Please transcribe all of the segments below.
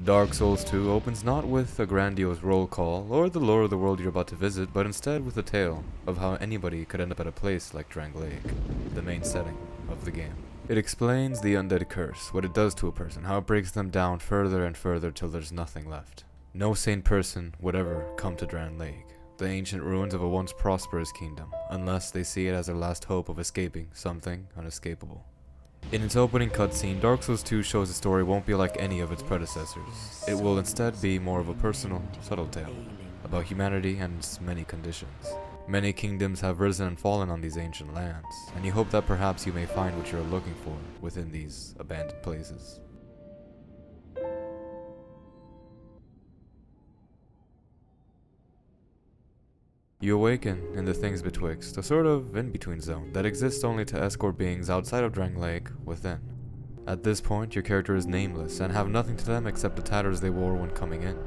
Dark Souls 2 opens not with a grandiose roll call or the lore of the world you're about to visit, but instead with a tale of how anybody could end up at a place like Drang Lake, the main setting of the game. It explains the undead curse, what it does to a person, how it breaks them down further and further till there's nothing left. No sane person would ever come to Drang Lake, the ancient ruins of a once prosperous kingdom, unless they see it as their last hope of escaping something unescapable. In its opening cutscene, Dark Souls 2 shows the story won't be like any of its predecessors. It will instead be more of a personal, subtle tale about humanity and its many conditions. Many kingdoms have risen and fallen on these ancient lands, and you hope that perhaps you may find what you're looking for within these abandoned places. You awaken in the Things Betwixt, a sort of in-between zone that exists only to escort beings outside of Drang Lake within. At this point, your character is nameless and have nothing to them except the tatters they wore when coming in.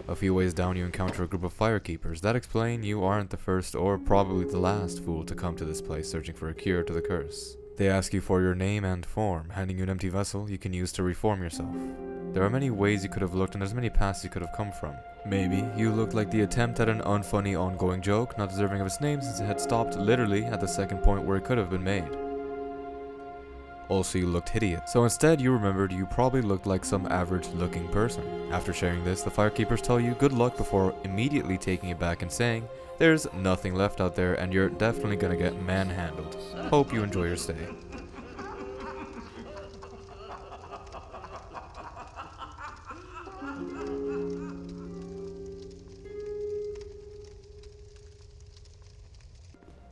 A few ways down you encounter a group of firekeepers that explain you aren't the first or probably the last fool to come to this place searching for a cure to the curse. They ask you for your name and form, handing you an empty vessel you can use to reform yourself. There are many ways you could have looked and there's many paths you could have come from. Maybe you looked like the attempt at an unfunny ongoing joke, not deserving of its name since it had stopped literally at the second point where it could have been made. Also, you looked hideous, so instead you remembered you probably looked like some average looking person. After sharing this, the firekeepers tell you good luck before immediately taking it back and saying, there's nothing left out there and you're definitely gonna get manhandled. Hope you enjoy your stay.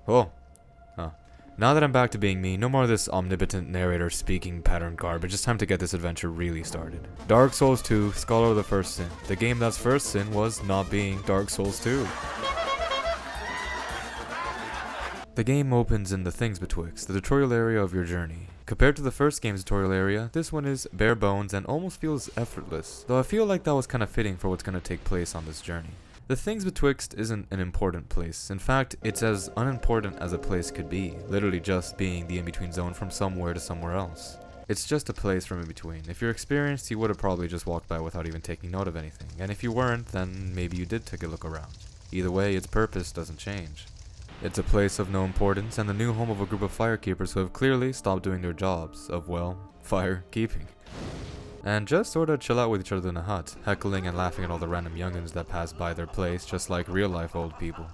Oh. Huh. Now that I'm back to being me, no more of this omnipotent narrator speaking pattern garbage. It's time to get this adventure really started. Dark Souls 2, Scholar of the First Sin. The game that's first sin was not being Dark Souls 2. The game opens in the Things Betwixt, the tutorial area of your journey. Compared to the first game's tutorial area, this one is bare bones and almost feels effortless, though I feel like that was kind of fitting for what's going to take place on this journey. The Things Betwixt isn't an important place. In fact, it's as unimportant as a place could be, literally just being the in-between zone from somewhere to somewhere else. It's just a place from in-between. If you're experienced, you would have probably just walked by without even taking note of anything, and if you weren't, then maybe you did take a look around. Either way, its purpose doesn't change. It's a place of no importance, and the new home of a group of firekeepers who have clearly stopped doing their jobs of, well, firekeeping. And just sorta chill out with each other in a hut, heckling and laughing at all the random youngins that pass by their place, just like real-life old people.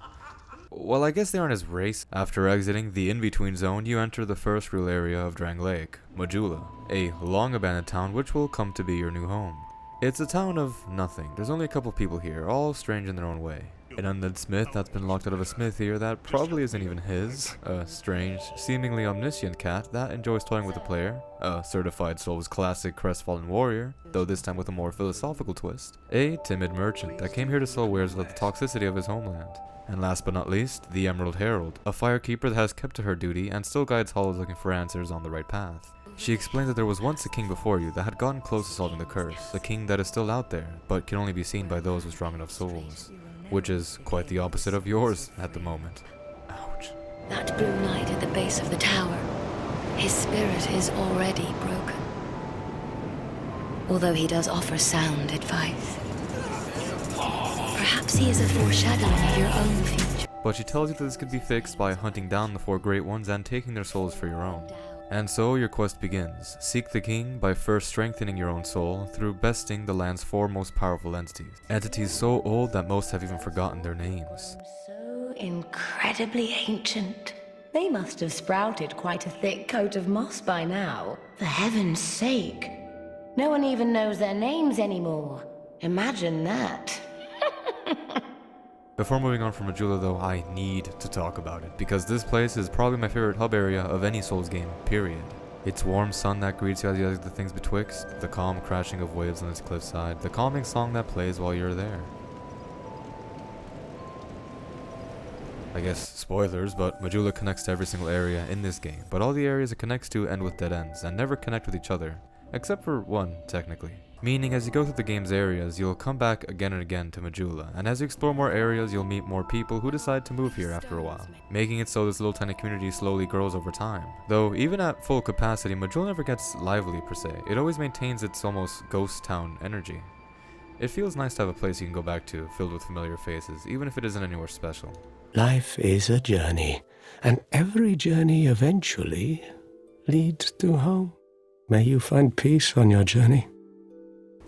Well, I guess they aren't as racist. After exiting the in-between zone, you enter the first real area of Drang Lake, Majula, a long-abandoned town which will come to be your new home. It's a town of nothing. There's only a couple people here, all strange in their own way. An undead smith that's been locked out of a smith here that probably isn't even his. A strange, seemingly omniscient cat that enjoys toying with the player. A certified Souls classic crestfallen warrior, though this time with a more philosophical twist. A timid merchant that came here to sell wares without the toxicity of his homeland. And last but not least, the Emerald Herald, a firekeeper that has kept to her duty and still guides hollows looking for answers on the right path. She explains that there was once a king before you that had gotten close to solving the curse, a king that is still out there, but can only be seen by those with strong enough souls. Which is quite the opposite of yours at the moment. Ouch. That blue knight at the base of the tower, his spirit is already broken. Although he does offer sound advice. Perhaps he is a foreshadowing of your own future. But she tells you that this could be fixed by hunting down the four great ones and taking their souls for your own. And so your quest begins. Seek the king by first strengthening your own soul through besting the land's four most powerful entities. Entities so old that most have even forgotten their names. So incredibly ancient. They must have sprouted quite a thick coat of moss by now. For heaven's sake. No one even knows their names anymore. Imagine that. Before moving on from Majula though, I need to talk about it, because this place is probably my favorite hub area of any Souls game, period. Its warm sun that greets you as you exit the Things Betwixt, the calm crashing of waves on its cliffside, the calming song that plays while you're there. I guess spoilers, but Majula connects to every single area in this game, but all the areas it connects to end with dead ends, and never connect with each other, except for one, technically. Meaning, as you go through the game's areas, you'll come back again and again to Majula, and as you explore more areas, you'll meet more people who decide to move here after a while, making it so this little tiny community slowly grows over time. Though, even at full capacity, Majula never gets lively per se. It always maintains its almost ghost town energy. It feels nice to have a place you can go back to, filled with familiar faces, even if it isn't anywhere special. Life is a journey, and every journey eventually leads to home. May you find peace on your journey.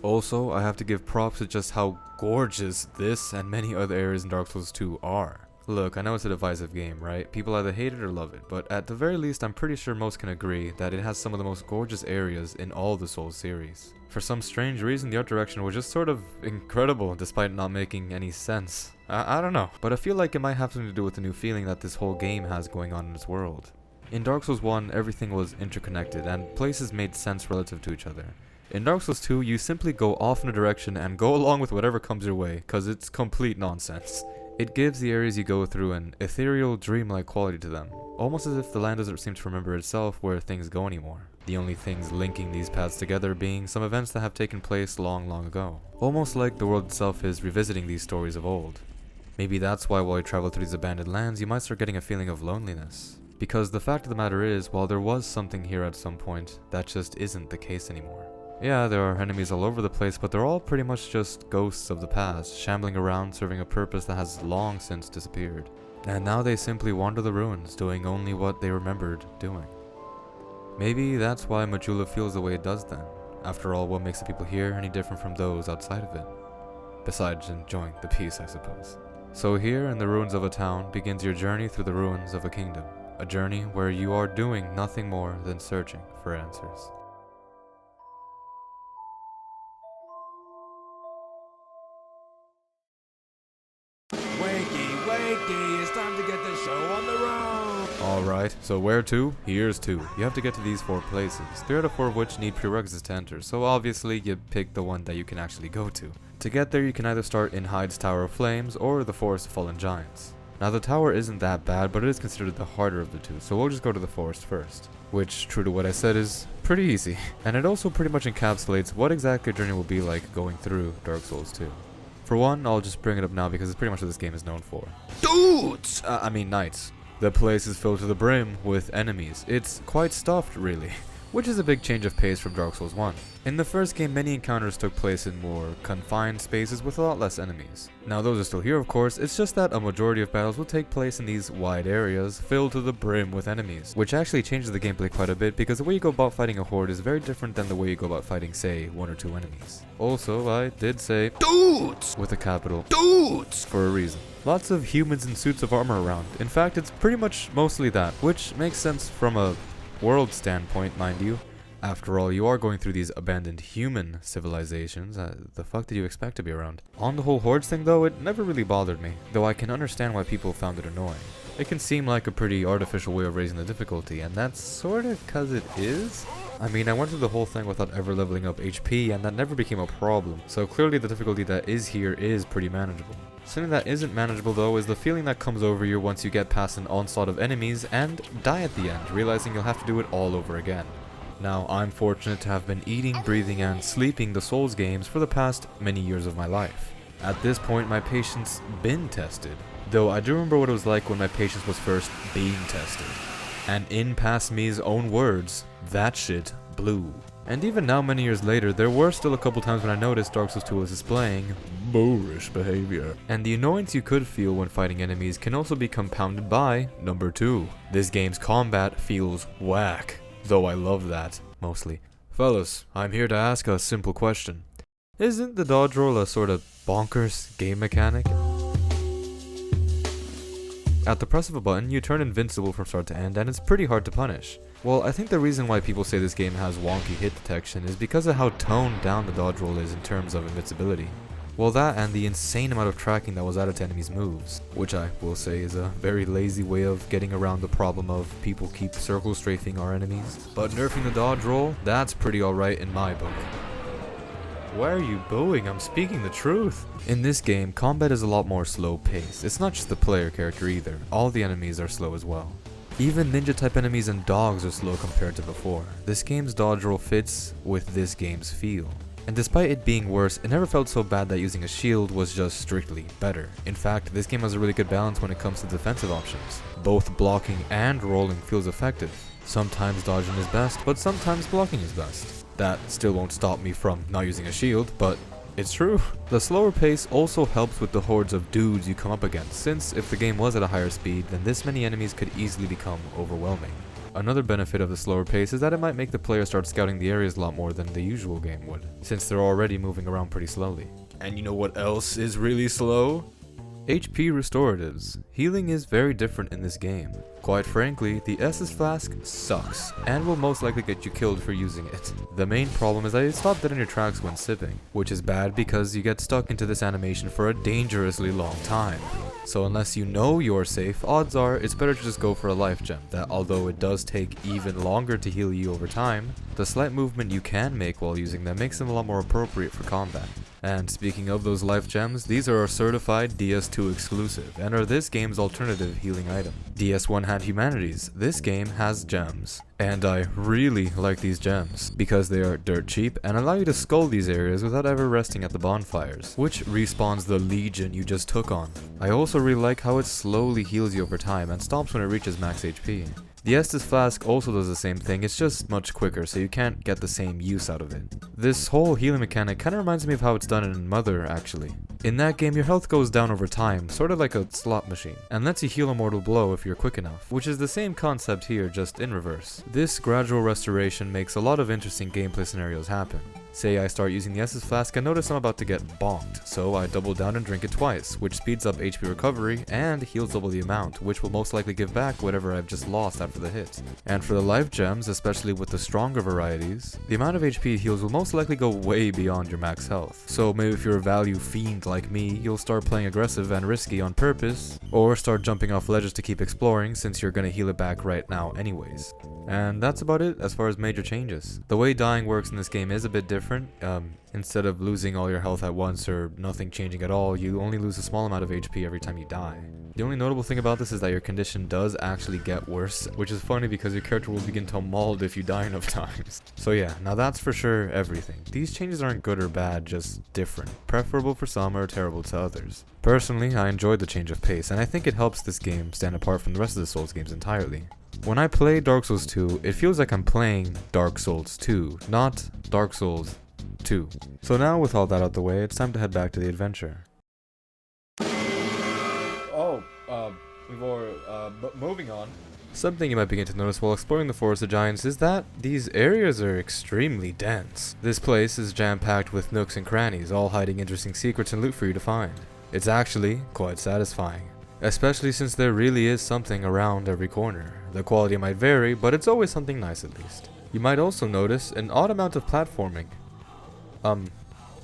Also, I have to give props to just how gorgeous this and many other areas in Dark Souls 2 are. Look, I know it's a divisive game, right? People either hate it or love it, but at the very least I'm pretty sure most can agree that it has some of the most gorgeous areas in all the Souls series. For some strange reason, the art direction was just sort of incredible despite not making any sense. I don't know, but I feel like it might have something to do with the new feeling that this whole game has going on in its world. In Dark Souls 1, everything was interconnected and places made sense relative to each other. In Dark Souls 2, you simply go off in a direction and go along with whatever comes your way, cause it's complete nonsense. It gives the areas you go through an ethereal, dreamlike quality to them, almost as if the land doesn't seem to remember itself where things go anymore. The only things linking these paths together being some events that have taken place long, long ago. Almost like the world itself is revisiting these stories of old. Maybe that's why while you travel through these abandoned lands, you might start getting a feeling of loneliness. Because the fact of the matter is, while there was something here at some point, that just isn't the case anymore. Yeah, there are enemies all over the place, but they're all pretty much just ghosts of the past, shambling around serving a purpose that has long since disappeared. And now they simply wander the ruins, doing only what they remembered doing. Maybe that's why Majula feels the way it does then. After all, what makes the people here any different from those outside of it? Besides enjoying the peace, I suppose. So here, in the ruins of a town, begins your journey through the ruins of a kingdom. A journey where you are doing nothing more than searching for answers. Wakey, it's time to get the show on the road! Alright, so where to? Here's to. You have to get to these 4 places, 3 out of 4 of which need prerequisites to enter, so obviously you pick the one that you can actually go to. To get there, you can either start in Hyde's Tower of Flames or the Forest of Fallen Giants. Now the tower isn't that bad, but it is considered the harder of the two, so we'll just go to the forest first. Which, true to what I said, is pretty easy. And it also pretty much encapsulates what exactly a journey will be like going through Dark Souls 2. For one, I'll just bring it up now because it's pretty much what this game is known for. Dudes! Knights. The place is filled to the brim with enemies. It's quite stuffed, really. Which is a big change of pace from Dark Souls 1. In the first game, many encounters took place in more confined spaces with a lot less enemies. Now those are still here of course, it's just that a majority of battles will take place in these wide areas filled to the brim with enemies, which actually changes the gameplay quite a bit because the way you go about fighting a horde is very different than the way you go about fighting, say, 1 or 2 enemies. Also, I did say dudes with a capital dudes for a reason. Lots of humans in suits of armor around. In fact, it's pretty much mostly that, which makes sense from a world standpoint, mind you. After all, you are going through these abandoned human civilizations. The fuck did you expect to be around? On the whole hordes thing though, it never really bothered me, though I can understand why people found it annoying. It can seem like a pretty artificial way of raising the difficulty, and that's sorta cause it is. I mean, I went through the whole thing without ever leveling up HP, and that never became a problem, so clearly the difficulty that is here is pretty manageable. Something that isn't manageable though is the feeling that comes over you once you get past an onslaught of enemies and die at the end, realizing you'll have to do it all over again. Now, I'm fortunate to have been eating, breathing, and sleeping the Souls games for the past many years of my life. At this point, my patience been tested, though I do remember what it was like when my patience was first being tested. And in past me's own words, that shit blew. And even now, many years later, there were still a couple times when I noticed Dark Souls 2 was displaying boorish behavior. And the annoyance you could feel when fighting enemies can also be compounded by number 2. This game's combat feels whack. Though I love that, mostly. Fellas, I'm here to ask a simple question. Isn't the dodge roll a sort of bonkers game mechanic? At the press of a button, you turn invincible from start to end, and it's pretty hard to punish. Well, I think the reason why people say this game has wonky hit detection is because of how toned down the dodge roll is in terms of invincibility. Well, that and the insane amount of tracking that was added to enemies' moves, which I will say is a very lazy way of getting around the problem of people keep circle strafing our enemies. But nerfing the dodge roll, that's pretty alright in my book. Why are you booing? I'm speaking the truth. In this game, combat is a lot more slow paced. It's not just the player character either, all the enemies are slow as well. Even ninja type enemies and dogs are slow compared to before. This game's dodge roll fits with this game's feel. And despite it being worse, it never felt so bad that using a shield was just strictly better. In fact, this game has a really good balance when it comes to defensive options. Both blocking and rolling feels effective. Sometimes dodging is best, but sometimes blocking is best. That still won't stop me from not using a shield, but It's true. The slower pace also helps with the hordes of dudes you come up against, since if the game was at a higher speed, then this many enemies could easily become overwhelming. Another benefit of the slower pace is that it might make the player start scouting the areas a lot more than the usual game would, since they're already moving around pretty slowly. And you know what else is really slow? HP restoratives. Healing is very different in this game. Quite frankly, the Estus Flask sucks, and will most likely get you killed for using it. The main problem is that it stops dead in your tracks when sipping, which is bad because you get stuck into this animation for a dangerously long time. So unless you know you're safe, odds are it's better to just go for a life gem that, although it does take even longer to heal you over time, the slight movement you can make while using them makes them a lot more appropriate for combat. And speaking of those life gems, these are a certified DS2 exclusive, and are this game's alternative healing item. DS1 had humanities, this game has gems. And I really like these gems, because they are dirt cheap and allow you to skull these areas without ever resting at the bonfires, which respawns the legion you just took on. I also really like how it slowly heals you over time and stops when it reaches max HP. The Estus Flask also does the same thing, it's just much quicker, so you can't get the same use out of it. This whole healing mechanic kinda reminds me of how it's done in Mother, actually. In that game, your health goes down over time, sort of like a slot machine, and lets you heal a mortal blow if you're quick enough, which is the same concept here, just in reverse. This gradual restoration makes a lot of interesting gameplay scenarios happen. Say I start using the Estus Flask and notice I'm about to get bonked, so I double down and drink it twice, which speeds up HP recovery and heals double the amount, which will most likely give back whatever I've just lost after the hit. And for the life gems, especially with the stronger varieties, the amount of HP it heals will most likely go way beyond your max health. So maybe if you're a value fiend like me, you'll start playing aggressive and risky on purpose, or start jumping off ledges to keep exploring since you're gonna heal it back right now anyways. And that's about it as far as major changes. The way dying works in this game is a bit different. Instead of losing all your health at once or nothing changing at all, you only lose a small amount of HP every time you die. The only notable thing about this is that your condition does actually get worse, which is funny because your character will begin to mold if you die enough times. So yeah, now that's for sure everything. These changes aren't good or bad, just different. Preferable for some or terrible to others. Personally, I enjoyed the change of pace, and I think it helps this game stand apart from the rest of the Souls games entirely. When I play Dark Souls 2, it feels like I'm playing Dark Souls 2, not Dark Souls 2. So now with all that out the way, it's time to head back to the adventure. Moving on. Something you might begin to notice while exploring the Forest of Giants is that these areas are extremely dense. This place is jam-packed with nooks and crannies, all hiding interesting secrets and loot for you to find. It's actually quite satisfying, especially since there really is something around every corner. The quality might vary, but it's always something nice at least. You might also notice an odd amount of platforming.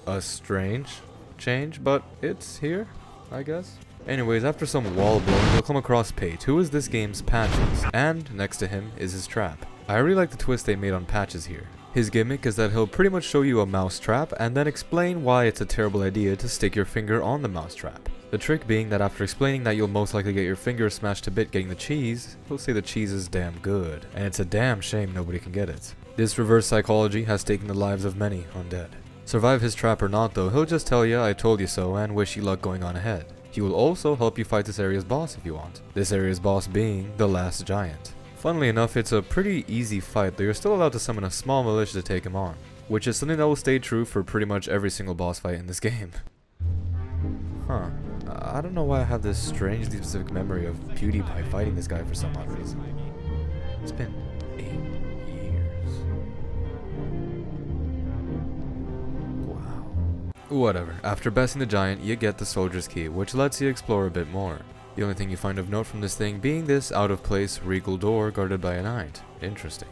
A strange change, but it's here, I guess. Anyways, after some wall blowing, you'll come across Pate, who is this game's Patches, and next to him is his trap. I really like the twist they made on Patches here. His gimmick is that he'll pretty much show you a mouse trap and then explain why it's a terrible idea to stick your finger on the mouse trap. The trick being that after explaining that you'll most likely get your finger smashed to bit getting the cheese, he'll say the cheese is damn good, and it's a damn shame nobody can get it. This reverse psychology has taken the lives of many undead. Survive his trap or not though, he'll just tell you I told you so and wish you luck going on ahead. He will also help you fight this area's boss if you want. This area's boss being the Last Giant. Funnily enough, it's a pretty easy fight, though you're still allowed to summon a small militia to take him on, which is something that will stay true for pretty much every single boss fight in this game. I don't know why I have this strangely specific memory of PewDiePie fighting this guy for some odd reason. It's been 8 years. Wow. Whatever. After besting the giant, you get the soldier's key, which lets you explore a bit more. The only thing you find of note from this thing being this out-of-place regal door guarded by a knight. Interesting.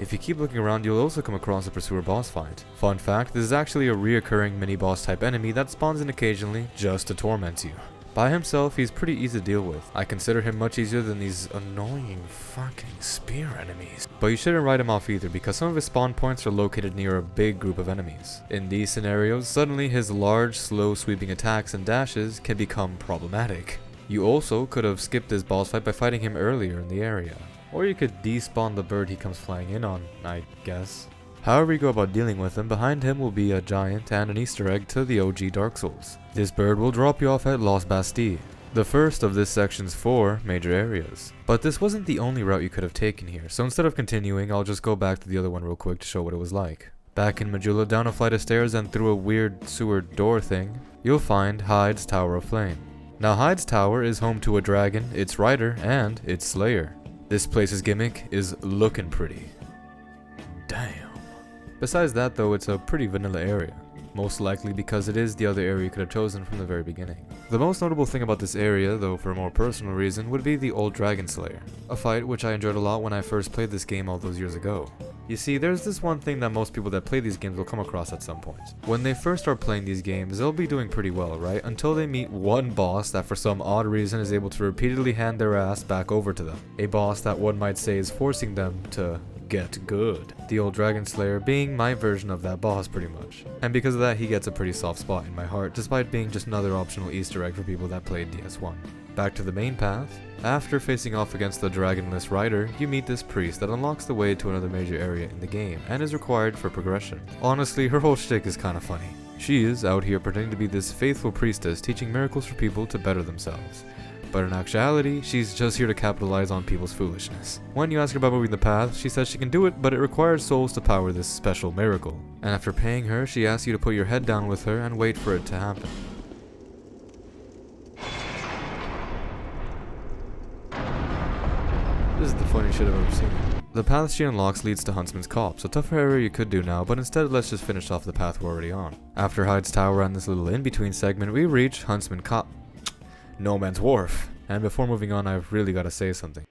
If you keep looking around, you'll also come across a pursuer boss fight. Fun fact, this is actually a reoccurring mini-boss type enemy that spawns in occasionally just to torment you. By himself, he's pretty easy to deal with. I consider him much easier than these annoying fucking spear enemies. But you shouldn't write him off either, because some of his spawn points are located near a big group of enemies. In these scenarios, suddenly his large, slow sweeping attacks and dashes can become problematic. You also could have skipped this boss fight by fighting him earlier in the area. Or you could despawn the bird he comes flying in on, I guess. However you go about dealing with him, behind him will be a giant and an Easter egg to the OG Dark Souls. This bird will drop you off at Lost Bastille, the first of this section's 4 major areas. But this wasn't the only route you could have taken here, so instead of continuing, I'll just go back to the other one real quick to show what it was like. Back in Majula, down a flight of stairs and through a weird sewer door thing, you'll find Hyde's Tower of Flame. Now Hyde's Tower is home to a dragon, its rider, and its slayer. This place's gimmick is looking pretty. Damn. Besides that though, it's a pretty vanilla area. Most likely because it is the other area you could have chosen from the very beginning. The most notable thing about this area, though for a more personal reason, would be the Old Dragon Slayer. A fight which I enjoyed a lot when I first played this game all those years ago. You see, there's this one thing that most people that play these games will come across at some point. When they first start playing these games, they'll be doing pretty well, right? Until they meet one boss that for some odd reason is able to repeatedly hand their ass back over to them. A boss that one might say is forcing them to get good. The Old Dragon Slayer being my version of that boss pretty much. And because of that, he gets a pretty soft spot in my heart, despite being just another optional Easter egg for people that played DS1. Back to the main path. After facing off against the dragonless rider, you meet this priest that unlocks the way to another major area in the game, and is required for progression. Honestly, her whole shtick is kinda funny. She is out here pretending to be this faithful priestess teaching miracles for people to better themselves. But in actuality, she's just here to capitalize on people's foolishness. When you ask her about moving the path, she says she can do it, but it requires souls to power this special miracle. And after paying her, she asks you to put your head down with her and wait for it to happen. This is the funniest shit I've ever seen. The path she unlocks leads to Huntsman's Copse, a tougher area you could do now, but instead let's just finish off the path we're already on. After Hyde's Tower and this little in-between segment, we reach Huntsman Copse. No Man's Wharf. And before moving on, I've really got to say something.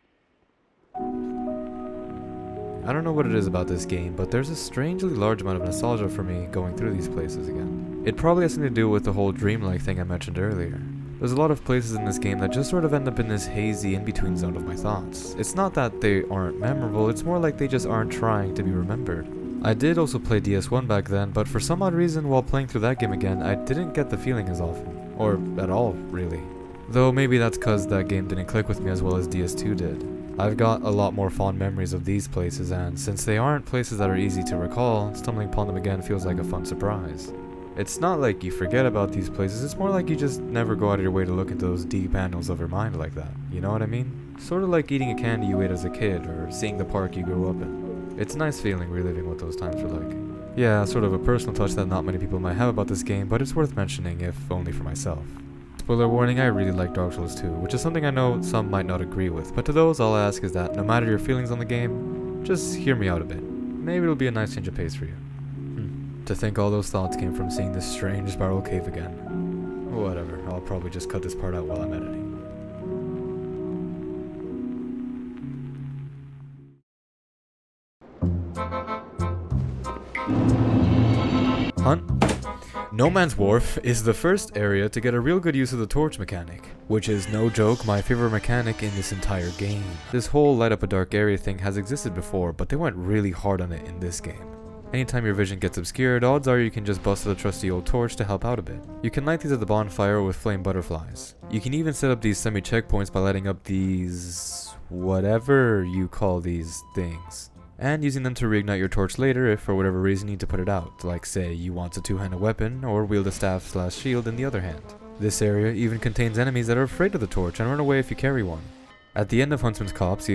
I don't know what it is about this game, but there's a strangely large amount of nostalgia for me going through these places again. It probably has something to do with the whole dreamlike thing I mentioned earlier. There's a lot of places in this game that just sort of end up in this hazy in-between zone of my thoughts. It's not that they aren't memorable, it's more like they just aren't trying to be remembered. I did also play DS1 back then, but for some odd reason while playing through that game again, I didn't get the feeling as often. Or at all, really. Though maybe that's cause that game didn't click with me as well as DS2 did. I've got a lot more fond memories of these places, and since they aren't places that are easy to recall, stumbling upon them again feels like a fun surprise. It's not like you forget about these places, it's more like you just never go out of your way to look into those deep annals of your mind like that, you know what I mean? Sort of like eating a candy you ate as a kid, or seeing the park you grew up in. It's a nice feeling reliving what those times were like. Yeah, sort of a personal touch that not many people might have about this game, but it's worth mentioning if only for myself. Spoiler warning, I really like Dark Souls 2, which is something I know some might not agree with, but to those all I ask is that no matter your feelings on the game, just hear me out a bit. Maybe it'll be a nice change of pace for you. To think all those thoughts came from seeing this strange spiral cave again. Whatever, I'll probably just cut this part out while I'm editing. No Man's Wharf is the first area to get a real good use of the torch mechanic, which is no joke my favorite mechanic in this entire game. This whole light up a dark area thing has existed before, but they went really hard on it in this game. Anytime your vision gets obscured, odds are you can just bust out a trusty old torch to help out a bit. You can light these at the bonfire with flame butterflies. You can even set up these semi-checkpoints by lighting up these... whatever you call these things. And using them to reignite your torch later if for whatever reason you need to put it out, like say you want a two-handed weapon or wield a staff/shield in the other hand. This area even contains enemies that are afraid of the torch and run away if you carry one. At the end of Huntsman's Copse,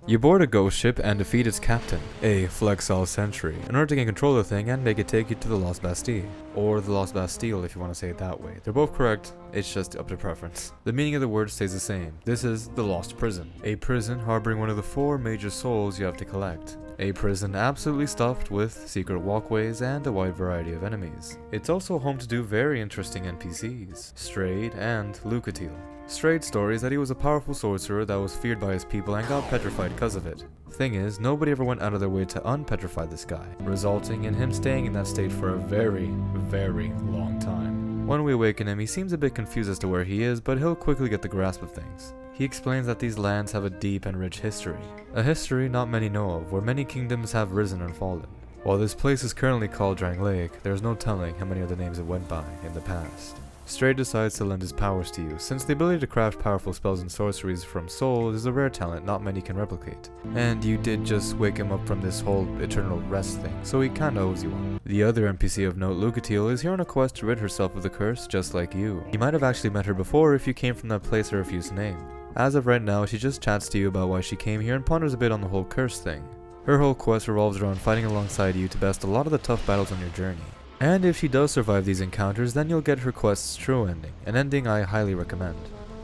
you board a ghost ship and defeat its captain, a Flexal sentry, in order to gain control of the thing and make it take you to the Lost Bastille. Or the Lost Bastille if you want to say it that way. They're both correct, it's just up to preference. The meaning of the word stays the same. This is the Lost Prison. A prison harboring one of the 4 major souls you have to collect. A prison absolutely stuffed with secret walkways and a wide variety of enemies. It's also home to 2 very interesting NPCs, Strayed and Lucatiel. Strayd's story is that he was a powerful sorcerer that was feared by his people and got petrified because of it. Thing is, nobody ever went out of their way to unpetrify this guy, resulting in him staying in that state for a very, very long time. When we awaken him, he seems a bit confused as to where he is, but he'll quickly get the grasp of things. He explains that these lands have a deep and rich history. A history not many know of, where many kingdoms have risen and fallen. While this place is currently called Drang Lake, there's no telling how many other names it went by in the past. Stray decides to lend his powers to you, since the ability to craft powerful spells and sorceries from souls is a rare talent not many can replicate. And you did just wake him up from this whole eternal rest thing, so he kinda owes you one. The other NPC of note, Lucatiel, is here on a quest to rid herself of the curse just like you. You might have actually met her before if you came from that place I refuse to name. As of right now, she just chats to you about why she came here and ponders a bit on the whole curse thing. Her whole quest revolves around fighting alongside you to best a lot of the tough battles on your journey. And if she does survive these encounters, then you'll get her quest's true ending, an ending I highly recommend.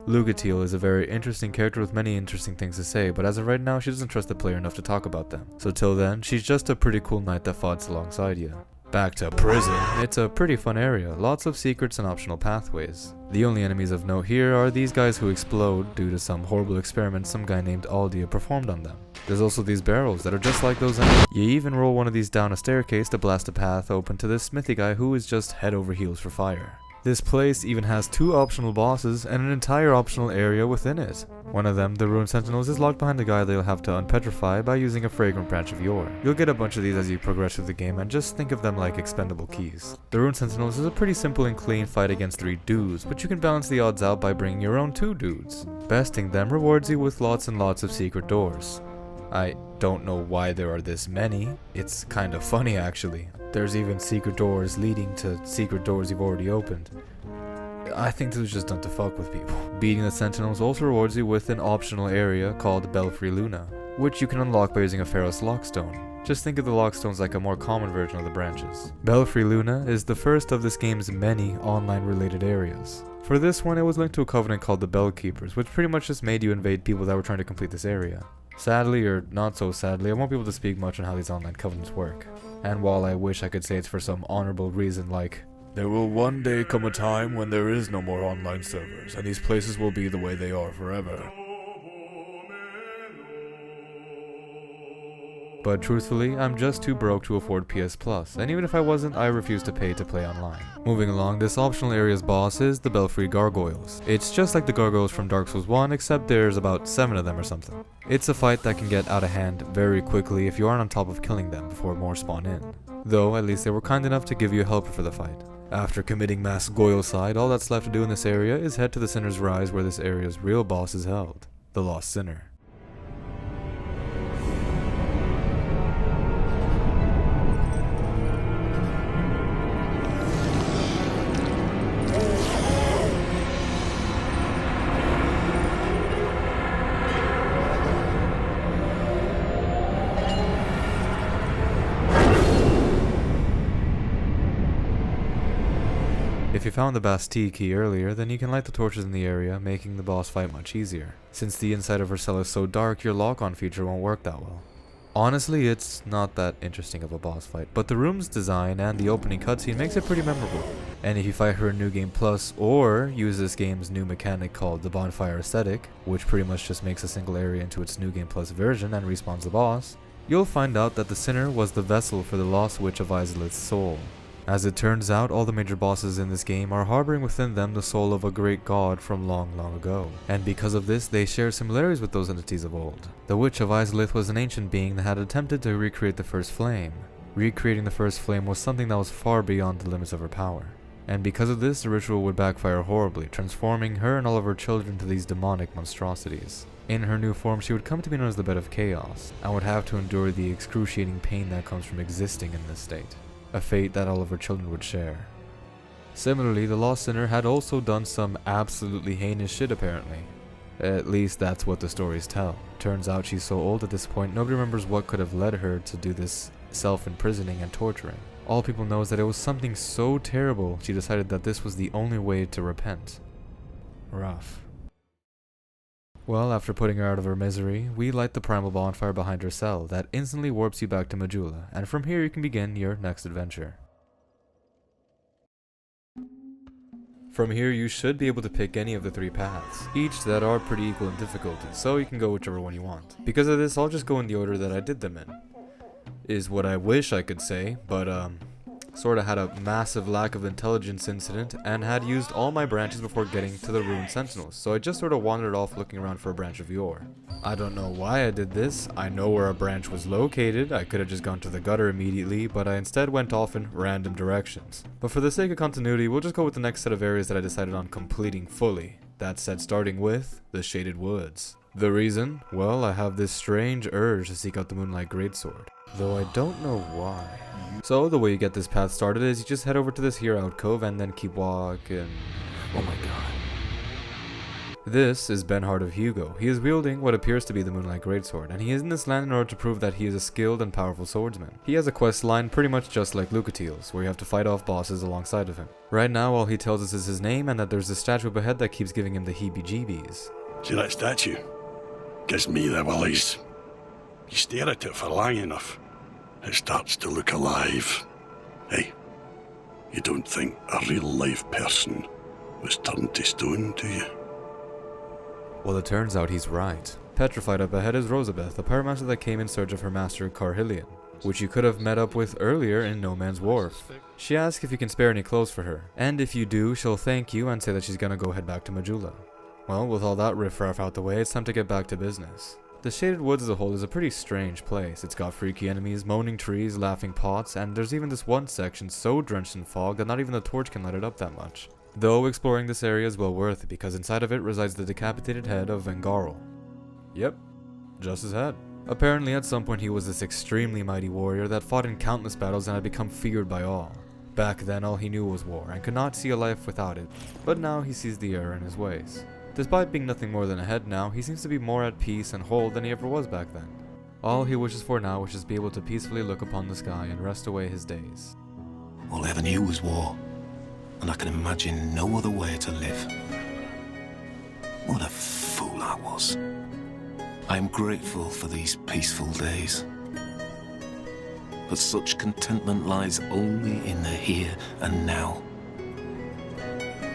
Lugatil is a very interesting character with many interesting things to say, but as of right now she doesn't trust the player enough to talk about them. So till then, she's just a pretty cool knight that fights alongside you. Back to prison. It's a pretty fun area, lots of secrets and optional pathways. The only enemies of note here are these guys who explode due to some horrible experiment some guy named Aldia performed on them. There's also these barrels that are just like those enemies. You even roll one of these down a staircase to blast a path open to this smithy guy who is just head over heels for fire. This place even has 2 optional bosses and an entire optional area within it. One of them, the Ruined Sentinels, is locked behind a guy that you'll have to unpetrify by using a fragrant branch of yore. You'll get a bunch of these as you progress through the game, and just think of them like expendable keys. The Ruined Sentinels is a pretty simple and clean fight against 3 dudes, but you can balance the odds out by bringing your own 2 dudes. Besting them rewards you with lots and lots of secret doors. I don't know why there are this many. It's kind of funny actually. There's even secret doors leading to secret doors you've already opened. I think this was just done to fuck with people. Beating the Sentinels also rewards you with an optional area called Belfry Luna, which you can unlock by using a Pharos Lockstone. Just think of the Lockstones like a more common version of the branches. Belfry Luna is the first of this game's many online related areas. For this one, it was linked to a covenant called the Bellkeepers, which pretty much just made you invade people that were trying to complete this area. Sadly, or not so sadly, I won't be able to speak much on how these online covenants work. And while I wish I could say it's for some honorable reason like, There will one day come a time when there is no more online servers, and these places will be the way they are forever. but truthfully, I'm just too broke to afford PS Plus, and even if I wasn't, I refuse to pay online. Moving along, this optional area's boss is the Belfry Gargoyles. It's just like the gargoyles from Dark Souls 1, except there's about 7 of them or something. It's a fight that can get out of hand very quickly if you aren't on top of killing them before more spawn in. Though, at least they were kind enough to give you a helper for the fight. After committing mass goylecide, all that's left to do in this area is head to the Sinner's Rise where this area's real boss is held, the Lost Sinner. If you found the Bastille key earlier, then you can light the torches in the area, making the boss fight much easier. Since the inside of her cell is so dark, your lock-on feature won't work that well. Honestly, it's not that interesting of a boss fight, but the room's design and the opening cutscene makes it pretty memorable. And if you fight her in New Game Plus, or use this game's new mechanic called the Bonfire Aesthetic, which pretty much just makes a single area into its New Game Plus version and respawns the boss, you'll find out that the Sinner was the vessel for the Lost Witch of Izalith's soul. As it turns out, all the major bosses in this game are harboring within them the soul of a great god from long, long ago. And because of this, they share similarities with those entities of old. The Witch of Izalith was an ancient being that had attempted to recreate the first flame. Recreating the first flame was something that was far beyond the limits of her power. And because of this, the ritual would backfire horribly, transforming her and all of her children into these demonic monstrosities. In her new form, she would come to be known as the Bed of Chaos, and would have to endure the excruciating pain that comes from existing in this state. A fate that all of her children would share. Similarly, the Lost Sinner had also done some absolutely heinous shit apparently. At least that's what the stories tell. Turns out she's so old at this point, nobody remembers what could have led her to do this self-imprisoning and torturing. All people know is that it was something so terrible, she decided that this was the only way to repent. Rough. Well, after putting her out of her misery, we light the primal bonfire behind her cell that instantly warps you back to Majula, and from here you can begin your next adventure. From here you should be able to pick any of the 3 paths, each that are pretty equal in difficulty, so you can go whichever one you want. Because of this, I'll just go in the order that I did them in. Is what I wish I could say, but sorta had a massive lack of intelligence incident and had used all my branches before getting to the Ruined Sentinels, so I just sorta wandered off looking around for a branch of yore. I don't know why I did this. I know where a branch was located. I could have just gone to the gutter immediately, but I instead went off in random directions. But for the sake of continuity, we'll just go with the next set of areas that I decided on completing fully. That said, starting with the Shaded Woods. The reason? Well, I have this strange urge to seek out the Moonlight Greatsword, though I don't know why. So the way you get this path started is you just head over to this here alcove and then keep walking. Oh my god. This is Benhard of Hugo. He is wielding what appears to be the Moonlight Greatsword, and he is in this land in order to prove that he is a skilled and powerful swordsman. He has a quest line pretty much just like Lucatiel's, where you have to fight off bosses alongside of him. Right now, all he tells us is his name and that there's a statue up ahead that keeps giving him the heebie-jeebies. See that statue? Gives me the willies. You stare at it for long enough, it starts to look alive. Hey, you don't think a real-life person was turned to stone, do you? Well, it turns out he's right. Petrified up ahead is Rosabeth, the pyromancer that came in search of her master Carhillion, which you could have met up with earlier in No Man's Wharf. She asks if you can spare any clothes for her, and if you do, she'll thank you and say that she's gonna go head back to Majula. Well, with all that riffraff out the way, it's time to get back to business. The Shaded Woods as a whole is a pretty strange place. It's got freaky enemies, moaning trees, laughing pots, and there's even this one section so drenched in fog that not even the torch can light it up that much. Though exploring this area is well worth it because inside of it resides the decapitated head of Vengarl. Yep, just his head. Apparently at some point he was this extremely mighty warrior that fought in countless battles and had become feared by all. Back then all he knew was war and could not see a life without it, but now he sees the error in his ways. Despite being nothing more than a head now, he seems to be more at peace and whole than he ever was back then. All he wishes for now is just be able to peacefully look upon the sky and rest away his days. All I ever knew was war, and I can imagine no other way to live. What a fool I was. I am grateful for these peaceful days. But such contentment lies only in the here and now.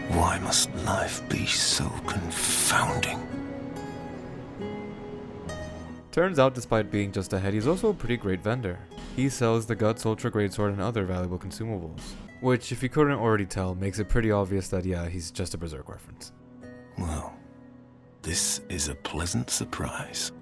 Why must life be so confounding? Turns out despite being just a head, he's also a pretty great vendor. He sells the Guts Ultra Greatsword and other valuable consumables. Which, if you couldn't already tell, makes it pretty obvious that yeah, he's just a Berserk reference. Well, this is a pleasant surprise.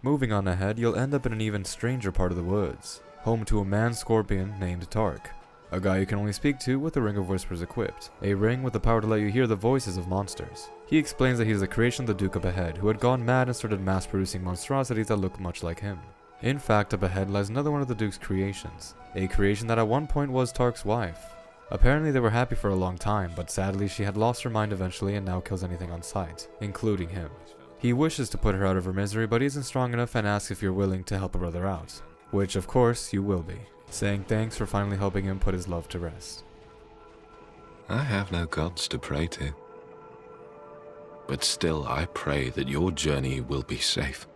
Moving on ahead, you'll end up in an even stranger part of the woods, home to a man-scorpion named Tark. A guy you can only speak to with the Ring of Whispers equipped, a ring with the power to let you hear the voices of monsters. He explains that he is a creation of the Duke up ahead, who had gone mad and started mass-producing monstrosities that looked much like him. In fact, up ahead lies another one of the Duke's creations, a creation that at one point was Tark's wife. Apparently they were happy for a long time, but sadly she had lost her mind eventually and now kills anything on sight, including him. He wishes to put her out of her misery, but he isn't strong enough and asks if you're willing to help a brother out, which of course you will be, saying thanks for finally helping him put his love to rest. I have no gods to pray to, but still I pray that your journey will be safe.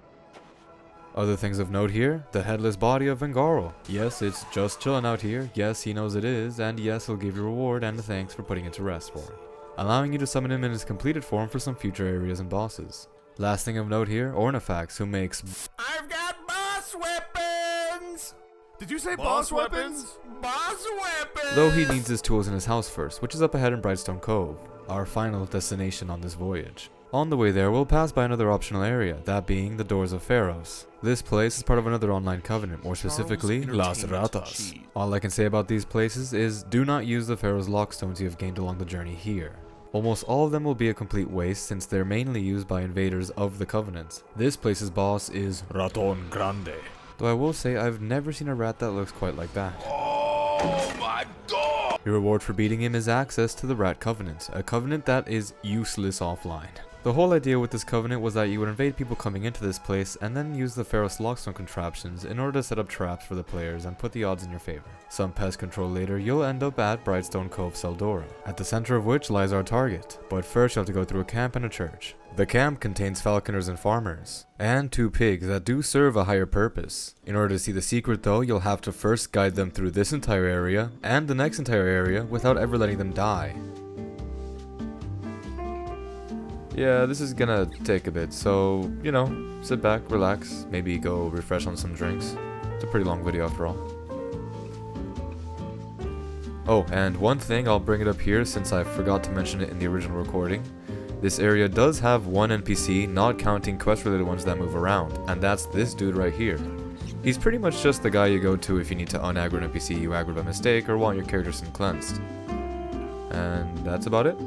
Other things of note here, the headless body of Vengarl. Yes, it's just chilling out here, yes he knows it is, and yes he'll give you a reward and a thanks for putting it to rest for it, allowing you to summon him in his completed form for some future areas and bosses. Last thing of note here, Ornifex, who makes I've got boss weapons! Did you say boss weapons? Boss weapons! though he needs his tools in his house first, which is up ahead in Brightstone Cove, our final destination on this voyage. On the way there, we'll pass by another optional area, that being the Doors of Pharos. This place is part of another online covenant, more specifically, Las Ratas. All I can say about these places is, do not use the Pharaoh's lockstones you have gained along the journey here. Almost all of them will be a complete waste since they're mainly used by invaders of the Covenant. This place's boss is Raton Grande. though I will say I've never seen a rat that looks quite like that. Oh my god! Your reward for beating him is access to the Rat Covenant, a covenant that is useless offline. The whole idea with this covenant was that you would invade people coming into this place and then use the Pharaoh's lockstone contraptions in order to set up traps for the players and put the odds in your favor. Some pest control later, you'll end up at Brightstone Cove Seldora, at the center of which lies our target, but first you'll have to go through a camp and a church. The camp contains falconers and farmers, and 2 pigs that do serve a higher purpose. In order to see the secret though, you'll have to first guide them through this entire area and the next entire area without ever letting them die. Yeah, this is gonna take a bit, so, you know, sit back, relax, maybe go refresh on some drinks. It's a pretty long video after all. Oh, and one thing, I'll bring it up here since I forgot to mention it in the original recording. This area does have one NPC, not counting quest-related ones that move around, and that's this dude right here. He's pretty much just the guy you go to if you need to unaggro an NPC you aggroed by mistake or want your character sin cleansed. And that's about it.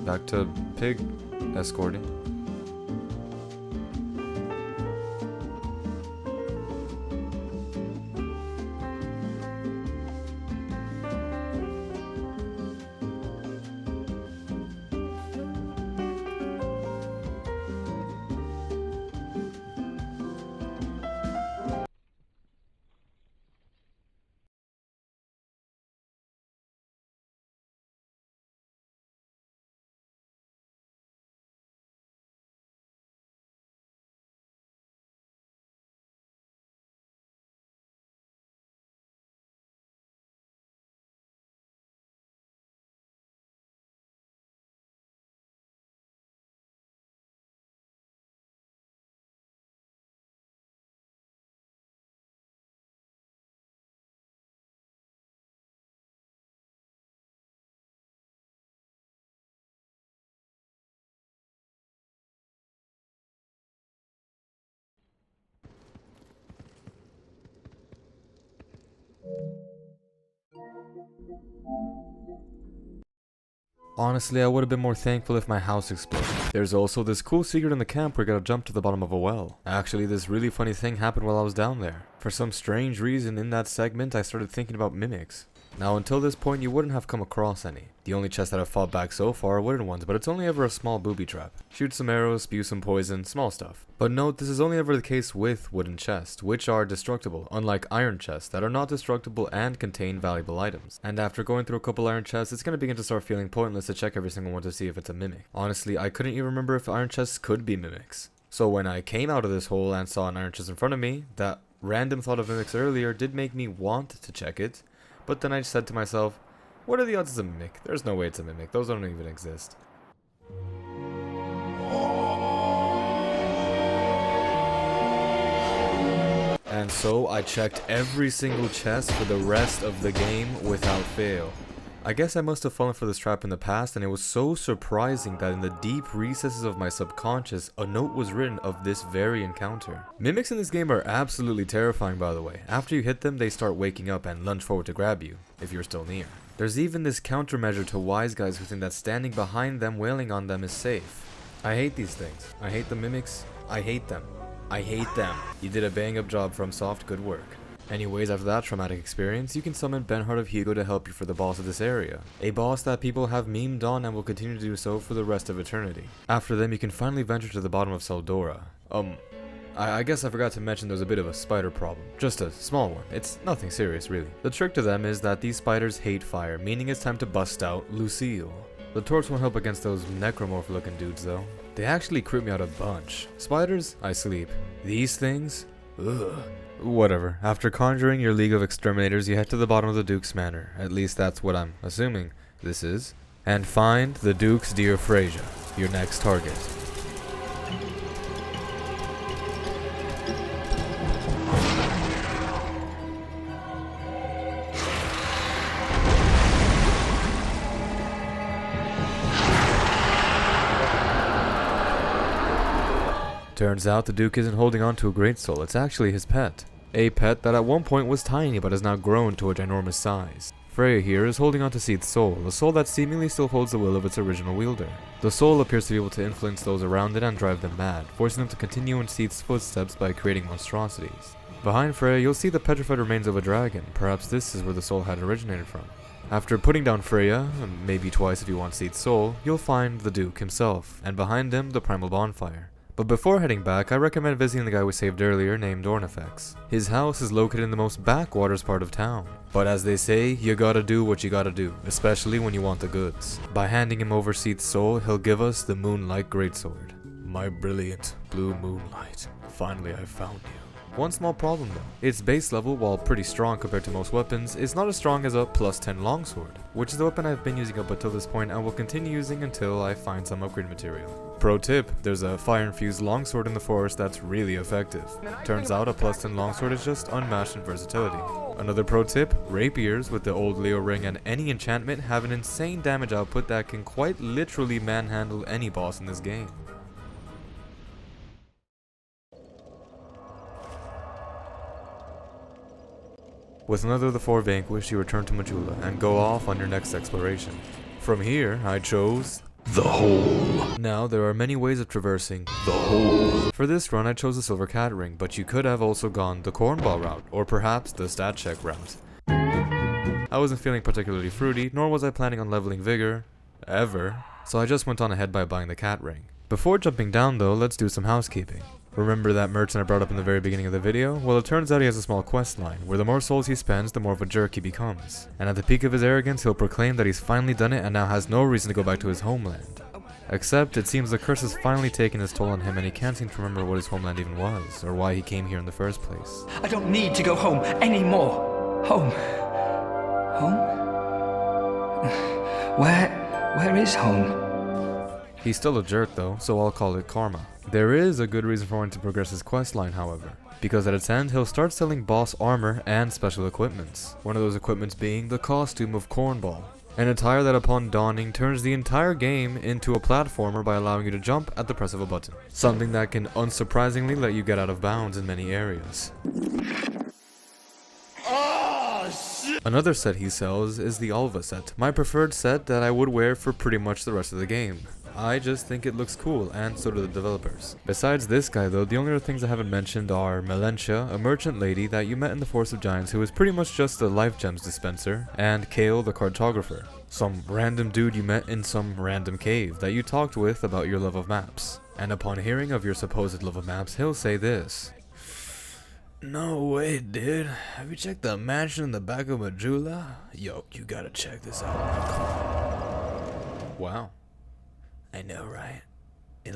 Back to pig escorting. Honestly, I would have been more thankful if my house exploded. There's also this cool secret in the camp where you gotta jump to the bottom of a well. Actually, this really funny thing happened while I was down there. For some strange reason in that segment, I started thinking about mimics. Now, until this point, you wouldn't have come across any. The only chests that I've fought back so far are wooden ones, but it's only ever a small booby trap. Shoot some arrows, spew some poison, small stuff. But note, this is only ever the case with wooden chests, which are destructible, unlike iron chests that are not destructible and contain valuable items. And after going through a couple iron chests, it's gonna begin to start feeling pointless to check every single one to see if it's a mimic. Honestly, I couldn't even remember if iron chests could be mimics. So when I came out of this hole and saw an iron chest in front of me, that random thought of mimics earlier did make me want to check it. But then I said to myself, what are the odds it's a mimic? There's no way it's a mimic. Those don't even exist. And so I checked every single chest for the rest of the game without fail. I guess I must have fallen for this trap in the past, and it was so surprising that in the deep recesses of my subconscious, a note was written of this very encounter. Mimics in this game are absolutely terrifying, by the way. After you hit them, they start waking up and lunge forward to grab you, if you're still near. There's even this countermeasure to wise guys who think that standing behind them wailing on them is safe. I hate these things. I hate the mimics. I hate them. I hate them. You did a bang up job, FromSoft. Good work. Anyways, after that traumatic experience, you can summon Benhart of Hugo to help you for the boss of this area. A boss that people have memed on and will continue to do so for the rest of eternity. After them, you can finally venture to the bottom of Seldora. I guess I forgot to mention there's a bit of a spider problem. Just a small one. It's nothing serious, really. The trick to them is that these spiders hate fire, meaning it's time to bust out Lucille. The torch won't help against those necromorph looking dudes though. They actually creep me out a bunch. Spiders? I sleep. These things? Ugh. Whatever. After conjuring your League of Exterminators, you head to the bottom of the Duke's Manor. At least that's what I'm assuming this is. And find the Duke's dear Freyja, your next target. Turns out the Duke isn't holding on to a great soul, it's actually his pet. A pet that at one point was tiny but has now grown to a ginormous size. Freya here is holding on to Seath's soul, a soul that seemingly still holds the will of its original wielder. The soul appears to be able to influence those around it and drive them mad, forcing them to continue in Seath's footsteps by creating monstrosities. Behind Freya, you'll see the petrified remains of a dragon. Perhaps this is where the soul had originated from. After putting down Freya, maybe twice if you want Seath's soul, you'll find the Duke himself, and behind him, the primal bonfire. But before heading back, I recommend visiting the guy we saved earlier named Ornifex. His house is located in the most backwaters part of town. But as they say, you gotta do what you gotta do, especially when you want the goods. By handing him over Seath's soul, he'll give us the Moonlight Greatsword. My brilliant blue moonlight. Finally, I found you. One small problem though. Its base level, while pretty strong compared to most weapons, is not as strong as a +10 longsword, which is the weapon I've been using up until this point and will continue using until I find some upgrade material. Pro tip, there's a fire-infused longsword in the forest that's really effective. Turns out a +10 longsword is just unmatched in versatility. Another pro tip, rapiers with the old Leo ring and any enchantment have an insane damage output that can quite literally manhandle any boss in this game. With another of the 4 vanquished, you return to Majula and go off on your next exploration. From here, I chose The Hole. Now, there are many ways of traversing The Hole. For this run, I chose the Silver Cat Ring, but you could have also gone the Cornball route, or perhaps the Stat Check route. I wasn't feeling particularly fruity, nor was I planning on leveling Vigor, ever, so I just went on ahead by buying the Cat Ring. Before jumping down though, let's do some housekeeping. Remember that merchant I brought up in the very beginning of the video? Well, it turns out he has a small quest line, where the more souls he spends, the more of a jerk he becomes. And at the peak of his arrogance, he'll proclaim that he's finally done it and now has no reason to go back to his homeland. Except, it seems the curse has finally taken its toll on him and he can't seem to remember what his homeland even was, or why he came here in the first place. I don't need to go home anymore. Home. Home? Where is home? He's still a jerk though, so I'll call it karma. There is a good reason for him to progress his questline, however, because at its end he'll start selling boss armor and special equipments. One of those equipments being the costume of Cornball, an attire that upon donning turns the entire game into a platformer by allowing you to jump at the press of a button. Something that can unsurprisingly let you get out of bounds in many areas. Oh, shit! Another set he sells is the Alva set, my preferred set that I would wear for pretty much the rest of the game. I just think it looks cool, and so do the developers. Besides this guy though, the only other things I haven't mentioned are Melentia, a merchant lady that you met in the Force of Giants who is pretty much just a life gems dispenser, and Kale the cartographer, some random dude you met in some random cave that you talked with about your love of maps. And upon hearing of your supposed love of maps, he'll say this. No way, dude. Have you checked the mansion in the back of Majula? Yo, you gotta check this out. Wow. I know, right? It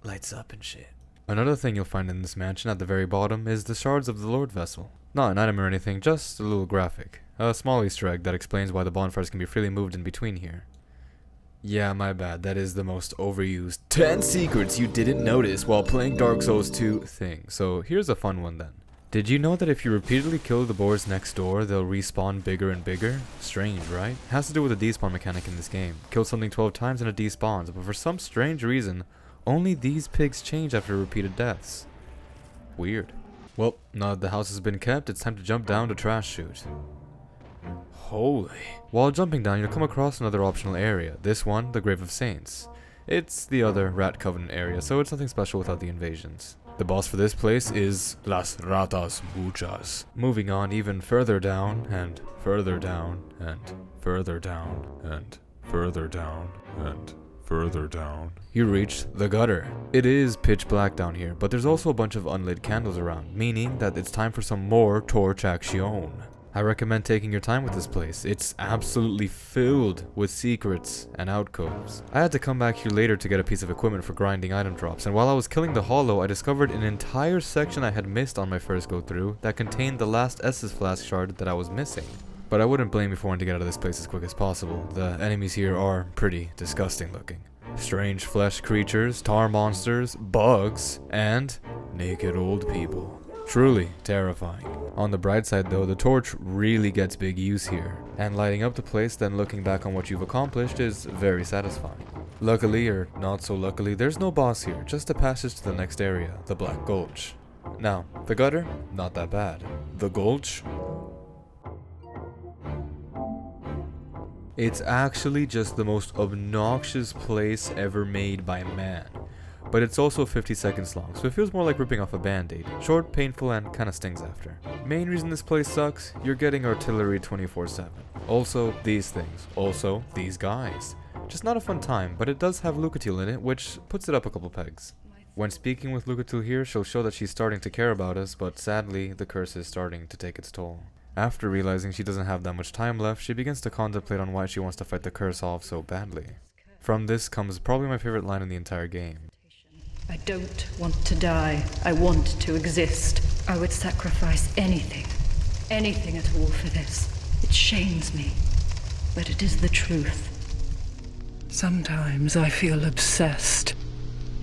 lights up and shit. Another thing you'll find in this mansion at the very bottom is the shards of the Lord Vessel. Not an item or anything, just a little graphic. A small Easter egg that explains why the bonfires can be freely moved in between here. Yeah, my bad, that is the most overused 10 secrets you didn't notice while playing Dark Souls 2 thing. So here's a fun one then. Did you know that if you repeatedly kill the boars next door, they'll respawn bigger and bigger? Strange, right? It has to do with the despawn mechanic in this game. Kill something 12 times and it despawns, but for some strange reason, only these pigs change after repeated deaths. Weird. Well, now that the house has been kept, it's time to jump down to trash chute. Holy. While jumping down, you'll come across another optional area. This one, the Grave of Saints. It's the other Rat Covenant area, so it's nothing special without the invasions. The boss for this place is Las Ratas Muchas. Moving on even further down, and further down, and further down, and further down, and further down, you reach the gutter. It is pitch black down here, but there's also a bunch of unlit candles around, meaning that it's time for some more torch action. I recommend taking your time with this place. It's absolutely filled with secrets and alcoves. I had to come back here later to get a piece of equipment for grinding item drops, and while I was killing the hollow, I discovered an entire section I had missed on my first go through that contained the last Estus flask shard that I was missing. But I wouldn't blame you for wanting to get out of this place as quick as possible. The enemies here are pretty disgusting looking. Strange flesh creatures, tar monsters, bugs, and naked old people. Truly terrifying. On the bright side though, the torch really gets big use here, and lighting up the place then looking back on what you've accomplished is very satisfying. Luckily, or not so luckily, there's no boss here, just a passage to the next area, the Black Gulch. Now, the gutter? Not that bad. The Gulch? It's actually just the most obnoxious place ever made by man. But it's also 50 seconds long, so it feels more like ripping off a band-aid. Short, painful, and kinda stings after. Main reason this place sucks? You're getting artillery 24/7. Also, these things. Also, these guys. Just not a fun time, but it does have Lucatil in it, which puts it up a couple pegs. When speaking with Lucatil here, she'll show that she's starting to care about us, but sadly, the curse is starting to take its toll. After realizing she doesn't have that much time left, she begins to contemplate on why she wants to fight the curse off so badly. From this comes probably my favorite line in the entire game. I don't want to die. I want to exist. I would sacrifice anything at all for this. It shames me, but it is the truth. Sometimes I feel obsessed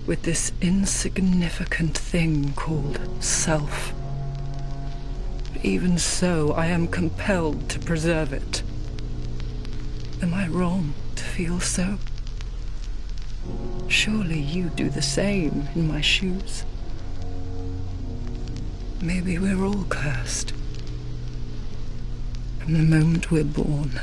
with this insignificant thing called self. But even so, I am compelled to preserve it. Am I wrong to feel so? Surely you do the same in my shoes. Maybe we're all cursed. From the moment we're born.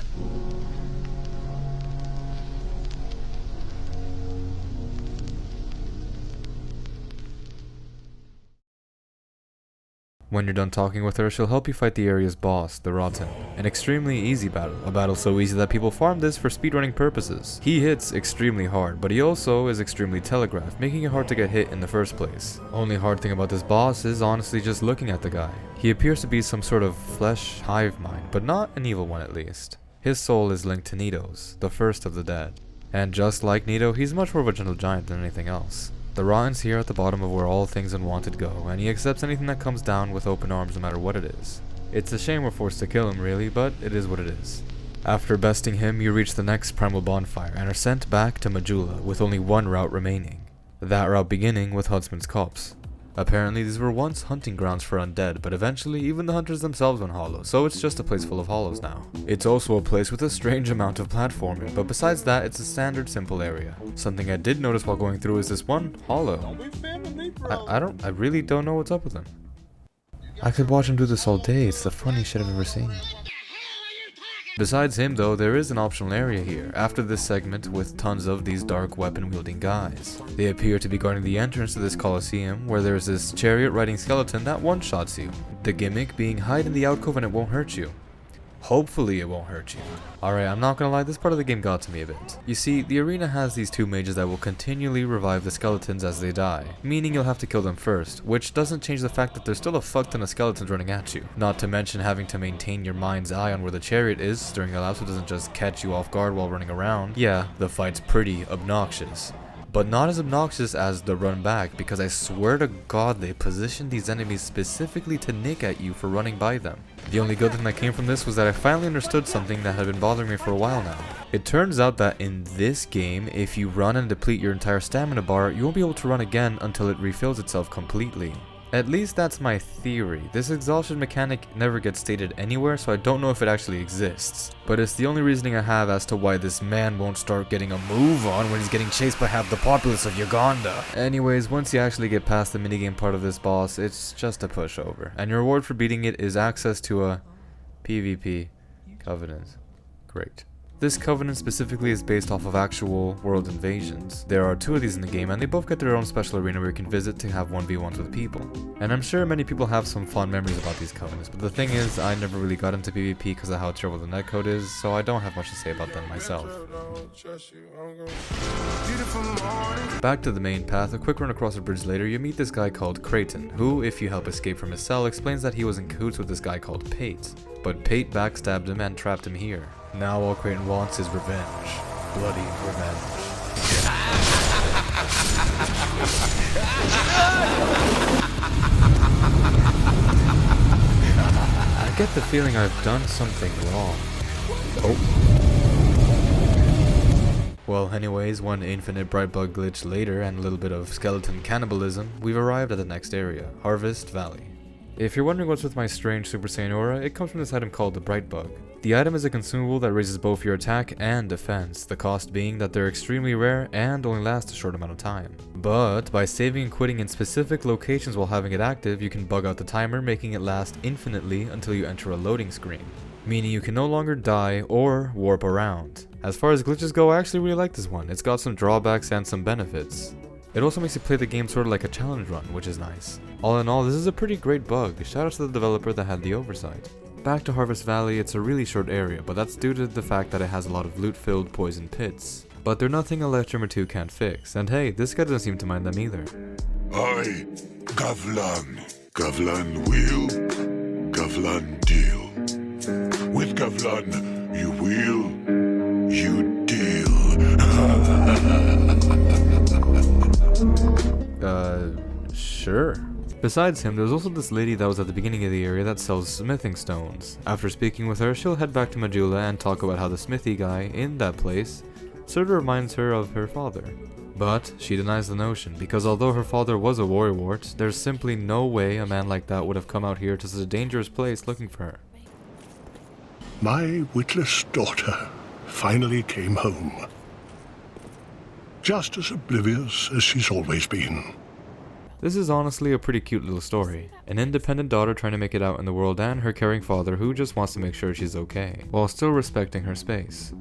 When you're done talking with her, she'll help you fight the area's boss, the Rotten. An extremely easy battle, a battle so easy that people farm this for speedrunning purposes. He hits extremely hard, but he also is extremely telegraphed, making it hard to get hit in the first place. Only hard thing about this boss is honestly just looking at the guy. He appears to be some sort of flesh hive mind, but not an evil one at least. His soul is linked to Nito's, the first of the dead. And just like Nito, he's much more of a gentle giant than anything else. The Rotten's here at the bottom of where all things unwanted go, and he accepts anything that comes down with open arms no matter what it is. It's a shame we're forced to kill him really, but it is what it is. After besting him, you reach the next primal bonfire and are sent back to Majula with only one route remaining. That route beginning with Huntsman's Copse. Apparently these were once hunting grounds for undead, but eventually even the hunters themselves went hollow, so it's just a place full of hollows now. It's also a place with a strange amount of platforming, but besides that it's a standard simple area. Something I did notice while going through is this one hollow. I really don't know what's up with him. I could watch him do this all day, it's the funniest shit I've ever seen. Besides him though, there is an optional area here, after this segment, with tons of these dark weapon-wielding guys. They appear to be guarding the entrance to this coliseum, where there's this chariot-riding skeleton that one-shots you. The gimmick being hide in the alcove and it won't hurt you. Hopefully it won't hurt you. Alright, I'm not gonna lie, this part of the game got to me a bit. You see, the arena has these two mages that will continually revive the skeletons as they die, meaning you'll have to kill them first, which doesn't change the fact that there's still a fuck ton of skeletons running at you. Not to mention having to maintain your mind's eye on where the chariot is during the lap so it doesn't just catch you off guard while running around. Yeah, the fight's pretty obnoxious. But not as obnoxious as the run back, because I swear to God they positioned these enemies specifically to nick at you for running by them. The only good thing that came from this was that I finally understood something that had been bothering me for a while now. It turns out that in this game, if you run and deplete your entire stamina bar, you won't be able to run again until it refills itself completely. At least that's my theory. This exhaustion mechanic never gets stated anywhere, so I don't know if it actually exists. But it's the only reasoning I have as to why this man won't start getting a move on when he's getting chased by half the populace of Uganda. Anyways, once you actually get past the minigame part of this boss, it's just a pushover. And your reward for beating it is access to a PvP covenant. Great. This covenant specifically is based off of actual world invasions. There are 2 of these in the game and they both get their own special arena where you can visit to have 1v1s with people. And I'm sure many people have some fond memories about these covenants, but the thing is, I never really got into PvP because of how terrible the netcode is, so I don't have much to say about them myself. Back to the main path, a quick run across a bridge later, you meet this guy called Creighton, who, if you help escape from his cell, explains that he was in cahoots with this guy called Pate. But Pate backstabbed him and trapped him here. Now all Creighton wants is revenge. Bloody revenge. I get the feeling I've done something wrong. Oh. Well, anyways, one infinite bright bug glitch later and a little bit of skeleton cannibalism, we've arrived at the next area, Harvest Valley. If you're wondering what's with my strange Super Saiyan aura, it comes from this item called the Bright Bug. The item is a consumable that raises both your attack and defense, the cost being that they're extremely rare and only last a short amount of time. But by saving and quitting in specific locations while having it active, you can bug out the timer, making it last infinitely until you enter a loading screen, meaning you can no longer die or warp around. As far as glitches go, I actually really like this one. It's got some drawbacks and some benefits. It also makes you play the game sort of like a challenge run, which is nice. All in all, this is a pretty great bug. Shout out to the developer that had the oversight. Back to Harvest Valley, it's a really short area, but that's due to the fact that it has a lot of loot-filled poison pits. But they're nothing Electrum 2 can't fix, and hey, this guy doesn't seem to mind them either. Aye, Gavlan. Gavlan will, Gavlan deal. With Gavlan, you will, you deal. Sure. Besides him, there's also this lady that was at the beginning of the area that sells smithing stones. After speaking with her, she'll head back to Majula and talk about how the smithy guy in that place sort of reminds her of her father. But she denies the notion, because although her father was a warrior, there's simply no way a man like that would have come out here to such a dangerous place looking for her. My witless daughter finally came home. Just as oblivious as she's always been. This is honestly a pretty cute little story. An independent daughter trying to make it out in the world and her caring father who just wants to make sure she's okay, while still respecting her space.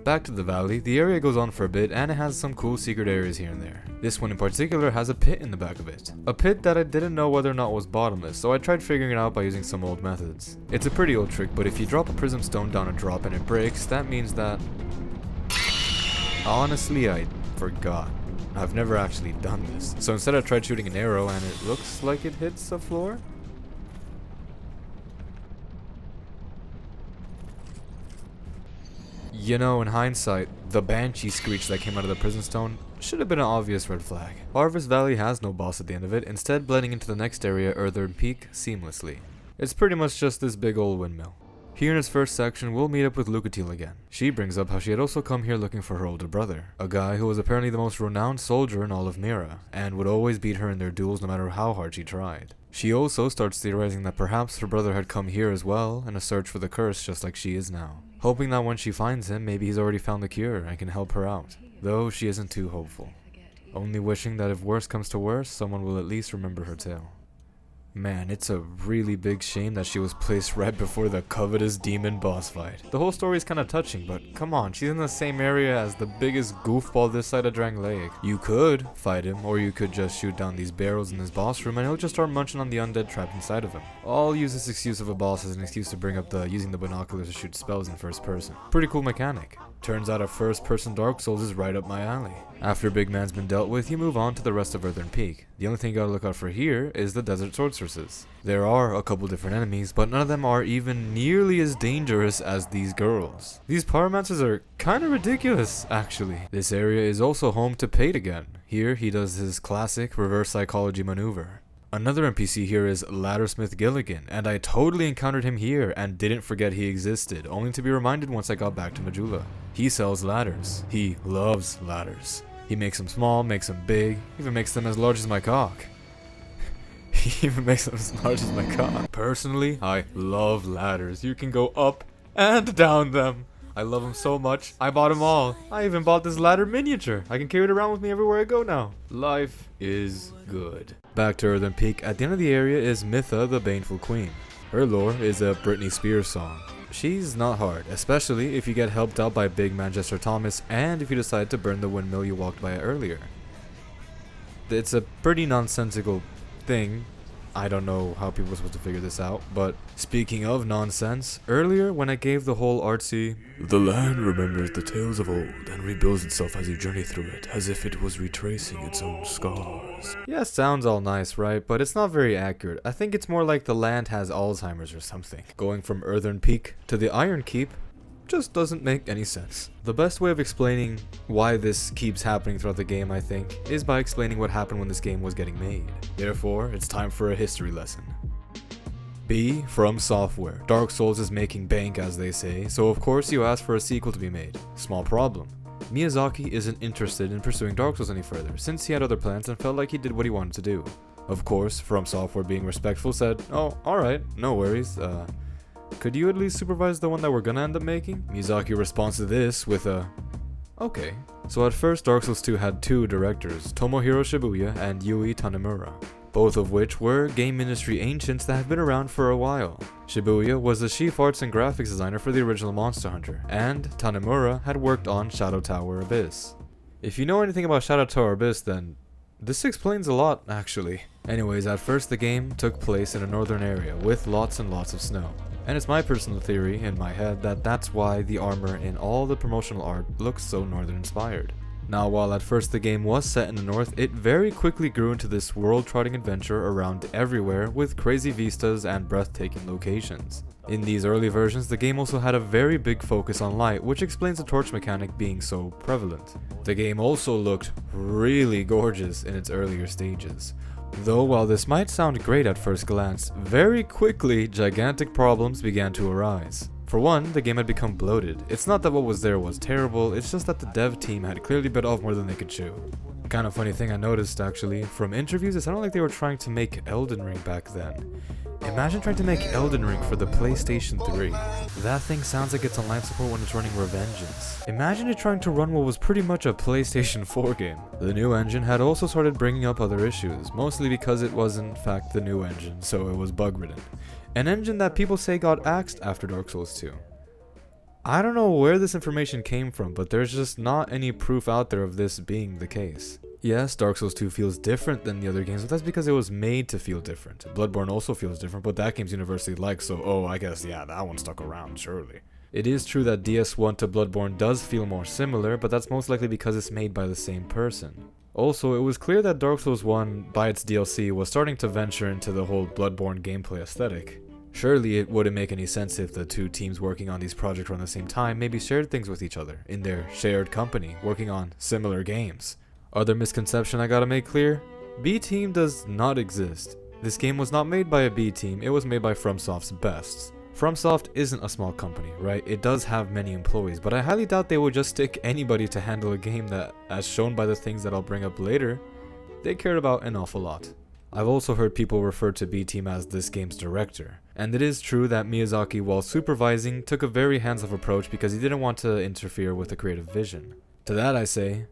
Back to the valley, the area goes on for a bit and it has some cool secret areas here and there. This one in particular has a pit in the back of it. A pit that I didn't know whether or not was bottomless, so I tried figuring it out by using some old methods. It's a pretty old trick, but if you drop a prism stone down a drop and it breaks, that means that... Honestly, I forgot. I've never actually done this. So instead I tried shooting an arrow and it looks like it hits the floor. You know, in hindsight, the banshee screech that came out of the prison stone should have been an obvious red flag. Harvest Valley has no boss at the end of it, instead blending into the next area, Earthern Peak, seamlessly. It's pretty much just this big old windmill. Here in its first section, we'll meet up with Lucatil again. She brings up how she had also come here looking for her older brother, a guy who was apparently the most renowned soldier in all of Mira, and would always beat her in their duels no matter how hard she tried. She also starts theorizing that perhaps her brother had come here as well, in a search for the curse just like she is now. Hoping that when she finds him, maybe he's already found the cure and can help her out. Though she isn't too hopeful. Only wishing that if worse comes to worse, someone will at least remember her tale. Man, it's a really big shame that she was placed right before the covetous demon boss fight. The whole story is kinda touching, but come on, she's in the same area as the biggest goofball this side of Drangleic. You could fight him, or you could just shoot down these barrels in his boss room and he'll just start munching on the undead trapped inside of him. I'll use this excuse of a boss as an excuse to bring up the using the binoculars to shoot spells in first person. Pretty cool mechanic. Turns out a first person Dark Souls is right up my alley. After Big Man's been dealt with, you move on to the rest of Earthern Peak. The only thing you gotta look out for here is the desert sorceresses. There are a couple different enemies, but none of them are even nearly as dangerous as these girls. These pyromancers are kinda ridiculous, actually. This area is also home to Pate again. Here, he does his classic reverse psychology maneuver. Another NPC here is Laddersmith Gilligan, and I totally encountered him here and didn't forget he existed, only to be reminded once I got back to Majula. He sells ladders. He loves ladders. He makes them small, makes them big, even makes them as large as my cock. He even makes them as large as my cock. Personally, I love ladders. You can go up and down them. I love them so much, I bought them all. I even bought this ladder miniature. I can carry it around with me everywhere I go now. Life is good. Back to Earthen Peak, at the end of the area is Mytha the Baneful Queen. Her lore is a Britney Spears song. She's not hard, especially if you get helped out by Big Manchester Thomas and if you decide to burn the windmill you walked by earlier. It's a pretty nonsensical thing. I don't know how people are supposed to figure this out, but speaking of nonsense, earlier when I gave the whole artsy "the land remembers the tales of old and rebuilds itself as you journey through it, as if it was retracing its own scars." Yeah, sounds all nice, right? But it's not very accurate. I think it's more like the land has Alzheimer's or something. Going from Earthern Peak to the Iron Keep just doesn't make any sense. The best way of explaining why this keeps happening throughout the game, I think, is by explaining what happened when this game was getting made. Therefore, it's time for a history lesson. B. From Software. Dark Souls is making bank, as they say, so of course you ask for a sequel to be made. Small problem. Miyazaki isn't interested in pursuing Dark Souls any further, since he had other plans and felt like he did what he wanted to do. Of course, From Software, being respectful, said, "Oh, alright, no worries, could you at least supervise the one that we're gonna end up making?" Miyazaki responds to this with a okay. So at first Dark Souls 2 had two directors, Tomohiro Shibuya and Yui Tanemura, both of which were game industry ancients that have been around for a while. Shibuya was the chief arts and graphics designer for the original Monster Hunter, and Tanemura had worked on Shadow Tower Abyss. If you know anything about Shadow Tower Abyss, then this explains a lot, actually. Anyways, at first the game took place in a northern area with lots and lots of snow. And it's my personal theory in my head that that's why the armor in all the promotional art looks so northern inspired. Now, while at first the game was set in the north, it very quickly grew into this world-trotting adventure around everywhere with crazy vistas and breathtaking locations. In these early versions, the game also had a very big focus on light, which explains the torch mechanic being so prevalent. The game also looked really gorgeous in its earlier stages. Though while this might sound great at first glance, very quickly gigantic problems began to arise. For one, the game had become bloated. It's not that what was there was terrible, it's just that the dev team had clearly bit off more than they could chew. Kind of funny thing I noticed actually, from interviews it sounded like they were trying to make Elden Ring back then. Imagine trying to make Elden Ring for the PlayStation 3. That thing sounds like it's on life support when it's running Revengeance. Imagine it trying to run what was pretty much a PlayStation 4 game. The new engine had also started bringing up other issues, mostly because it was in fact the new engine, so it was bug-ridden. An engine that people say got axed after Dark Souls 2. I don't know where this information came from, but there's just not any proof out there of this being the case. Yes, Dark Souls 2 feels different than the other games, but that's because it was made to feel different. Bloodborne also feels different, but that game's universally liked, so I guess yeah, that one stuck around, surely. It is true that DS1 to Bloodborne does feel more similar, but that's most likely because it's made by the same person. Also, it was clear that Dark Souls 1, by its DLC, was starting to venture into the whole Bloodborne gameplay aesthetic. Surely it wouldn't make any sense if the two teams working on these projects around the same time maybe shared things with each other, in their shared company, working on similar games. Other misconception I gotta make clear? B-Team does not exist. This game was not made by a B-Team, it was made by FromSoft's bests. FromSoft isn't a small company, right? It does have many employees, but I highly doubt they would just stick anybody to handle a game that, as shown by the things that I'll bring up later, they cared about an awful lot. I've also heard people refer to B-Team as this game's director, and it is true that Miyazaki, while supervising, took a very hands-off approach because he didn't want to interfere with the creative vision. To that I say,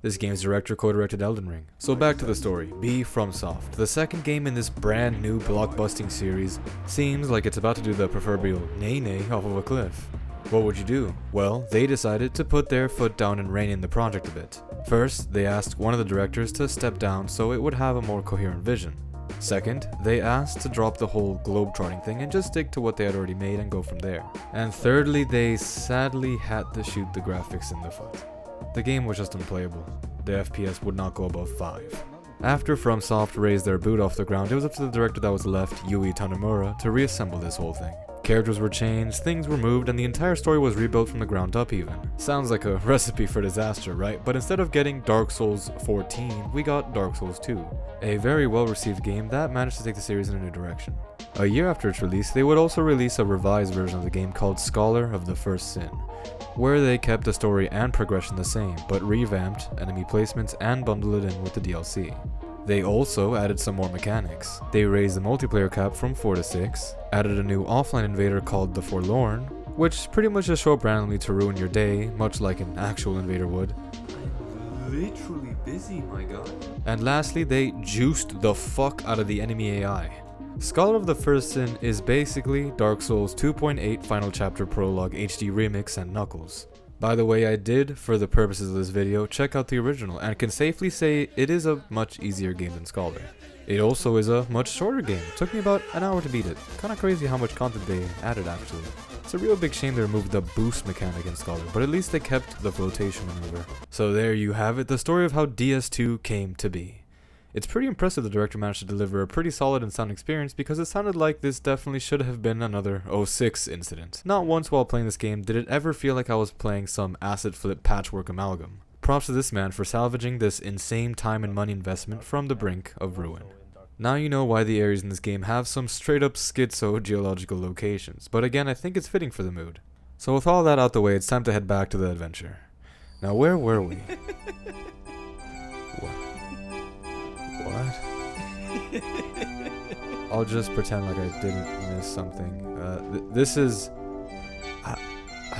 This game's director co-directed Elden Ring. So back to the story. Be FromSoft. The second game in this brand new blockbusting series seems like it's about to do the proverbial nay off of a cliff. What would you do? Well, they decided to put their foot down and rein in the project a bit. First, they asked one of the directors to step down so it would have a more coherent vision. Second, they asked to drop the whole globe-trotting thing and just stick to what they had already made and go from there. And thirdly, they sadly had to shoot the graphics in the foot. The game was just unplayable. The FPS would not go above 5. After FromSoft raised their boot off the ground, it was up to the director that was left, Yui Tanimura, to reassemble this whole thing. Characters were changed, things were moved, and the entire story was rebuilt from the ground up even. Sounds like a recipe for disaster, right? But instead of getting Dark Souls 14, we got Dark Souls 2. A very well received game that managed to take the series in a new direction. A year after its release, they would also release a revised version of the game called Scholar of the First Sin, where they kept the story and progression the same, but revamped enemy placements and bundled it in with the DLC. They also added some more mechanics. They raised the multiplayer cap from 4 to 6, added a new offline invader called the Forlorn, which pretty much just show up randomly to ruin your day, much like an actual invader would. I'm literally busy, my god. And lastly, they juiced the fuck out of the enemy AI. Scholar of the First Sin is basically Dark Souls 2.8 Final Chapter Prologue HD Remix and Knuckles. By the way, I did, for the purposes of this video, check out the original and can safely say it is a much easier game than Scholar. It also is a much shorter game. It took me about an hour to beat it. Kinda crazy how much content they added actually. It's a real big shame they removed the boost mechanic in Scholar, but at least they kept the flotation maneuver. So there you have it, the story of how DS2 came to be. It's pretty impressive the director managed to deliver a pretty solid and sound experience because it sounded like this definitely should have been another 06 incident. Not once while playing this game did it ever feel like I was playing some asset flip patchwork amalgam. Props to this man for salvaging this insane time and money investment from the brink of ruin. Now you know why the areas in this game have some straight up schizo geological locations, but again I think it's fitting for the mood. So with all that out the way, it's time to head back to the adventure. Now where were we? What? I'll just pretend like I didn't miss something. This is... I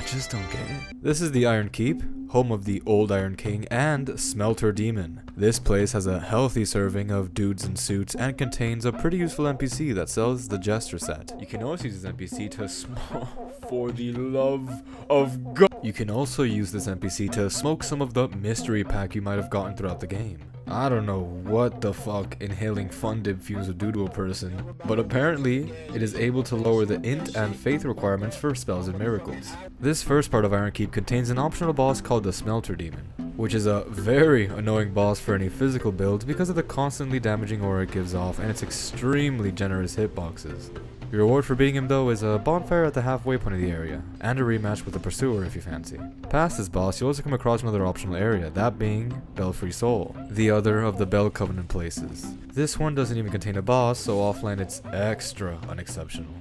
just don't get it. This is the Iron Keep, home of the Old Iron King and Smelter Demon. This place has a healthy serving of dudes in suits and contains a pretty useful NPC that sells the Jester set. You can also use this NPC to smoke... For the love of God! You can also use this NPC to smoke some of the mystery pack you might have gotten throughout the game. I don't know what the fuck inhaling fun dip fumes would do to a person, but apparently it is able to lower the int and faith requirements for spells and miracles. This first part of Iron Keep contains an optional boss called the Smelter Demon, which is a very annoying boss for any physical build because of the constantly damaging aura it gives off and its extremely generous hitboxes. Your reward for beating him though is a bonfire at the halfway point of the area, and a rematch with the Pursuer if you fancy. Past this boss, you'll also come across another optional area, that being Belfry Soul, the other of the Bell Covenant places. This one doesn't even contain a boss, so offline it's extra unexceptional.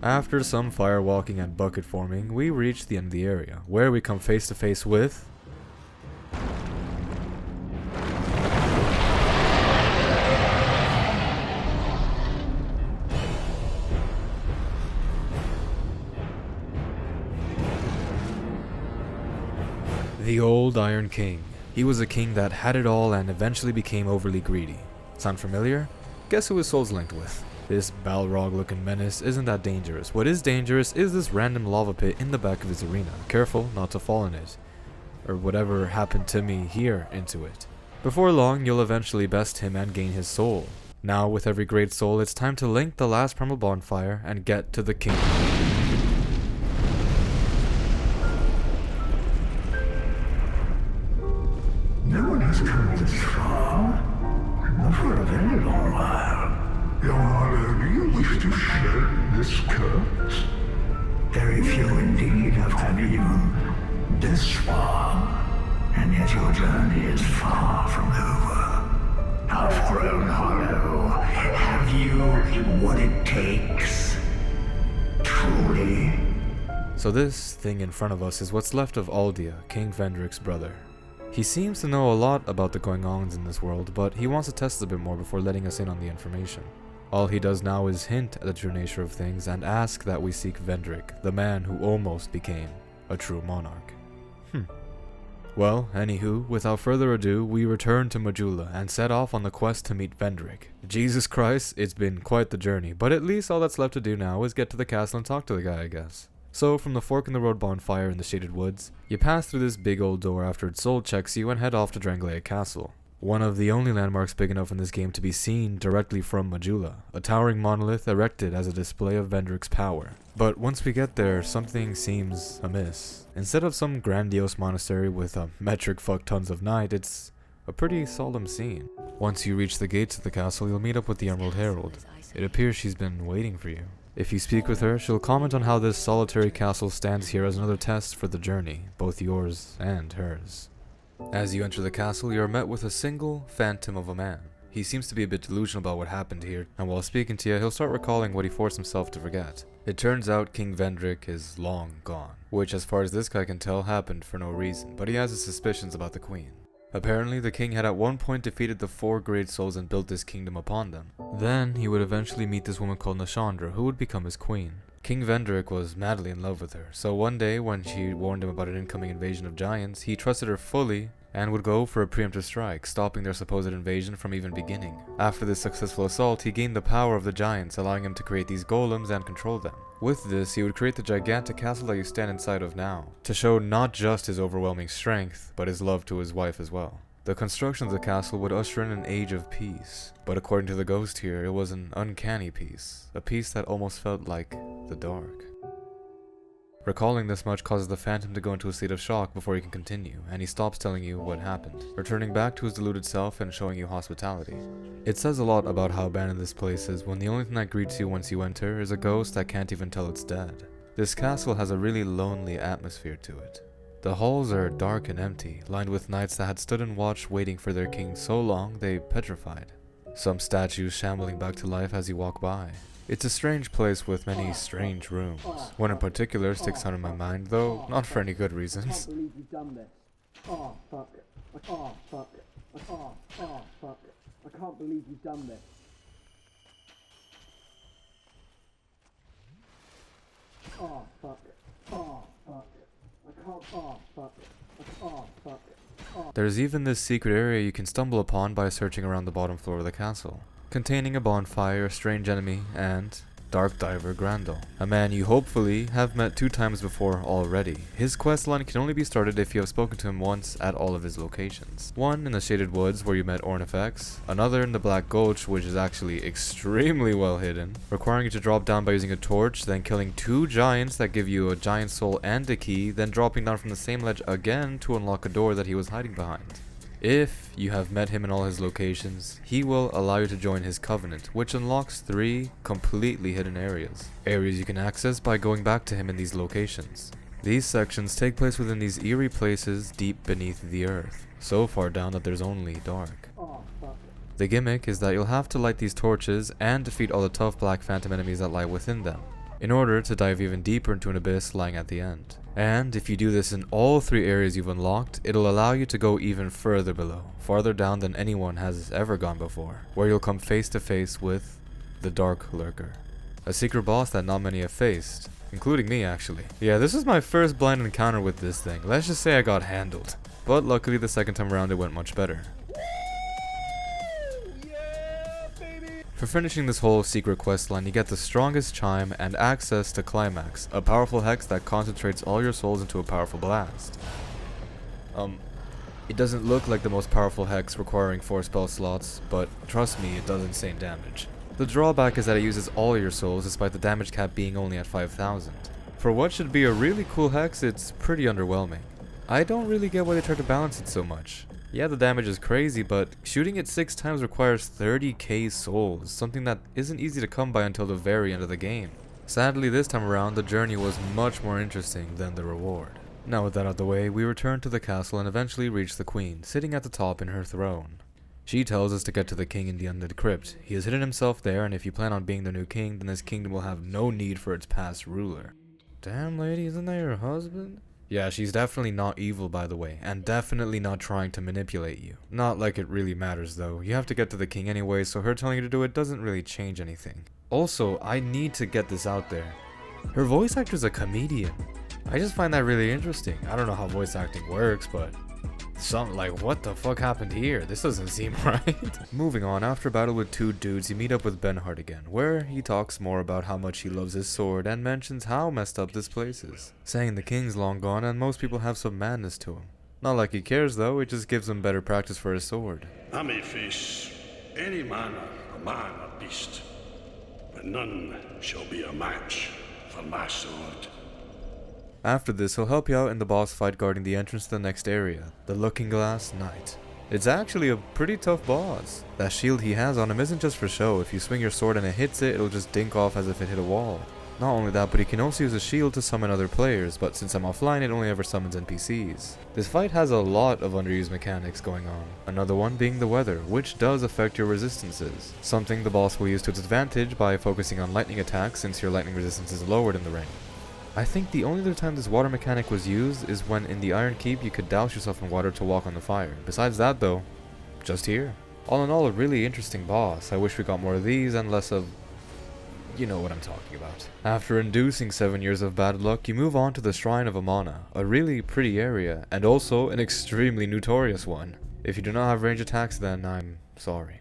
After some firewalking and bucket forming, we reach the end of the area, where we come face to face with... the Old Iron King. He was a king that had it all and eventually became overly greedy. Sound familiar? Guess who his soul's linked with? This Balrog looking menace isn't that dangerous. What is dangerous is this random lava pit in the back of his arena. Careful not to fall in it. Or whatever happened to me here into it. Before long, you'll eventually best him and gain his soul. Now, with every great soul, it's time to link the last primal bonfire and get to the king. No one has come this far, not for a very long while. Your Honor, do you wish to shed this curse? Very few indeed have come even this far, and yet your journey is far from over. Half-grown hollow, have you what it takes? Truly? So this thing in front of us is what's left of Aldia, King Vendrick's brother. He seems to know a lot about the going-ons in this world, but he wants to test us a bit more before letting us in on the information. All he does now is hint at the true nature of things and ask that we seek Vendrick, the man who almost became a true monarch. Well, anywho, without further ado, we return to Majula and set off on the quest to meet Vendrick. Jesus Christ, it's been quite the journey, but at least all that's left to do now is get to the castle and talk to the guy, I guess. So, from the fork in the road bonfire in the shaded woods, you pass through this big old door after its soul checks you and head off to Dranglea Castle. One of the only landmarks big enough in this game to be seen directly from Majula, a towering monolith erected as a display of Vendrick's power. But once we get there, something seems amiss. Instead of some grandiose monastery with a metric fuck tons of night, it's a pretty solemn scene. Once you reach the gates of the castle, you'll meet up with the Emerald Herald. It appears she's been waiting for you. If you speak with her, she'll comment on how this solitary castle stands here as another test for the journey, both yours and hers. As you enter the castle, you are met with a single phantom of a man. He seems to be a bit delusional about what happened here, and while speaking to you, he'll start recalling what he forced himself to forget. It turns out King Vendrick is long gone, which as far as this guy can tell happened for no reason, but he has his suspicions about the queen. Apparently, the king had at one point defeated the 4 great souls and built his kingdom upon them. Then, he would eventually meet this woman called Nashandra, who would become his queen. King Vendrick was madly in love with her, so one day when she warned him about an incoming invasion of giants, he trusted her fully and would go for a preemptive strike, stopping their supposed invasion from even beginning. After this successful assault, he gained the power of the giants, allowing him to create these golems and control them. With this, he would create the gigantic castle that you stand inside of now, to show not just his overwhelming strength, but his love to his wife as well. The construction of the castle would usher in an age of peace, but according to the ghost here, it was an uncanny peace, a peace that almost felt like the dark. Recalling this much causes the phantom to go into a state of shock before he can continue, and he stops telling you what happened, returning back to his deluded self and showing you hospitality. It says a lot about how abandoned this place is when the only thing that greets you once you enter is a ghost that can't even tell it's dead. This castle has a really lonely atmosphere to it. The halls are dark and empty, lined with knights that had stood and watched waiting for their king so long they petrified. Some statues shambling back to life as you walk by. It's a strange place with many strange rooms. One in particular sticks out in my mind, though not for any good reasons. I can't believe you've done this. Oh, fuck. Oh, fuck. Oh, fuck. I can't believe you've done this. Oh, fuck. Oh, fuck. I can't. Oh, fuck. Oh, fuck. Oh. There's even this secret area you can stumble upon by searching around the bottom floor of the castle, containing a bonfire, a strange enemy, and Dark Diver Grandel, a man you hopefully have met 2 times before already. His questline can only be started if you have spoken to him once at all of his locations. One in the Shaded Woods where you met Ornifex, another in the Black Gulch which is actually extremely well hidden, requiring you to drop down by using a torch, then killing 2 giants that give you a giant soul and a key, then dropping down from the same ledge again to unlock a door that he was hiding behind. If you have met him in all his locations, he will allow you to join his covenant, which unlocks 3 completely hidden areas. Areas you can access by going back to him in these locations. These sections take place within these eerie places deep beneath the earth, so far down that there's only dark. The gimmick is that you'll have to light these torches and defeat all the tough black phantom enemies that lie within them, in order to dive even deeper into an abyss lying at the end. And if you do this in all 3 areas you've unlocked, it'll allow you to go even further below, farther down than anyone has ever gone before, where you'll come face to face with the Dark Lurker, a secret boss that not many have faced, including me actually. Yeah, this is my first blind encounter with this thing. Let's just say I got handled, but luckily the second time around it went much better. For finishing this whole secret questline, you get the strongest chime and access to Climax, a powerful hex that concentrates all your souls into a powerful blast. It doesn't look like the most powerful hex requiring 4 spell slots, but trust me, it does insane damage. The drawback is that it uses all your souls despite the damage cap being only at 5,000. For what should be a really cool hex, it's pretty underwhelming. I don't really get why they try to balance it so much. Yeah, the damage is crazy, but shooting it 6 times requires 30k souls, something that isn't easy to come by until the very end of the game. Sadly, this time around, the journey was much more interesting than the reward. Now with that out of the way, we return to the castle and eventually reach the queen, sitting at the top in her throne. She tells us to get to the king in the unlit crypt. He has hidden himself there, and if you plan on being the new king, then this kingdom will have no need for its past ruler. Damn lady, isn't that your husband? Yeah, she's definitely not evil, by the way, and definitely not trying to manipulate you. Not like it really matters though, you have to get to the king anyway, so her telling you to do it doesn't really change anything. Also, I need to get this out there. Her voice actor's a comedian. I just find that really interesting. I don't know how voice acting works, but Something like, what the fuck happened here? This doesn't seem right. Moving on, after a battle with two dudes, you meet up with Benhart again, where he talks more about how much he loves his sword and mentions how messed up this place is, saying the king's long gone and most people have some madness to him. Not like he cares though, it just gives him better practice for his sword. I may face any manner of man or beast, but none shall be a match for my sword. After this, he'll help you out in the boss fight guarding the entrance to the next area, the Looking Glass Knight. It's actually a pretty tough boss. That shield he has on him isn't just for show. If you swing your sword and it hits it, it'll just dink off as if it hit a wall. Not only that, but he can also use a shield to summon other players, but since I'm offline, it only ever summons NPCs. This fight has a lot of underused mechanics going on. Another one being the weather, which does affect your resistances. Something the boss will use to its advantage by focusing on lightning attacks since your lightning resistance is lowered in the ring. I think the only other time this water mechanic was used is when in the Iron Keep you could douse yourself in water to walk on the fire. Besides that though, just here. All in all, a really interesting boss. I wish we got more of these and less of... you know what I'm talking about. After inducing 7 years of bad luck, you move on to the Shrine of Amana, a really pretty area, and also an extremely notorious one. If you do not have range attacks, then I'm sorry.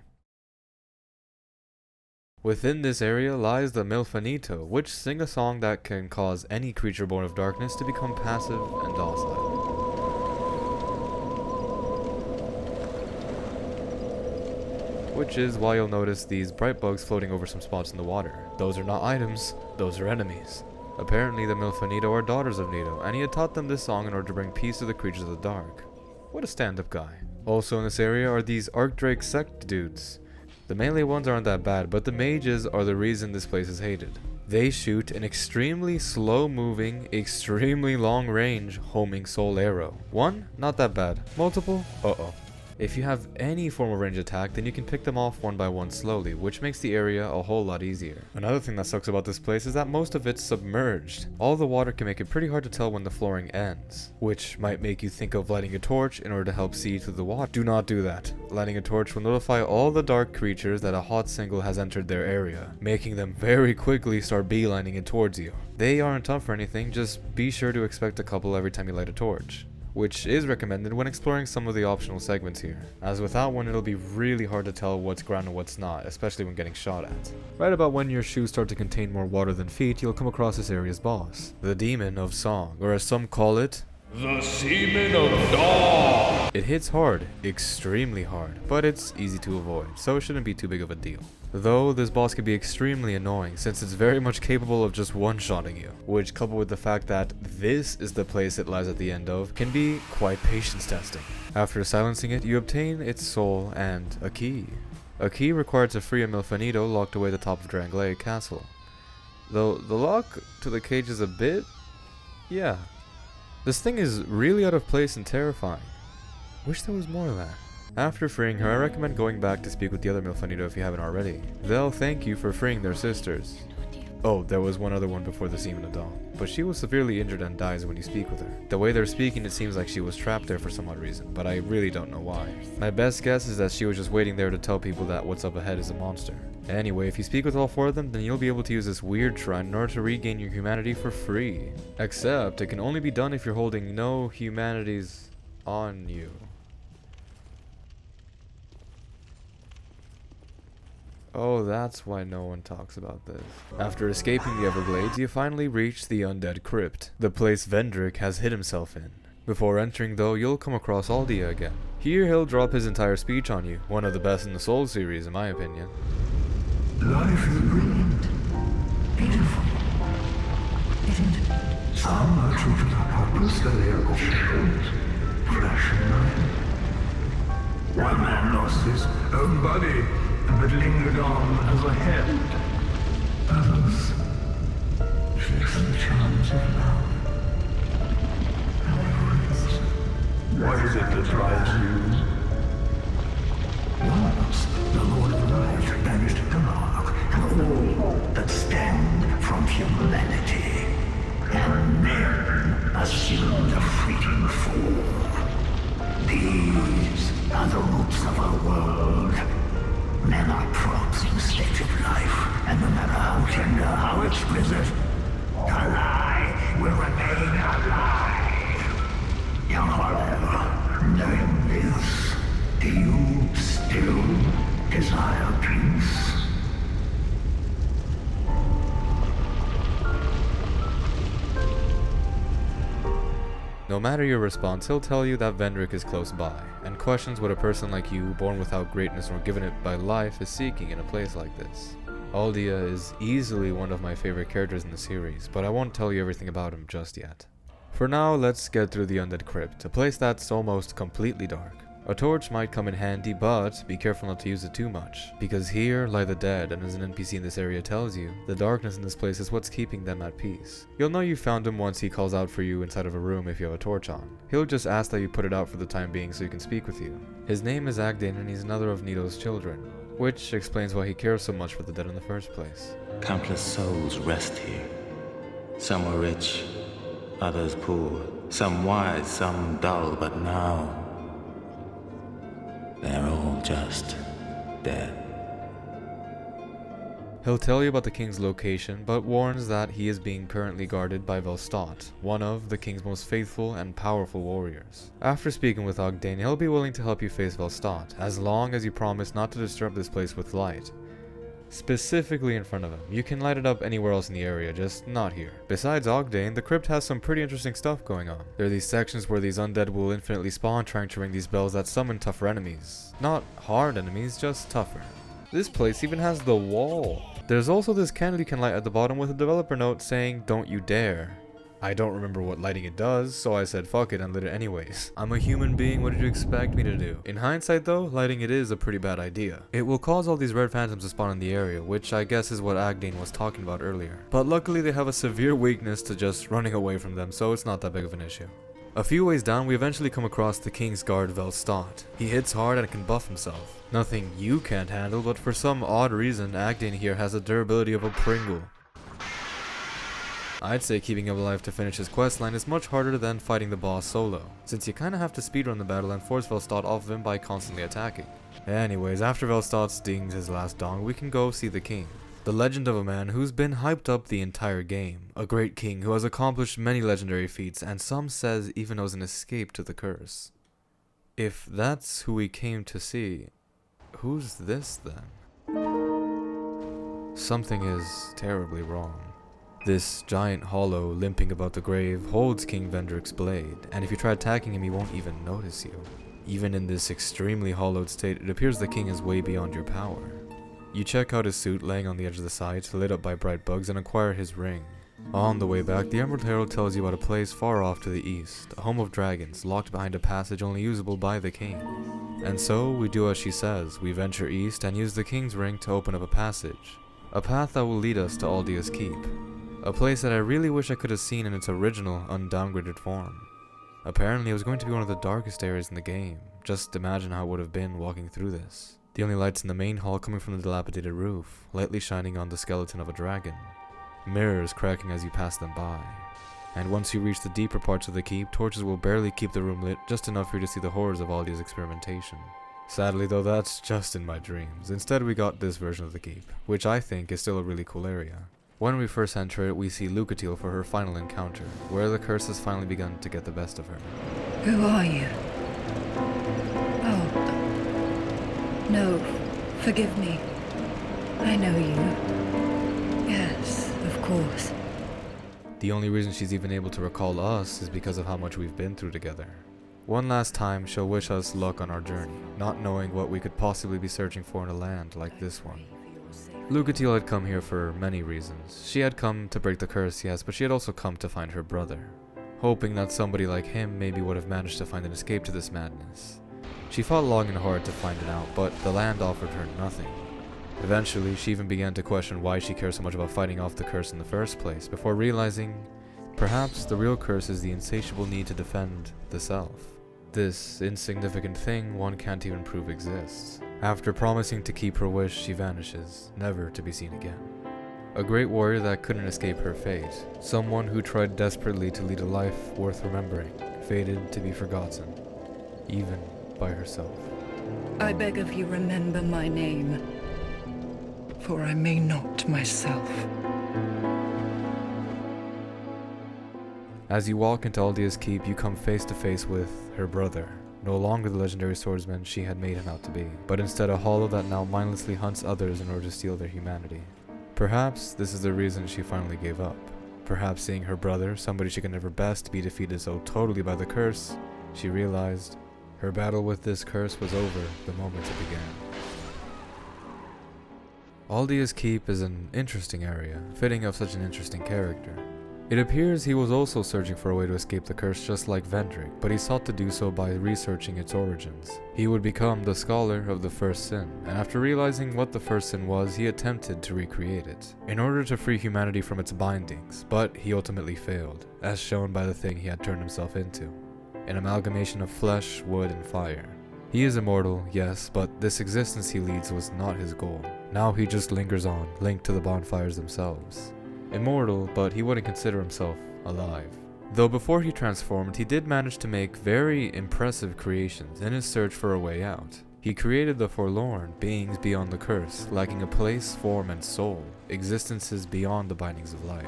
Within this area lies the Milfanito, which sing a song that can cause any creature born of darkness to become passive and docile. Which is why you'll notice these bright bugs floating over some spots in the water. Those are not items, those are enemies. Apparently the Milfanito are daughters of Nito, and he had taught them this song in order to bring peace to the creatures of the dark. What a stand-up guy. Also in this area are these Arkdrake sect dudes. The melee ones aren't that bad, but the mages are the reason this place is hated. They shoot an extremely slow-moving, extremely long-range homing soul arrow. One, not that bad. Multiple, uh-oh. If you have any form of range attack, then you can pick them off one by one slowly, which makes the area a whole lot easier. Another thing that sucks about this place is that most of it's submerged. All the water can make it pretty hard to tell when the flooring ends, which might make you think of lighting a torch in order to help see through the water. Do not do that. Lighting a torch will notify all the dark creatures that a hot single has entered their area, making them very quickly start beelining it towards you. They aren't tough or anything, just be sure to expect a couple every time you light a torch, which is recommended when exploring some of the optional segments here, as without one it'll be really hard to tell what's ground and what's not, especially when getting shot at. Right about when your shoes start to contain more water than feet, you'll come across this area's boss, the Demon of Song, or as some call it, the Seaman of Dawn! It hits hard, extremely hard, but it's easy to avoid, so it shouldn't be too big of a deal. Though this boss can be extremely annoying since it's very much capable of just one-shotting you, which coupled with the fact that this is the place it lies at the end of, can be quite patience testing. After silencing it, you obtain its soul and a key. A key required to free a Milfanito locked away at the top of Drangley Castle. Though the lock to the cage is a bit... yeah. This thing is really out of place and terrifying. Wish there was more of that. After freeing her, I recommend going back to speak with the other Milfanito if you haven't already. They'll thank you for freeing their sisters. Oh, there was one other one before the Seaman of Dawn, but she was severely injured and dies when you speak with her. The way they're speaking, it seems like she was trapped there for some odd reason, but I really don't know why. My best guess is that she was just waiting there to tell people that what's up ahead is a monster. Anyway, if you speak with all four of them, then you'll be able to use this weird shrine in order to regain your humanity for free. Except, it can only be done if you're holding no humanities on you. Oh, that's why no one talks about this. After escaping the Everglades, you finally reach the Undead Crypt, the place Vendrick has hid himself in. Before entering though, you'll come across Aldia again. Here he'll drop his entire speech on you, one of the best in the Souls series in my opinion. Life is brilliant, beautiful, isn't it? Some are true to the purpose that they are shadows, flesh and mind. One man lost his own body, but lingered on as a head. Others chase the charms of love. What is it that drives you? Once, the Lord of Light banished the dark and all that stand from humanity, and men assumed a fleeting form. These are the roots of our world. Men are props in state of life, and no matter how tender, how explicit, a lie will remain a lie. Young forever, knowing Do you still desire peace? No matter your response, he'll tell you that Vendrick is close by, and questions what a person like you, born without greatness nor given it by life, is seeking in a place like this. Aldia is easily one of my favorite characters in the series, but I won't tell you everything about him just yet. For now, let's get through the Undead Crypt, a place that's almost completely dark. A torch might come in handy, but be careful not to use it too much, because here lie the dead, and as an NPC in this area tells you, the darkness in this place is what's keeping them at peace. You'll know you found him once he calls out for you inside of a room if you have a torch on. He'll just ask that you put it out for the time being so he can speak with you. His name is Agdane, and he's another of Nito's children, which explains why he cares so much for the dead in the first place. Countless souls rest here. Some were rich, others poor, some wise, some dull, but now they're all just dead. He'll tell you about the king's location, but warns that he is being currently guarded by Velstat, one of the king's most faithful and powerful warriors. After speaking with Agdane, he'll be willing to help you face Velstat, as long as you promise not to disturb this place with light. Specifically in front of him. You can light it up anywhere else in the area, just not here. Besides Agdane, the crypt has some pretty interesting stuff going on. There are these sections where these undead will infinitely spawn trying to ring these bells that summon tougher enemies. Not hard enemies, just tougher. This place even has the wall. There's also this candle you can light at the bottom with a developer note saying, "Don't you dare." I don't remember what lighting it does, so I said fuck it and lit it anyways. I'm a human being, what did you expect me to do? In hindsight though, lighting it is a pretty bad idea. It will cause all these red phantoms to spawn in the area, which I guess is what Agdane was talking about earlier. But luckily they have a severe weakness to just running away from them, so it's not that big of an issue. A few ways down, we eventually come across the King's Guard Velstat. He hits hard and can buff himself. Nothing you can't handle, but for some odd reason, Agdane here has the durability of a Pringle. I'd say keeping him alive to finish his questline is much harder than fighting the boss solo, since you kinda have to speedrun the battle and force Velstat off of him by constantly attacking. Anyways, after Velstat stings his last dong, we can go see the king. The legend of a man who's been hyped up the entire game. A great king who has accomplished many legendary feats, and some says even knows an escape to the curse. If that's who we came to see, who's this then? Something is terribly wrong. This giant hollow limping about the grave holds King Vendrick's blade, and if you try attacking him he won't even notice you. Even in this extremely hollowed state, it appears the king is way beyond your power. You check out his suit laying on the edge of the site, lit up by bright bugs, and acquire his ring. On the way back, the Emerald Herald tells you about a place far off to the east, a home of dragons, locked behind a passage only usable by the king. And so, we do as she says, we venture east and use the king's ring to open up a passage. A path that will lead us to Aldia's Keep. A place that I really wish I could have seen in its original, undowngraded form. Apparently it was going to be one of the darkest areas in the game. Just imagine how it would have been walking through this. The only lights in the main hall coming from the dilapidated roof, lightly shining on the skeleton of a dragon. Mirrors cracking as you pass them by. And once you reach the deeper parts of the keep, torches will barely keep the room lit, just enough for you to see the horrors of Aldia's experimentation. Sadly though, that's just in my dreams. Instead we got this version of the keep, which I think is still a really cool area. When we first enter it, we see Lucatiel for her final encounter, where the curse has finally begun to get the best of her. Who are you? Oh. No, forgive me. I know you. Yes, of course. The only reason she's even able to recall us is because of how much we've been through together. One last time, she'll wish us luck on our journey, not knowing what we could possibly be searching for in a land like this one. Lucatiel had come here for many reasons. She had come to break the curse, yes, but she had also come to find her brother, hoping that somebody like him maybe would have managed to find an escape to this madness. She fought long and hard to find it out, but the land offered her nothing. Eventually, she even began to question why she cared so much about fighting off the curse in the first place, before realizing perhaps the real curse is the insatiable need to defend the self. This insignificant thing one can't even prove exists. After promising to keep her wish, she vanishes, never to be seen again. A great warrior that couldn't escape her fate. Someone who tried desperately to lead a life worth remembering, fated to be forgotten, even by herself. I beg of you, remember my name, for I may not myself. As you walk into Aldia's Keep, you come face to face with her brother, no longer the legendary swordsman she had made him out to be, but instead a hollow that now mindlessly hunts others in order to steal their humanity. Perhaps this is the reason she finally gave up. Perhaps seeing her brother, somebody she could never best, be defeated so totally by the curse, she realized her battle with this curse was over the moment it began. Aldia's Keep is an interesting area, fitting of such an interesting character. It appears he was also searching for a way to escape the curse just like Vendrick, but he sought to do so by researching its origins. He would become the scholar of the first sin, and after realizing what the first sin was, he attempted to recreate it, in order to free humanity from its bindings, but he ultimately failed, as shown by the thing he had turned himself into, an amalgamation of flesh, wood, and fire. He is immortal, yes, but this existence he leads was not his goal. Now he just lingers on, linked to the bonfires themselves. Immortal, but he wouldn't consider himself alive. Though before he transformed, he did manage to make very impressive creations in his search for a way out. He created the forlorn, beings beyond the curse, lacking a place, form, and soul, existences beyond the bindings of life.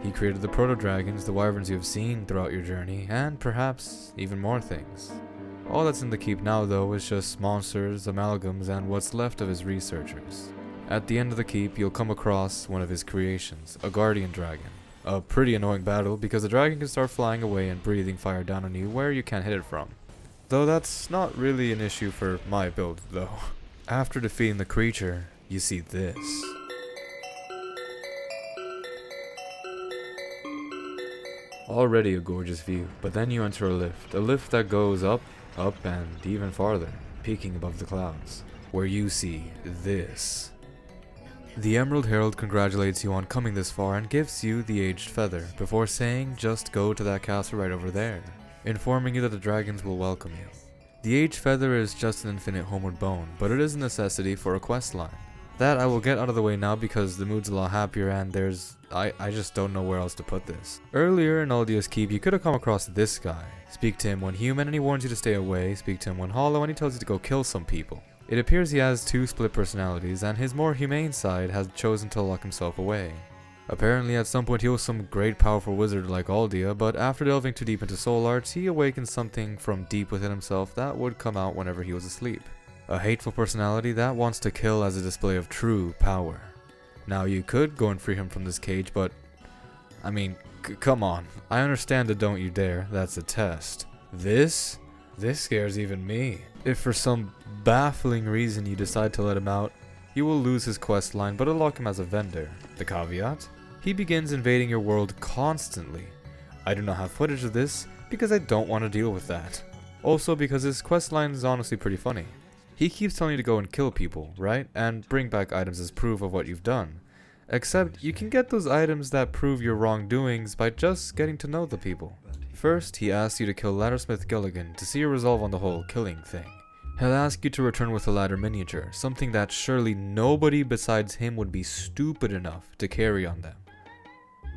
He created the proto-dragons, the wyverns you have seen throughout your journey, and perhaps even more things. All that's in the keep now, though, is just monsters, amalgams, and what's left of his researchers. At the end of the keep, you'll come across one of his creations, a guardian dragon. A pretty annoying battle, because the dragon can start flying away and breathing fire down on you where you can't hit it from. Though that's not really an issue for my build, though. After defeating the creature, you see this. Already a gorgeous view, but then you enter a lift that goes up, and even farther, peaking above the clouds, where you see this. The Emerald Herald congratulates you on coming this far and gives you the Aged Feather, before saying just go to that castle right over there, informing you that the dragons will welcome you. The Aged Feather is just an infinite homeward bone, but it is a necessity for a quest line. That I will get out of the way now because the mood's a lot happier and I just don't know where else to put this. Earlier in Aldia's Keep, you could have come across this guy. Speak to him when human and he warns you to stay away, speak to him when hollow and he tells you to go kill some people. It appears he has two split personalities and his more humane side has chosen to lock himself away. Apparently at some point he was some great powerful wizard like Aldia, but after delving too deep into soul arts, he awakened something from deep within himself that would come out whenever he was asleep. A hateful personality that wants to kill as a display of true power. Now you could go and free him from this cage, but I mean, come on. I understand the don't you dare, that's a test. This scares even me. If for some baffling reason you decide to let him out, you will lose his quest line but unlock him as a vendor. The caveat? He begins invading your world constantly. I do not have footage of this because I don't want to deal with that. Also because his quest line is honestly pretty funny. He keeps telling you to go and kill people, right? And bring back items as proof of what you've done. Except you can get those items that prove your wrongdoings by just getting to know the people. First, he asks you to kill Laddersmith Gilligan to see your resolve on the whole killing thing. He'll ask you to return with a ladder miniature, something that surely nobody besides him would be stupid enough to carry on them.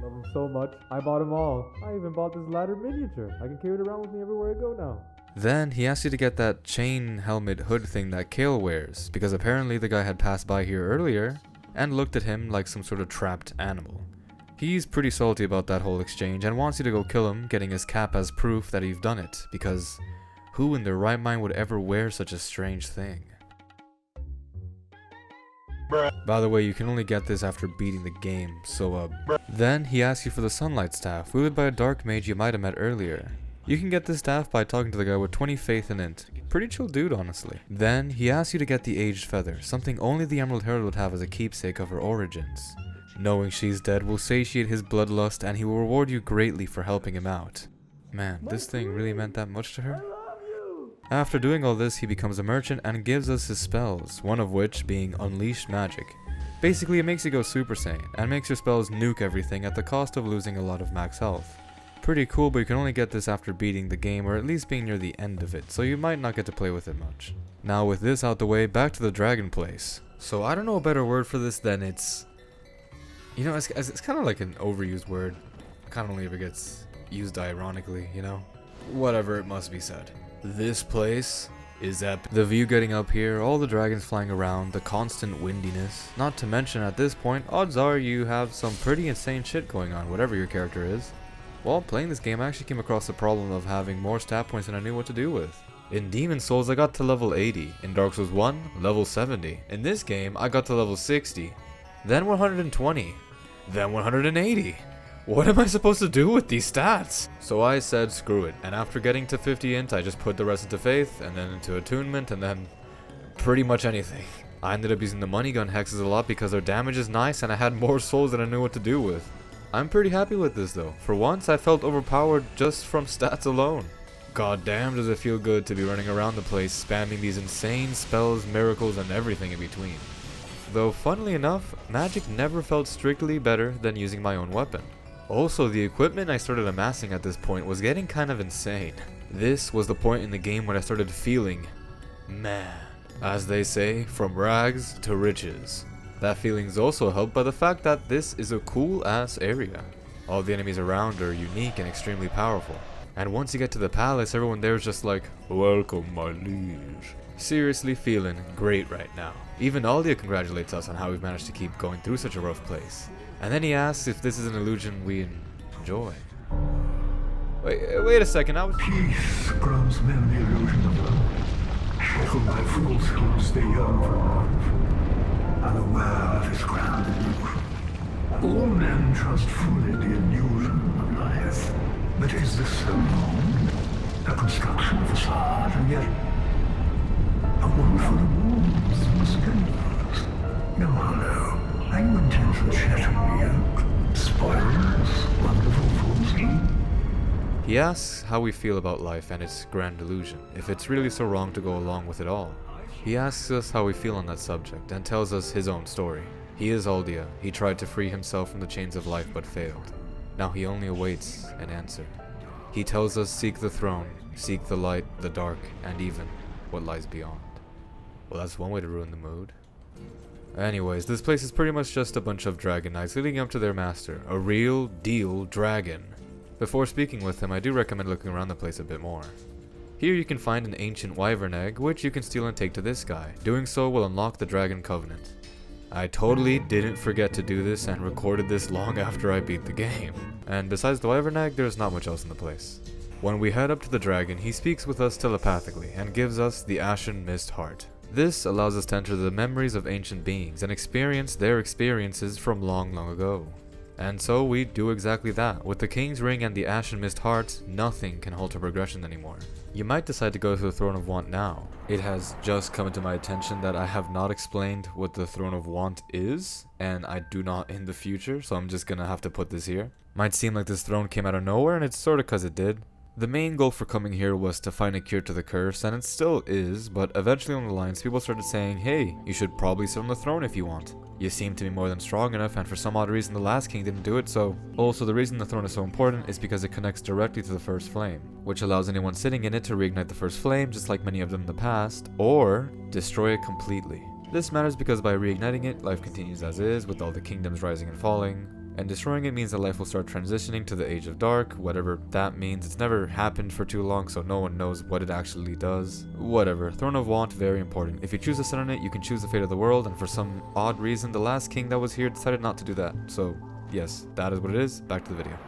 Love him so much, I bought them all. I even bought this ladder miniature. I can carry it around with me everywhere I go now. Then he asks you to get that chain helmet hood thing that Kale wears, because apparently the guy had passed by here earlier and looked at him like some sort of trapped animal. He's pretty salty about that whole exchange and wants you to go kill him, getting his cap as proof that you've done it, because who in their right mind would ever wear such a strange thing? By the way, you can only get this after beating the game, so Then he asks you for the Sunlight Staff, wielded by a dark mage you might have met earlier. You can get this staff by talking to the guy with 20 faith in it. Pretty chill dude, honestly. Then he asks you to get the Aged Feather, something only the Emerald Herald would have as a keepsake of her origins. Knowing she's dead will satiate his bloodlust and he will reward you greatly for helping him out. Man, this thing really meant that much to her? After doing all this, he becomes a merchant and gives us his spells, one of which being Unleashed Magic. Basically, it makes you go Super Saiyan, and makes your spells nuke everything at the cost of losing a lot of max health. Pretty cool, but you can only get this after beating the game, or at least being near the end of it, so you might not get to play with it much. Now with this out the way, back to the Dragon Place. So I don't know a better word for this than it's... You know, it's kind of like an overused word. Kind of only ever gets used ironically, you know? Whatever, it must be said. This place is epic. The view getting up here, all the dragons flying around, the constant windiness. Not to mention at this point, odds are you have some pretty insane shit going on, whatever your character is. While playing this game, I actually came across the problem of having more stat points than I knew what to do with. In Demon Souls I got to level 80, in Dark Souls 1, level 70. In this game I got to level 60, then 120, then 180. What am I supposed to do with these stats? So I said screw it, and after getting to 50 int I just put the rest into Faith, and then into Attunement, and then pretty much anything. I ended up using the money gun hexes a lot because their damage is nice and I had more souls than I knew what to do with. I'm pretty happy with this though. For once I felt overpowered just from stats alone. God damn does it feel good to be running around the place spamming these insane spells, miracles, and everything in between. Though funnily enough, magic never felt strictly better than using my own weapon. Also, the equipment I started amassing at this point was getting kind of insane. This was the point in the game when I started feeling, man, as they say, from rags to riches. That feeling's also helped by the fact that this is a cool ass area. All the enemies around are unique and extremely powerful. And once you get to the palace, everyone there is just like, welcome my liege. Seriously feeling great right now. Even Aldia congratulates us on how we've managed to keep going through such a rough place. And then he asks if this is an illusion we enjoy. Wait a second, I was— Peace grants men the illusion of love. Shackled by falsehoods, they yearn for love. Unaware of its grand illusion. All men trust fully the illusion of life. But is this so wrong? A construction of facade, and yet a world full of warmth and splendors. No, hello. Are you intent on shattering the yoke? Spoiling this wonderful falsehood? He asks how we feel about life and its grand illusion, if it's really so wrong to go along with it all. He asks us how we feel on that subject, and tells us his own story. He is Aldia. He tried to free himself from the chains of life but failed. Now he only awaits an answer. He tells us seek the throne, seek the light, the dark, and even what lies beyond. Well, that's one way to ruin the mood. Anyways, this place is pretty much just a bunch of dragon knights leading up to their master, a real deal dragon. Before speaking with him, I do recommend looking around the place a bit more. Here you can find an ancient wyvern egg, which you can steal and take to this guy. Doing so will unlock the Dragon Covenant. I totally didn't forget to do this and recorded this long after I beat the game. And besides the wyvern egg, there's not much else in the place. When we head up to the dragon, he speaks with us telepathically and gives us the Ashen Mist Heart. This allows us to enter the memories of ancient beings and experience their experiences from long, long ago. And so we do exactly that. With the King's Ring and the Ashen Mist Heart, nothing can halt our progression anymore. You might decide to go to the Throne of Want now. It has just come to my attention that I have not explained what the Throne of Want is, and I do not in the future, so I'm just gonna have to put this here. Might seem like this throne came out of nowhere, and it's sorta cause it did. The main goal for coming here was to find a cure to the curse, and it still is, but eventually on the lines people started saying, hey, you should probably sit on the throne if you want. You seem to be more than strong enough, and for some odd reason the last king didn't do it, so... Also, the reason the throne is so important is because it connects directly to the first flame, which allows anyone sitting in it to reignite the first flame, just like many of them in the past, or destroy it completely. This matters because by reigniting it, life continues as is, with all the kingdoms rising and falling. And destroying it means that life will start transitioning to the Age of Dark, whatever that means. It's never happened for too long, so no one knows what it actually does. Whatever. Throne of Want, very important. If you choose to sit on it, you can choose the fate of the world, and for some odd reason, the last king that was here decided not to do that. So, yes, that is what it is. Back to the video.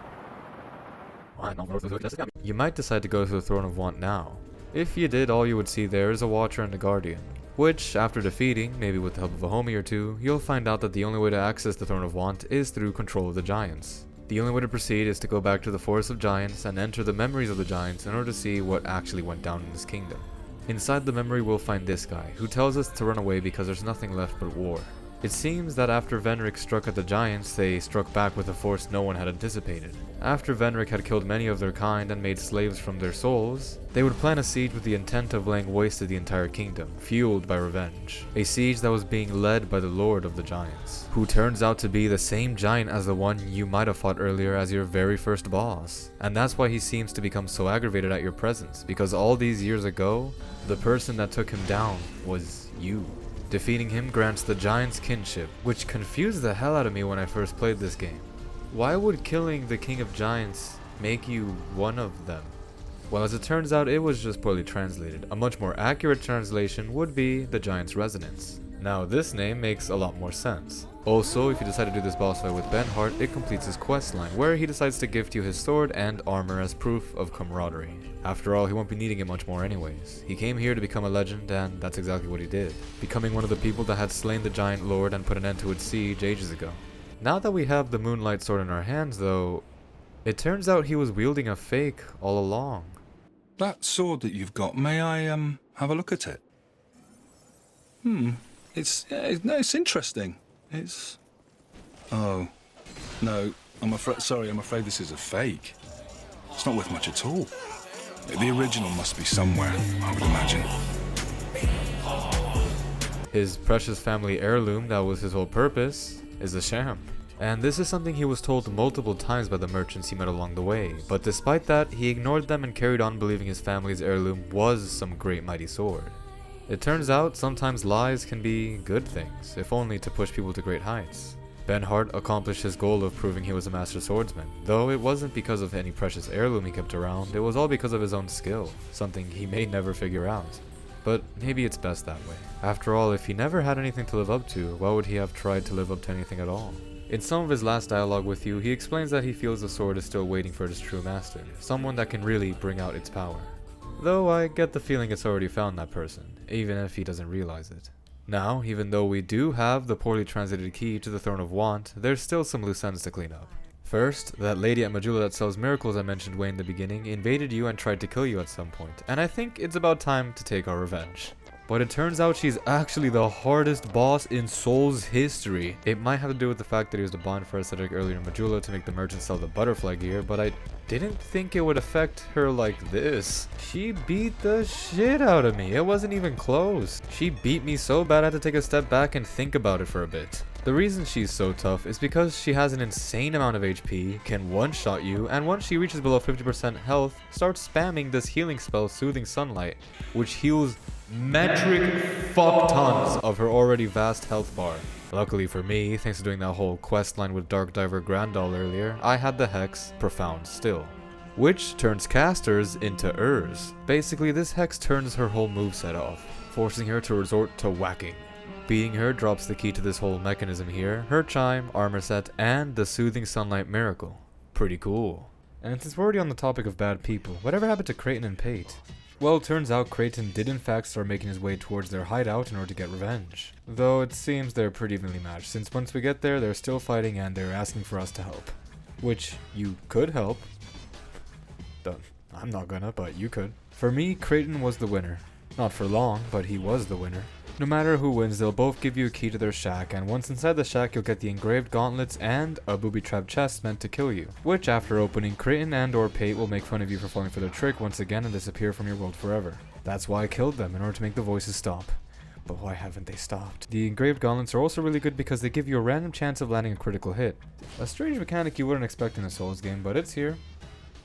You might decide to go to the Throne of Want now. If you did, all you would see there is a Watcher and a Guardian. Which, after defeating, maybe with the help of a homie or two, you'll find out that the only way to access the Throne of Want is through control of the Giants. The only way to proceed is to go back to the Forest of Giants and enter the memories of the Giants in order to see what actually went down in this kingdom. Inside the memory we'll find this guy, who tells us to run away because there's nothing left but war. It seems that after Venric struck at the Giants, they struck back with a force no one had anticipated. After Venric had killed many of their kind and made slaves from their souls, they would plan a siege with the intent of laying waste to the entire kingdom, fueled by revenge. A siege that was being led by the Lord of the Giants, who turns out to be the same giant as the one you might have fought earlier as your very first boss. And that's why he seems to become so aggravated at your presence, because all these years ago, the person that took him down was you. Defeating him grants the Giants kinship, which confused the hell out of me when I first played this game. Why would killing the King of Giants make you one of them? Well, as it turns out, it was just poorly translated. A much more accurate translation would be the Giants' resonance. Now this name makes a lot more sense. Also, if you decide to do this boss fight with Benhart, it completes his questline, where he decides to gift you his sword and armor as proof of camaraderie. After all, he won't be needing it much more anyways. He came here to become a legend, and that's exactly what he did, becoming one of the people that had slain the giant lord and put an end to its siege ages ago. Now that we have the Moonlight Sword in our hands though, it turns out he was wielding a fake all along. That sword that you've got, may I have a look at it? It's interesting. It's... Oh. No, I'm afraid this is a fake. It's not worth much at all. The original must be somewhere, I would imagine. His precious family heirloom, that was his whole purpose, is a sham. And this is something he was told multiple times by the merchants he met along the way, but despite that, he ignored them and carried on believing his family's heirloom was some great mighty sword. It turns out sometimes lies can be good things, if only to push people to great heights. Benhart accomplished his goal of proving he was a master swordsman, though it wasn't because of any precious heirloom he kept around, it was all because of his own skill, something he may never figure out. But maybe it's best that way. After all, if he never had anything to live up to, why would he have tried to live up to anything at all? In some of his last dialogue with you, he explains that he feels the sword is still waiting for its true master, someone that can really bring out its power. Though I get the feeling it's already found that person, even if he doesn't realize it. Now, even though we do have the poorly translated key to the Throne of Want, there's still some loose ends to clean up. First, that lady at Majula that sells miracles I mentioned way in the beginning invaded you and tried to kill you at some point, and I think it's about time to take our revenge. But it turns out she's actually the hardest boss in Soul's history. It might have to do with the fact that he was the bond for aesthetic earlier in Majula to make the merchant sell the butterfly gear, but I didn't think it would affect her like this. She beat the shit out of me. It wasn't even close. She beat me so bad I had to take a step back and think about it for a bit. The reason she's so tough is because she has an insane amount of HP, can one-shot you, and once she reaches below 50% health, starts spamming this healing spell Soothing Sunlight, which heals metric fuck tons of her already vast health bar. Luckily for me, thanks to doing that whole questline with Dark Diver Grandal earlier, I had the hex Profound Still, which turns casters into Urs. Basically, this hex turns her whole moveset off, forcing her to resort to whacking. Beating her drops the key to this whole mechanism here, her chime, armor set, and the Soothing Sunlight miracle. Pretty cool. And since we're already on the topic of bad people, whatever happened to Creighton and Pate? Well, turns out Creighton did in fact start making his way towards their hideout in order to get revenge. Though it seems they're pretty evenly matched, since once we get there, they're still fighting and they're asking for us to help. Which, you could help. I'm not gonna, but you could. For me, Creighton was the winner. Not for long, but he was the winner. No matter who wins, they'll both give you a key to their shack, and once inside the shack you'll get the engraved gauntlets and a booby-trapped chest meant to kill you, which after opening, Creighton and or Pate will make fun of you for falling for their trick once again and disappear from your world forever. That's why I killed them, in order to make the voices stop. But why haven't they stopped? The engraved gauntlets are also really good because they give you a random chance of landing a critical hit. A strange mechanic you wouldn't expect in a Souls game, but it's here,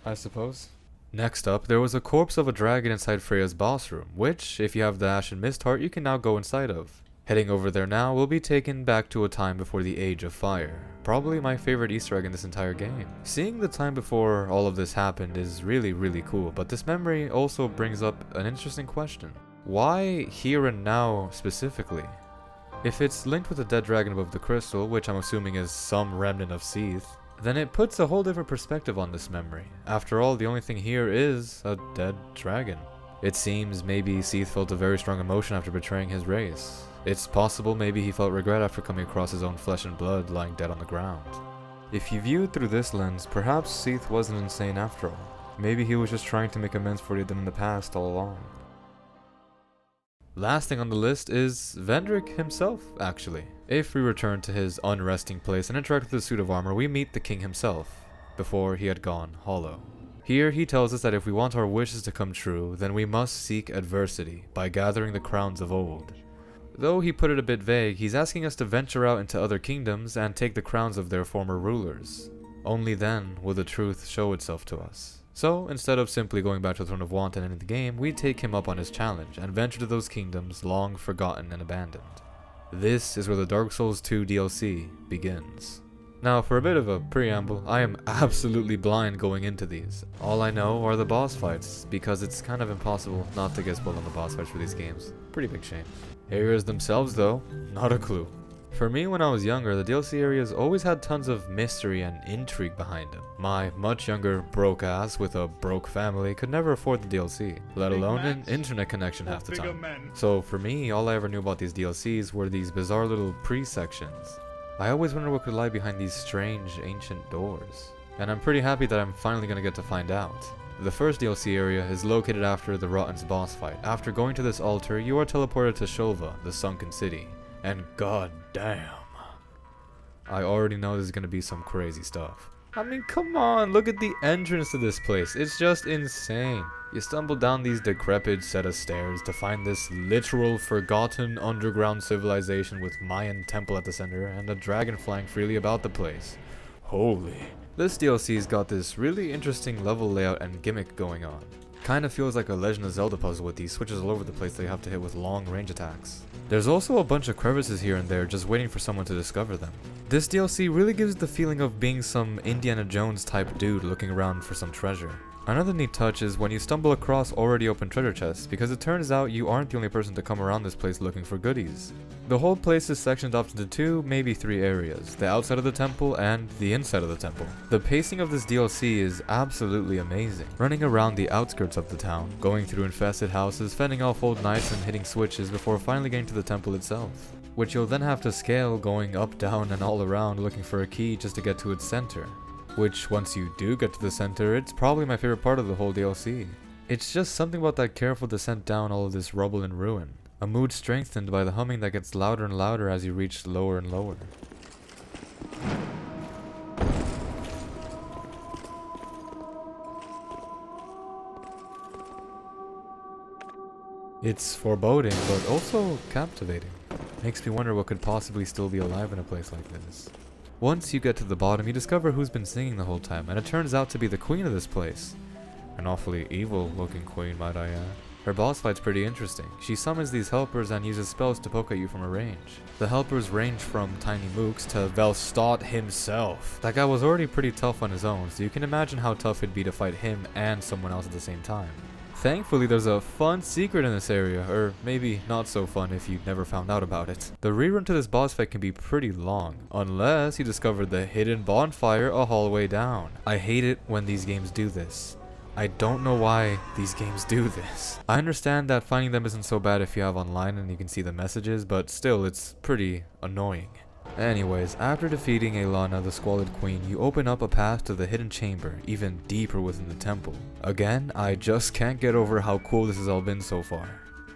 I suppose. Next up, there was a corpse of a dragon inside Freya's boss room, which, if you have the Ashen Mist Heart, you can now go inside of. Heading over there now, we'll be taken back to a time before the Age of Fire. Probably my favorite Easter egg in this entire game. Seeing the time before all of this happened is really cool, but this memory also brings up an interesting question. Why here and now specifically? If it's linked with the dead dragon above the crystal, which I'm assuming is some remnant of Seath, then it puts a whole different perspective on this memory. After all, the only thing here is a dead dragon. It seems maybe Seath felt a very strong emotion after betraying his race. It's possible maybe he felt regret after coming across his own flesh and blood lying dead on the ground. If you view it through this lens, perhaps Seath wasn't insane after all. Maybe he was just trying to make amends for what he'd done in the past all along. Last thing on the list is Vendrick himself, actually. If we return to his unresting place and interact with the suit of armor, we meet the king himself, before he had gone hollow. Here he tells us that if we want our wishes to come true, then we must seek adversity by gathering the crowns of old. Though he put it a bit vague, he's asking us to venture out into other kingdoms and take the crowns of their former rulers. Only then will the truth show itself to us. So, instead of simply going back to the Throne of Want and ending the game, we take him up on his challenge and venture to those kingdoms long forgotten and abandoned. This is where the Dark Souls 2 DLC begins. Now, for a bit of a preamble, I am absolutely blind going into these. All I know are the boss fights, because it's kind of impossible not to get spoiled on the boss fights for these games. Pretty big shame. Areas themselves, though, not a clue. For me, when I was younger, the DLC areas always had tons of mystery and intrigue behind them. My much younger broke ass with a broke family could never afford the DLC, let alone an internet connection half the time. So for me, all I ever knew about these DLCs were these bizarre little pre-sections. I always wondered what could lie behind these strange ancient doors. And I'm pretty happy that I'm finally gonna get to find out. The first DLC area is located after the Rotten's boss fight. After going to this altar, you are teleported to Shova, the sunken city. And god damn, I already know there's gonna be some crazy stuff. I mean, come on, look at the entrance to this place. It's just insane. You stumble down these decrepit set of stairs to find this literal forgotten underground civilization with Mayan temple at the center and a dragon flying freely about the place. Holy. This DLC's got this really interesting level layout and gimmick going on. Kinda feels like a Legend of Zelda puzzle with these switches all over the place that you have to hit with long range attacks. There's also a bunch of crevices here and there just waiting for someone to discover them. This DLC really gives the feeling of being some Indiana Jones type dude looking around for some treasure. Another neat touch is when you stumble across already open treasure chests, because it turns out you aren't the only person to come around this place looking for goodies. The whole place is sectioned off into 2, maybe 3 areas, the outside of the temple and the inside of the temple. The pacing of this DLC is absolutely amazing. Running around the outskirts of the town, going through infested houses, fending off old knights and hitting switches before finally getting to the temple itself, which you'll then have to scale going up, down and all around looking for a key just to get to its center. Which, once you do get to the center, it's probably my favorite part of the whole DLC. It's just something about that careful descent down all of this rubble and ruin. A mood strengthened by the humming that gets louder and louder as you reach lower and lower. It's foreboding, but also captivating. Makes me wonder what could possibly still be alive in a place like this. Once you get to the bottom, you discover who's been singing the whole time, and it turns out to be the queen of this place. An awfully evil looking queen, might I add. Her boss fight's pretty interesting. She summons these helpers and uses spells to poke at you from a range. The helpers range from tiny mooks to Velstadt himself. That guy was already pretty tough on his own, so you can imagine how tough it'd be to fight him and someone else at the same time. Thankfully, there's a fun secret in this area, or maybe not so fun if you never found out about it. The rerun to this boss fight can be pretty long, unless you discover the hidden bonfire a hallway down. I hate it when these games do this. I don't know why these games do this. I understand that finding them isn't so bad if you have online and you can see the messages, but still, it's pretty annoying. Anyways, after defeating Elana, the Squalid Queen, you open up a path to the hidden chamber, even deeper within the temple. Again, I just can't get over how cool this has all been so far.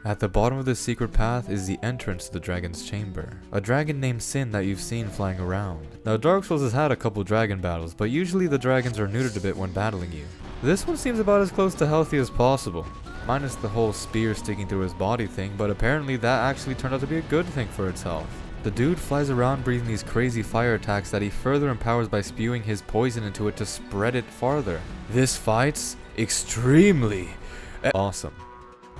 At the bottom of this secret path is the entrance to the dragon's chamber. A dragon named Sin that you've seen flying around. Now, Dark Souls has had a couple dragon battles, but usually the dragons are neutered a bit when battling you. This one seems about as close to healthy as possible, minus the whole spear sticking through his body thing, but apparently that actually turned out to be a good thing for its health. The dude flies around breathing these crazy fire attacks that he further empowers by spewing his poison into it to spread it farther. This fight's extremely awesome.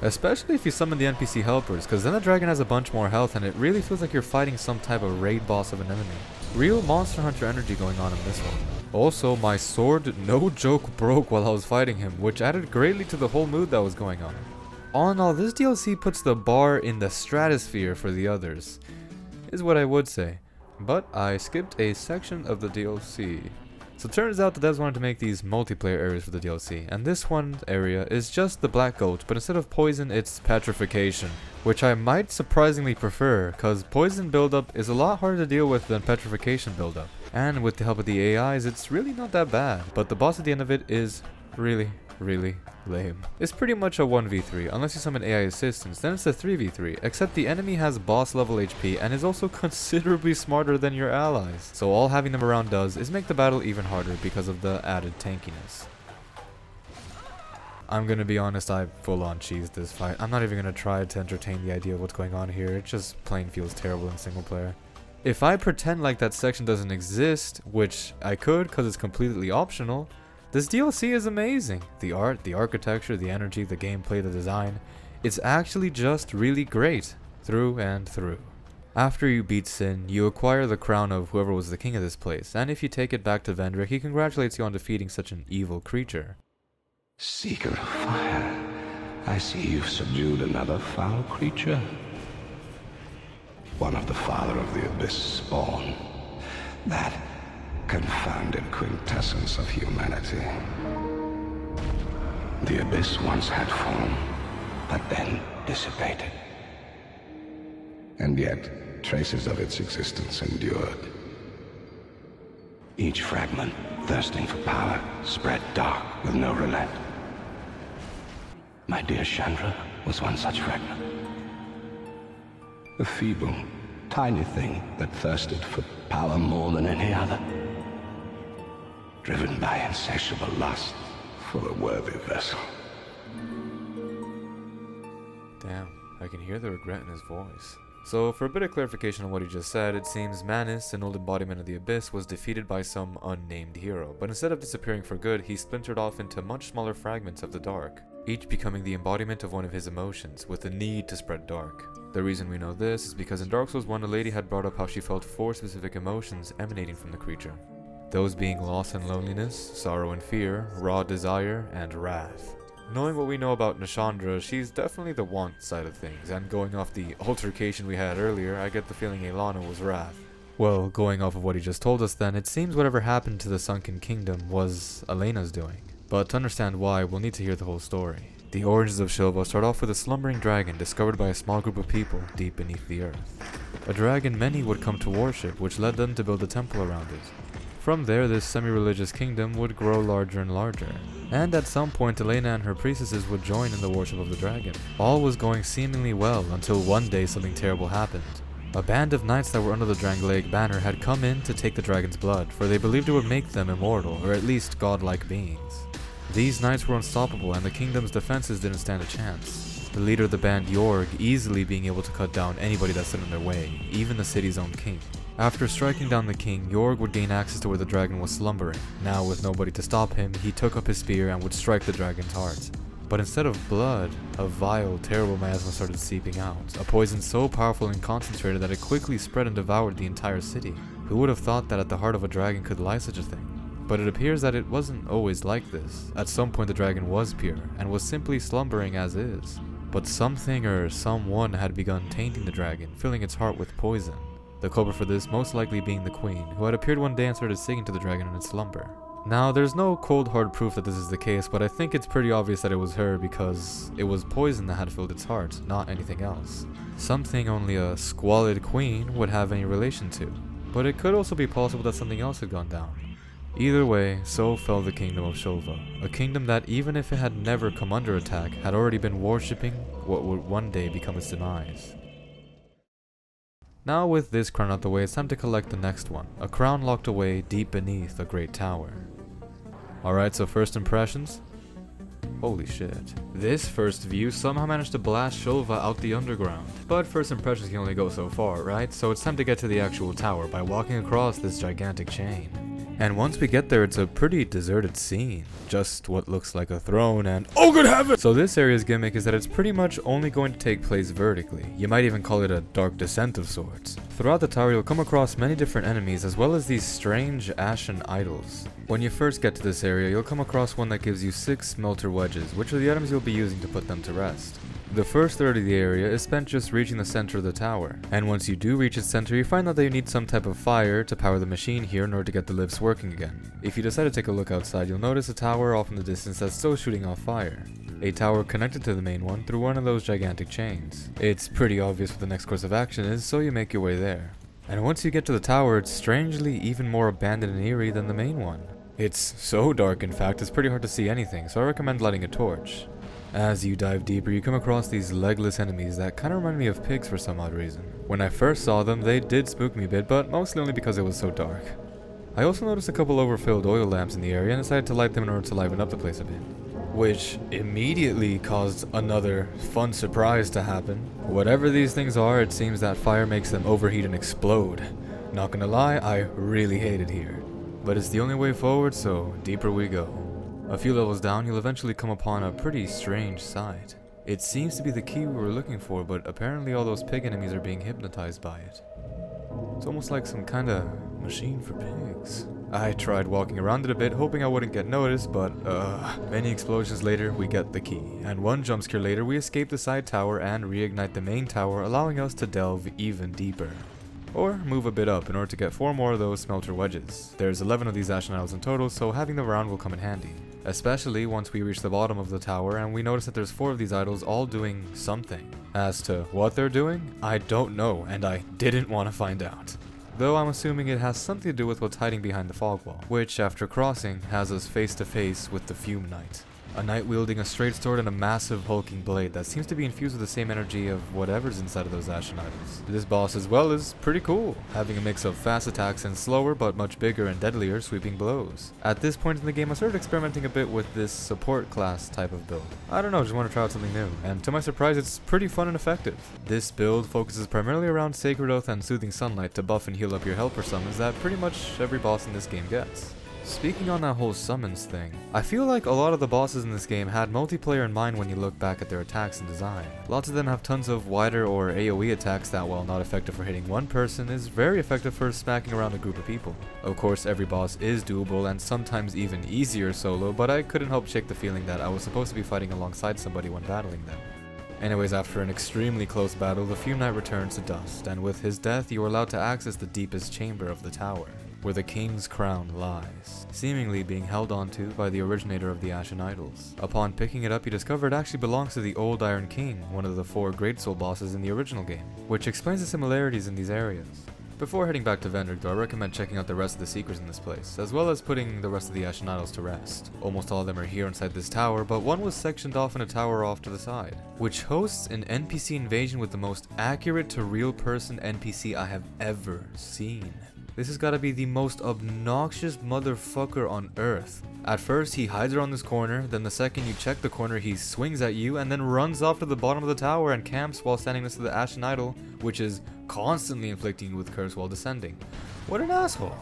Especially if you summon the NPC helpers, because then the dragon has a bunch more health and it really feels like you're fighting some type of raid boss of an enemy. Real Monster Hunter energy going on in this one. Also, my sword no joke broke while I was fighting him, which added greatly to the whole mood that was going on. All in all, this DLC puts the bar in the stratosphere for the others, is what I would say. But I skipped a section of the DLC. So it turns out the devs wanted to make these multiplayer areas for the DLC, and this one area is just the Black Goat, but instead of poison, it's petrification, which I might surprisingly prefer, cause poison buildup is a lot harder to deal with than petrification buildup. And with the help of the AIs, it's really not that bad, but the boss at the end of it is really lame. It's pretty much a 1v3, unless you summon AI assistants, then it's a 3v3, except the enemy has boss level HP and is also considerably smarter than your allies. So all having them around does is make the battle even harder because of the added tankiness. I'm gonna be honest, I full on cheesed this fight. I'm not even gonna try to entertain the idea of what's going on here, it just plain feels terrible in single player. If I pretend like that section doesn't exist, which I could because it's completely optional, this DLC is amazing. The art, the architecture, the energy, the gameplay, the design. It's actually just really great, through and through. After you beat Sin, you acquire the crown of whoever was the king of this place, and if you take it back to Vendrick, he congratulates you on defeating such an evil creature. Seeker of fire, I see you've subdued another foul creature. One of the father of the Abyss spawn. That confounded quintessence of humanity. The Abyss once had form, but then dissipated. And yet, traces of its existence endured. Each fragment, thirsting for power, spread dark with no relent. My dear Chandra was one such fragment. A feeble, tiny thing that thirsted for power more than any other. Driven by insatiable lust for a worthy vessel. Damn, I can hear the regret in his voice. So, for a bit of clarification on what he just said, it seems Manus, an old embodiment of the Abyss, was defeated by some unnamed hero, but instead of disappearing for good, he splintered off into much smaller fragments of the dark, each becoming the embodiment of one of his emotions, with the need to spread dark. The reason we know this is because in Dark Souls 1, a lady had brought up how she felt 4 specific emotions emanating from the creature. Those being loss and loneliness, sorrow and fear, raw desire, and wrath. Knowing what we know about Nashandra, she's definitely the want side of things, and going off the altercation we had earlier, I get the feeling Elana was wrath. Well, going off of what he just told us then, it seems whatever happened to the Sunken Kingdom was Elena's doing. But to understand why, we'll need to hear the whole story. The origins of Shilva start off with a slumbering dragon discovered by a small group of people deep beneath the earth. A dragon many would come to worship, which led them to build a temple around it. From there, this semi-religious kingdom would grow larger and larger, and at some point Elena and her priestesses would join in the worship of the dragon. All was going seemingly well until one day something terrible happened. A band of knights that were under the Drangleic banner had come in to take the dragon's blood, for they believed it would make them immortal, or at least godlike beings. These knights were unstoppable, and the kingdom's defenses didn't stand a chance. The leader of the band, Jorg, easily being able to cut down anybody that stood in their way, even the city's own king. After striking down the king, Jorg would gain access to where the dragon was slumbering. Now, with nobody to stop him, he took up his spear and would strike the dragon's heart. But instead of blood, a vile, terrible miasma started seeping out, a poison so powerful and concentrated that it quickly spread and devoured the entire city. Who would have thought that at the heart of a dragon could lie such a thing? But it appears that it wasn't always like this. At some point the dragon was pure, and was simply slumbering as is. But something or someone had begun tainting the dragon, filling its heart with poison. The culprit for this most likely being the queen, who had appeared one day and started singing to the dragon in its slumber. Now, there's no cold hard proof that this is the case, but I think it's pretty obvious that it was her because it was poison that had filled its heart, not anything else. Something only a squalid queen would have any relation to. But it could also be possible that something else had gone down. Either way, so fell the kingdom of Shilva, a kingdom that even if it had never come under attack, had already been worshipping what would one day become its demise. Now with this crown out the way, it's time to collect the next one, a crown locked away deep beneath a great tower. Alright, so first impressions? Holy shit. This first view somehow managed to blast Shilva out the underground. But first impressions can only go so far, right? So it's time to get to the actual tower by walking across this gigantic chain. And once we get there, it's a pretty deserted scene. Just what looks like a throne and oh good heavens! So this area's gimmick is that it's pretty much only going to take place vertically. You might even call it a dark descent of sorts. Throughout the tower, you'll come across many different enemies as well as these strange ashen idols. When you first get to this area, you'll come across one that gives you 6 smelter wedges, which are the items you'll be using to put them to rest. The first third of the area is spent just reaching the center of the tower, and once you do reach its center, you find out that you need some type of fire to power the machine here in order to get the lifts working again. If you decide to take a look outside, you'll notice a tower off in the distance that's still shooting off fire. A tower connected to the main one through one of those gigantic chains. It's pretty obvious what the next course of action is, so you make your way there. And once you get to the tower, it's strangely even more abandoned and eerie than the main one. It's so dark, in fact, it's pretty hard to see anything, so I recommend lighting a torch. As you dive deeper, you come across these legless enemies that kind of remind me of pigs for some odd reason. When I first saw them, they did spook me a bit, but mostly only because it was so dark. I also noticed a couple overfilled oil lamps in the area and decided to light them in order to liven up the place a bit. Which immediately caused another fun surprise to happen. Whatever these things are, it seems that fire makes them overheat and explode. Not gonna lie, I really hate it here. But it's the only way forward, so deeper we go. A few levels down, you'll eventually come upon a pretty strange sight. It seems to be the key we were looking for, but apparently all those pig enemies are being hypnotized by it. It's almost like some kind of machine for pigs. I tried walking around it a bit, hoping I wouldn't get noticed, but many explosions later, we get the key. And one jump scare later, we escape the side tower and reignite the main tower, allowing us to delve even deeper. Or move a bit up in order to get 4 more of those smelter wedges. There's 11 of these ashen idols in total, so having them around will come in handy. Especially once we reach the bottom of the tower and we notice that there's 4 of these idols all doing something. As to what they're doing, I don't know, and I didn't want to find out. Though I'm assuming it has something to do with what's hiding behind the fog wall, which after crossing has us face to face with the Fume Knight. A knight wielding a straight sword and a massive hulking blade that seems to be infused with the same energy of whatever's inside of those ashen idols. This boss as well is pretty cool, having a mix of fast attacks and slower but much bigger and deadlier sweeping blows. At this point in the game I started experimenting a bit with this support class type of build. I don't know, just want to try out something new, and to my surprise it's pretty fun and effective. This build focuses primarily around Sacred Oath and Soothing Sunlight to buff and heal up your helper summons that pretty much every boss in this game gets. Speaking on that whole summons thing, I feel like a lot of the bosses in this game had multiplayer in mind when you look back at their attacks and design. Lots of them have tons of wider or AoE attacks that, while not effective for hitting one person, is very effective for smacking around a group of people. Of course, every boss is doable and sometimes even easier solo, but I couldn't help shake the feeling that I was supposed to be fighting alongside somebody when battling them. Anyways, after an extremely close battle, the Fume Knight returns to dust, and with his death, you are allowed to access the deepest chamber of the tower, where the king's crown lies, seemingly being held onto by the originator of the Ashen Idols. Upon picking it up, you discover it actually belongs to the Old Iron King, one of the 4 Great Soul bosses in the original game, which explains the similarities in these areas. Before heading back to Vendrick though, I recommend checking out the rest of the secrets in this place, as well as putting the rest of the Ashen Idols to rest. Almost all of them are here inside this tower, but one was sectioned off in a tower off to the side, which hosts an NPC invasion with the most accurate to real person NPC I have ever seen. This has gotta be the most obnoxious motherfucker on earth. At first, he hides around this corner, then the second you check the corner, he swings at you and then runs off to the bottom of the tower and camps while standing next to the Ashen Idol, which is constantly inflicting you with curse while descending. What an asshole.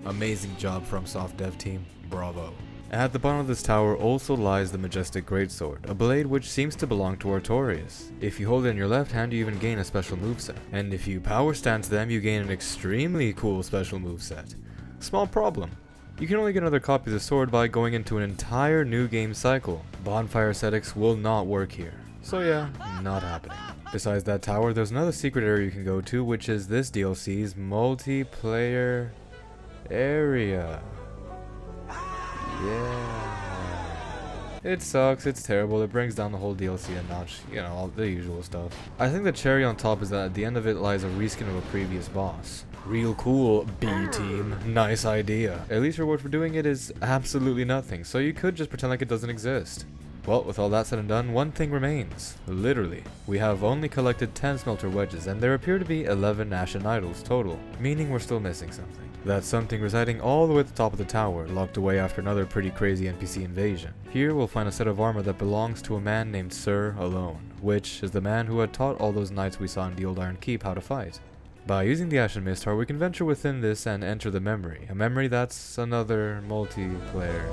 Amazing job from Soft Dev team, bravo. At the bottom of this tower also lies the majestic greatsword, a blade which seems to belong to Artorias. If you hold it in your left hand, you even gain a special moveset, and if you power stance them, you gain an extremely cool special moveset. Small problem. You can only get another copy of the sword by going into an entire new game cycle. Bonfire aesthetics will not work here. So yeah, not happening. Besides that tower, there's another secret area you can go to, which is this DLC's multiplayer area. Yeah. It sucks, it's terrible, it brings down the whole DLC a notch, you know, all the usual stuff. I think the cherry on top is that at the end of it lies a reskin of a previous boss. Real cool, B-team. Nice idea. At least reward for doing it is absolutely nothing, so you could just pretend like it doesn't exist. Well, with all that said and done, one thing remains. Literally. We have only collected 10 smelter wedges, and there appear to be 11 Ashen Idols total, meaning we're still missing something. That's something residing all the way at the top of the tower, locked away after another pretty crazy NPC invasion. Here we'll find a set of armor that belongs to a man named Sir Alone, which is the man who had taught all those knights we saw in the Old Iron Keep how to fight. By using the Ashen Mist Heart, we can venture within this and enter the memory, a memory that's another multiplayer.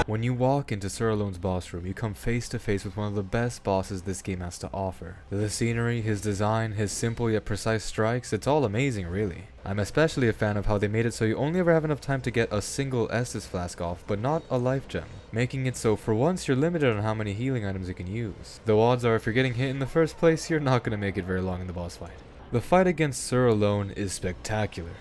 When you walk into Sir Alone's boss room, you come face to face with one of the best bosses this game has to offer. The scenery, his design, his simple yet precise strikes, it's all amazing really. I'm especially a fan of how they made it so you only ever have enough time to get a single Estus flask off, but not a life gem, making it so for once you're limited on how many healing items you can use. Though odds are if you're getting hit in the first place, you're not going to make it very long in the boss fight. The fight against Sir Alone is spectacular,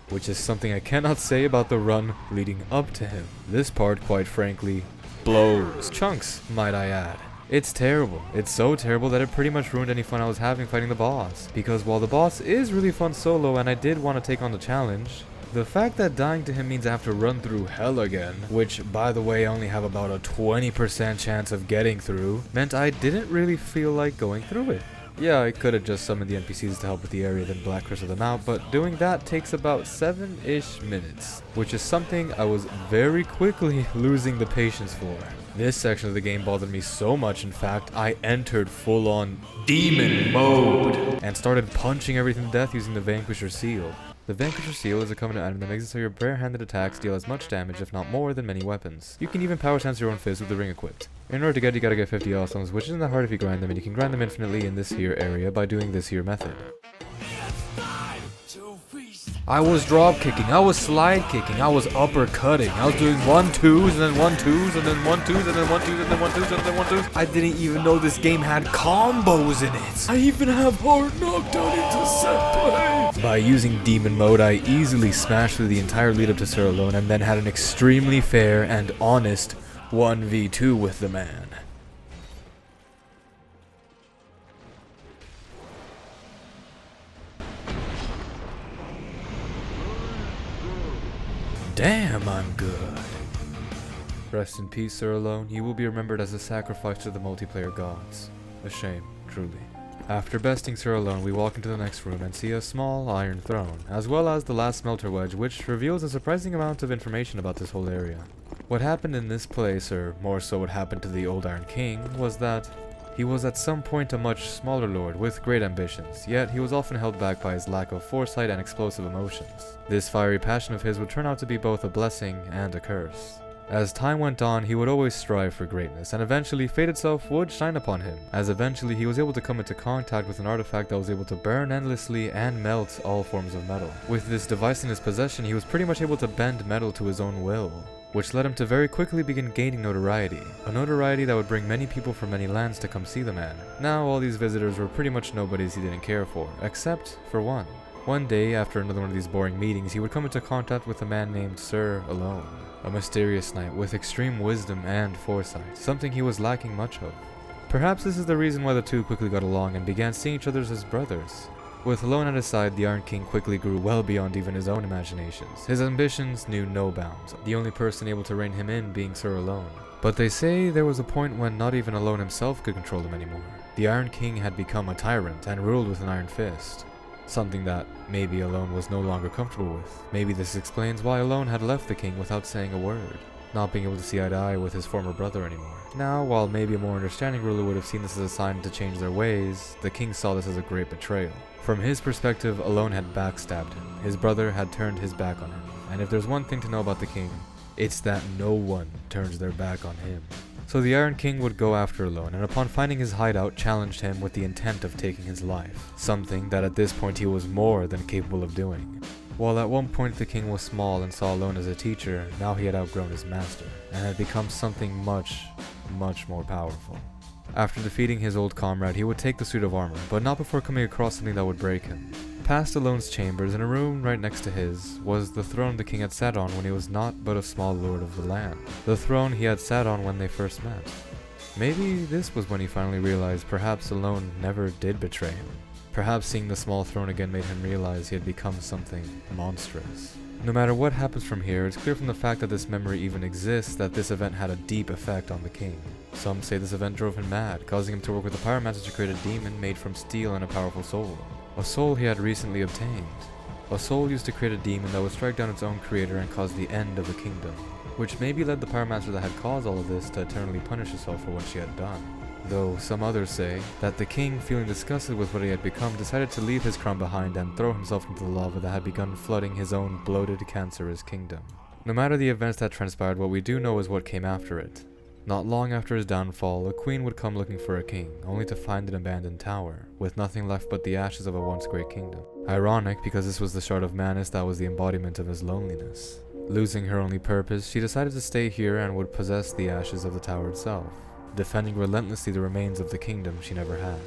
which is something I cannot say about the run leading up to him. This part, quite frankly, blows chunks, might I add. It's terrible. It's so terrible that it pretty much ruined any fun I was having fighting the boss. Because while the boss is really fun solo and I did want to take on the challenge, the fact that dying to him means I have to run through hell again, which by the way I only have about a 20% chance of getting through, meant I didn't really feel like going through it. Yeah, I could have just summoned the NPCs to help with the area then black crystal them out, but doing that takes about 7-ish minutes, which is something I was very quickly losing the patience for. This section of the game bothered me so much, in fact, I entered full-on demon mode and started punching everything to death using the Vanquisher seal. The Vanquisher Seal is a Covenant item that makes it so your bare-handed attacks deal as much damage, if not more, than many weapons. You can even power chance your own fist with the ring equipped. In order to get, you gotta get 50 awesomes, which isn't that hard if you grind them, and you can grind them infinitely in this here area by doing this here method. I was drop kicking, I was slide kicking, I was uppercutting, I was doing 1-2s and then 1-2s and then 1-2s and then 1-2s and then 1-2s and then 1-2s. I didn't even know this game had combos in it. I even have hard knockdown into set play. By using demon mode, I easily smashed through the entire lead up to Sir Alone and then had an extremely fair and honest 1v2 with the man. Damn, I'm good. Rest in peace, Sir Alone. You will be remembered as a sacrifice to the multiplayer gods. A shame, truly. After besting Sir Alone, we walk into the next room and see a small iron throne, as well as the last smelter wedge, which reveals a surprising amount of information about this whole area. What happened in this place, or more so what happened to the old Iron King, was that he was at some point a much smaller lord with great ambitions, yet he was often held back by his lack of foresight and explosive emotions. This fiery passion of his would turn out to be both a blessing and a curse. As time went on, he would always strive for greatness, and eventually fate itself would shine upon him, as eventually he was able to come into contact with an artifact that was able to burn endlessly and melt all forms of metal. With this device in his possession, he was pretty much able to bend metal to his own will, which led him to very quickly begin gaining notoriety. A notoriety that would bring many people from many lands to come see the man. Now all these visitors were pretty much nobodies he didn't care for, except for one. One day, after another one of these boring meetings, he would come into contact with a man named Sir Alone. A mysterious knight with extreme wisdom and foresight, something he was lacking much of. Perhaps this is the reason why the two quickly got along and began seeing each other as brothers. With Alone at his side, the Iron King quickly grew well beyond even his own imaginations. His ambitions knew no bounds, the only person able to rein him in being Sir Alone. But they say there was a point when not even Alone himself could control him anymore. The Iron King had become a tyrant and ruled with an iron fist. Something that maybe Alone was no longer comfortable with. Maybe this explains why Alone had left the king without saying a word, not being able to see eye to eye with his former brother anymore. Now, while maybe a more understanding ruler would have seen this as a sign to change their ways, the king saw this as a great betrayal. From his perspective, Alone had backstabbed him. His brother had turned his back on him. And if there's one thing to know about the king, it's that no one turns their back on him. So the Iron King would go after Alone, and upon finding his hideout, challenged him with the intent of taking his life. Something that at this point he was more than capable of doing. While at one point the king was small and saw Alone as a teacher, now he had outgrown his master, and had become something much, much more powerful. After defeating his old comrade, he would take the suit of armor, but not before coming across something that would break him. Past Alone's chambers, in a room right next to his, was the throne the king had sat on when he was not but a small lord of the land. The throne he had sat on when they first met. Maybe this was when he finally realized perhaps Alone never did betray him. Perhaps seeing the small throne again made him realize he had become something monstrous. No matter what happens from here, it's clear from the fact that this memory even exists that this event had a deep effect on the king. Some say this event drove him mad, causing him to work with a pyromancer to create a demon made from steel and a powerful soul. A soul he had recently obtained. A soul used to create a demon that would strike down its own creator and cause the end of a kingdom, which maybe led the pyromancer that had caused all of this to eternally punish herself for what she had done. Though some others say that the king, feeling disgusted with what he had become, decided to leave his crown behind and throw himself into the lava that had begun flooding his own bloated, cancerous kingdom. No matter the events that transpired, what we do know is what came after it. Not long after his downfall, a queen would come looking for a king, only to find an abandoned tower, with nothing left but the ashes of a once great kingdom. Ironic, because this was the shard of Manus that was the embodiment of his loneliness. Losing her only purpose, she decided to stay here and would possess the ashes of the tower itself, defending relentlessly the remains of the kingdom she never had.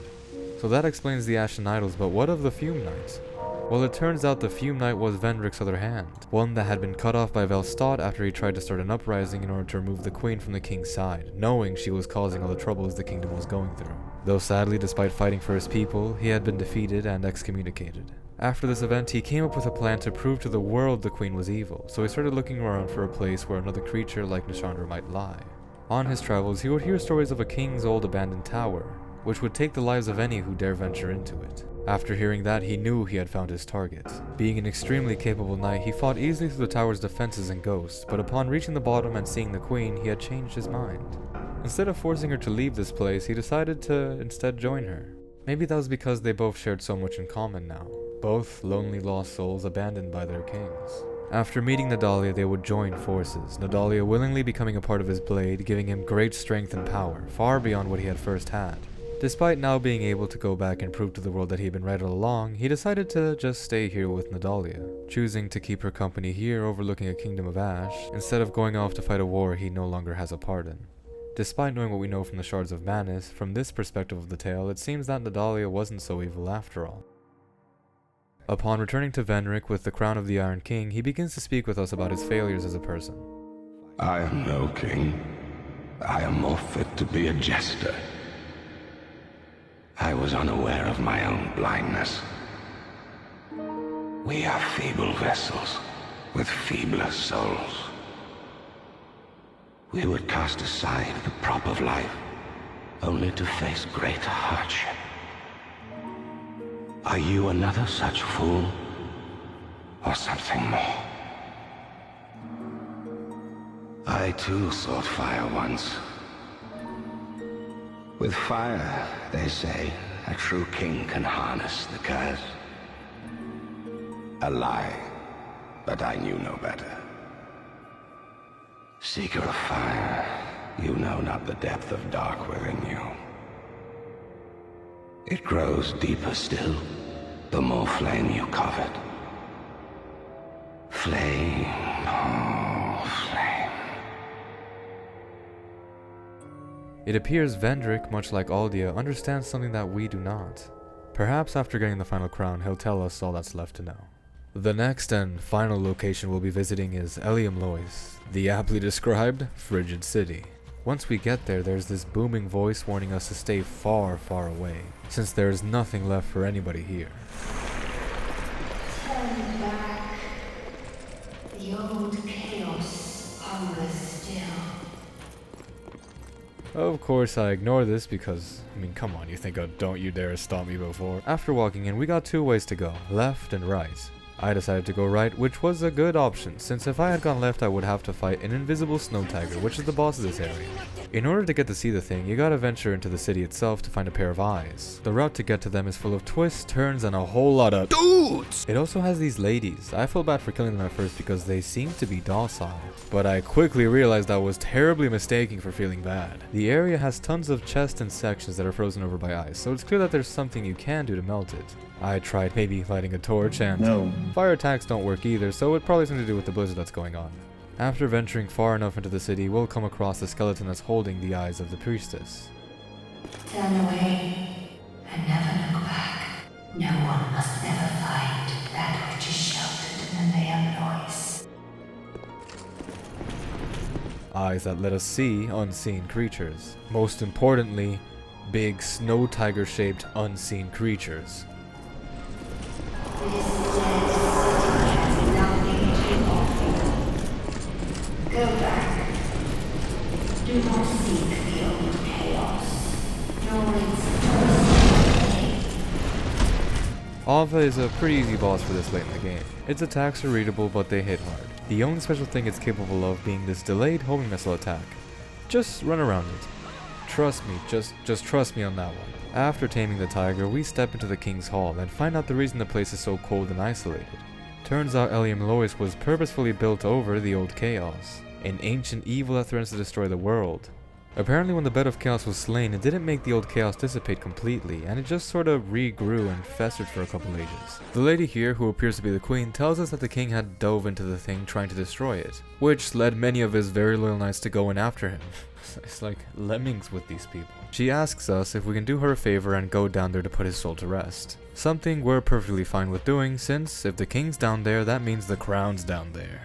So that explains the Ashen Idols, but what of the Fume Knight? Well, it turns out the Fume Knight was Vendrick's other hand, one that had been cut off by Velstad after he tried to start an uprising in order to remove the queen from the king's side, knowing she was causing all the troubles the kingdom was going through. Though sadly, despite fighting for his people, he had been defeated and excommunicated. After this event, he came up with a plan to prove to the world the queen was evil, so he started looking around for a place where another creature like Nishandra might lie. On his travels, he would hear stories of a king's old abandoned tower, which would take the lives of any who dare venture into it. After hearing that, he knew he had found his target. Being an extremely capable knight, he fought easily through the tower's defenses and ghosts, but upon reaching the bottom and seeing the queen, he had changed his mind. Instead of forcing her to leave this place, he decided to instead join her. Maybe that was because they both shared so much in common now. both lonely lost souls abandoned by their kings. After meeting Nadalia, they would join forces, Nadalia willingly becoming a part of his blade, giving him great strength and power, far beyond what he had first had. Despite now being able to go back and prove to the world that he had been right all along, he decided to just stay here with Nadalia, choosing to keep her company here overlooking a kingdom of ash, instead of going off to fight a war he no longer has a part in. Despite knowing what we know from the Shards of Manus, from this perspective of the tale, it seems that Nadalia wasn't so evil after all. Upon returning to Venric with the crown of the Iron King, he begins to speak with us about his failures as a person. I am no king. I am more fit to be a jester. I was unaware of my own blindness. We are feeble vessels, with feebler souls. We would cast aside the prop of life, only to face greater hardship. Are you another such fool, or something more? I too sought fire once. With fire, they say, a true king can harness the curse. A lie, but I knew no better. Seeker of fire, you know not the depth of dark within you. It grows deeper still, the more flame you covet. Flame, oh, flame. It appears Vendrick, much like Aldia, understands something that we do not. Perhaps after getting the final crown, he'll tell us all that's left to know. The next and final location we'll be visiting is Eliam Lois, the aptly described Frigid City. Once we get there, there's this booming voice warning us to stay far, far away, since there is nothing left for anybody here. Turn back. The old chaos hungers still. Of course, I ignore this because, come on, you think a don't you dare stop me before. After walking in, we got two ways to go, left and right. I decided to go right, which was a good option, since if I had gone left I would have to fight an invisible snow tiger, which is the boss of this area. In order to get to see the thing, you gotta venture into the city itself to find a pair of eyes. The route to get to them is full of twists, turns, and a whole lot of dudes! It also has these ladies. I felt bad for killing them at first because they seemed to be docile, but I quickly realized I was terribly mistaken for feeling bad. The area has tons of chests and sections that are frozen over by ice, so it's clear that there's something you can do to melt it. I tried maybe lighting a torch, and fire attacks don't work either, so it probably has something to do with the blizzard that's going on. After venturing far enough into the city, we'll come across the skeleton that's holding the eyes of the priestess. Turn away and never look back. No one must ever find that which is sheltered in the Eliam Lois. Eyes that let us see unseen creatures. Most importantly, big snow tiger-shaped unseen creatures. This dead city has nothing to offer. Go back. Do not seek the old chaos, nor its Ava is a pretty easy boss for this late in the game. Its attacks are readable, but they hit hard. The only special thing it's capable of being this delayed homing missile attack. Just run around it. Trust me, just trust me on that one. After taming the tiger, we step into the King's Hall and find out the reason the place is so cold and isolated. Turns out Eliam Lois was purposefully built over the Old Chaos, an ancient evil that threatens to destroy the world. Apparently when the bed of chaos was slain, it didn't make the old chaos dissipate completely, and it just sort of regrew and festered for a couple ages. The lady here, who appears to be the queen, tells us that the king had dove into the thing trying to destroy it, which led many of his very loyal knights to go in after him. It's like lemmings with these people. She asks us if we can do her a favor and go down there to put his soul to rest. Something we're perfectly fine with doing, since if the king's down there, that means the crown's down there.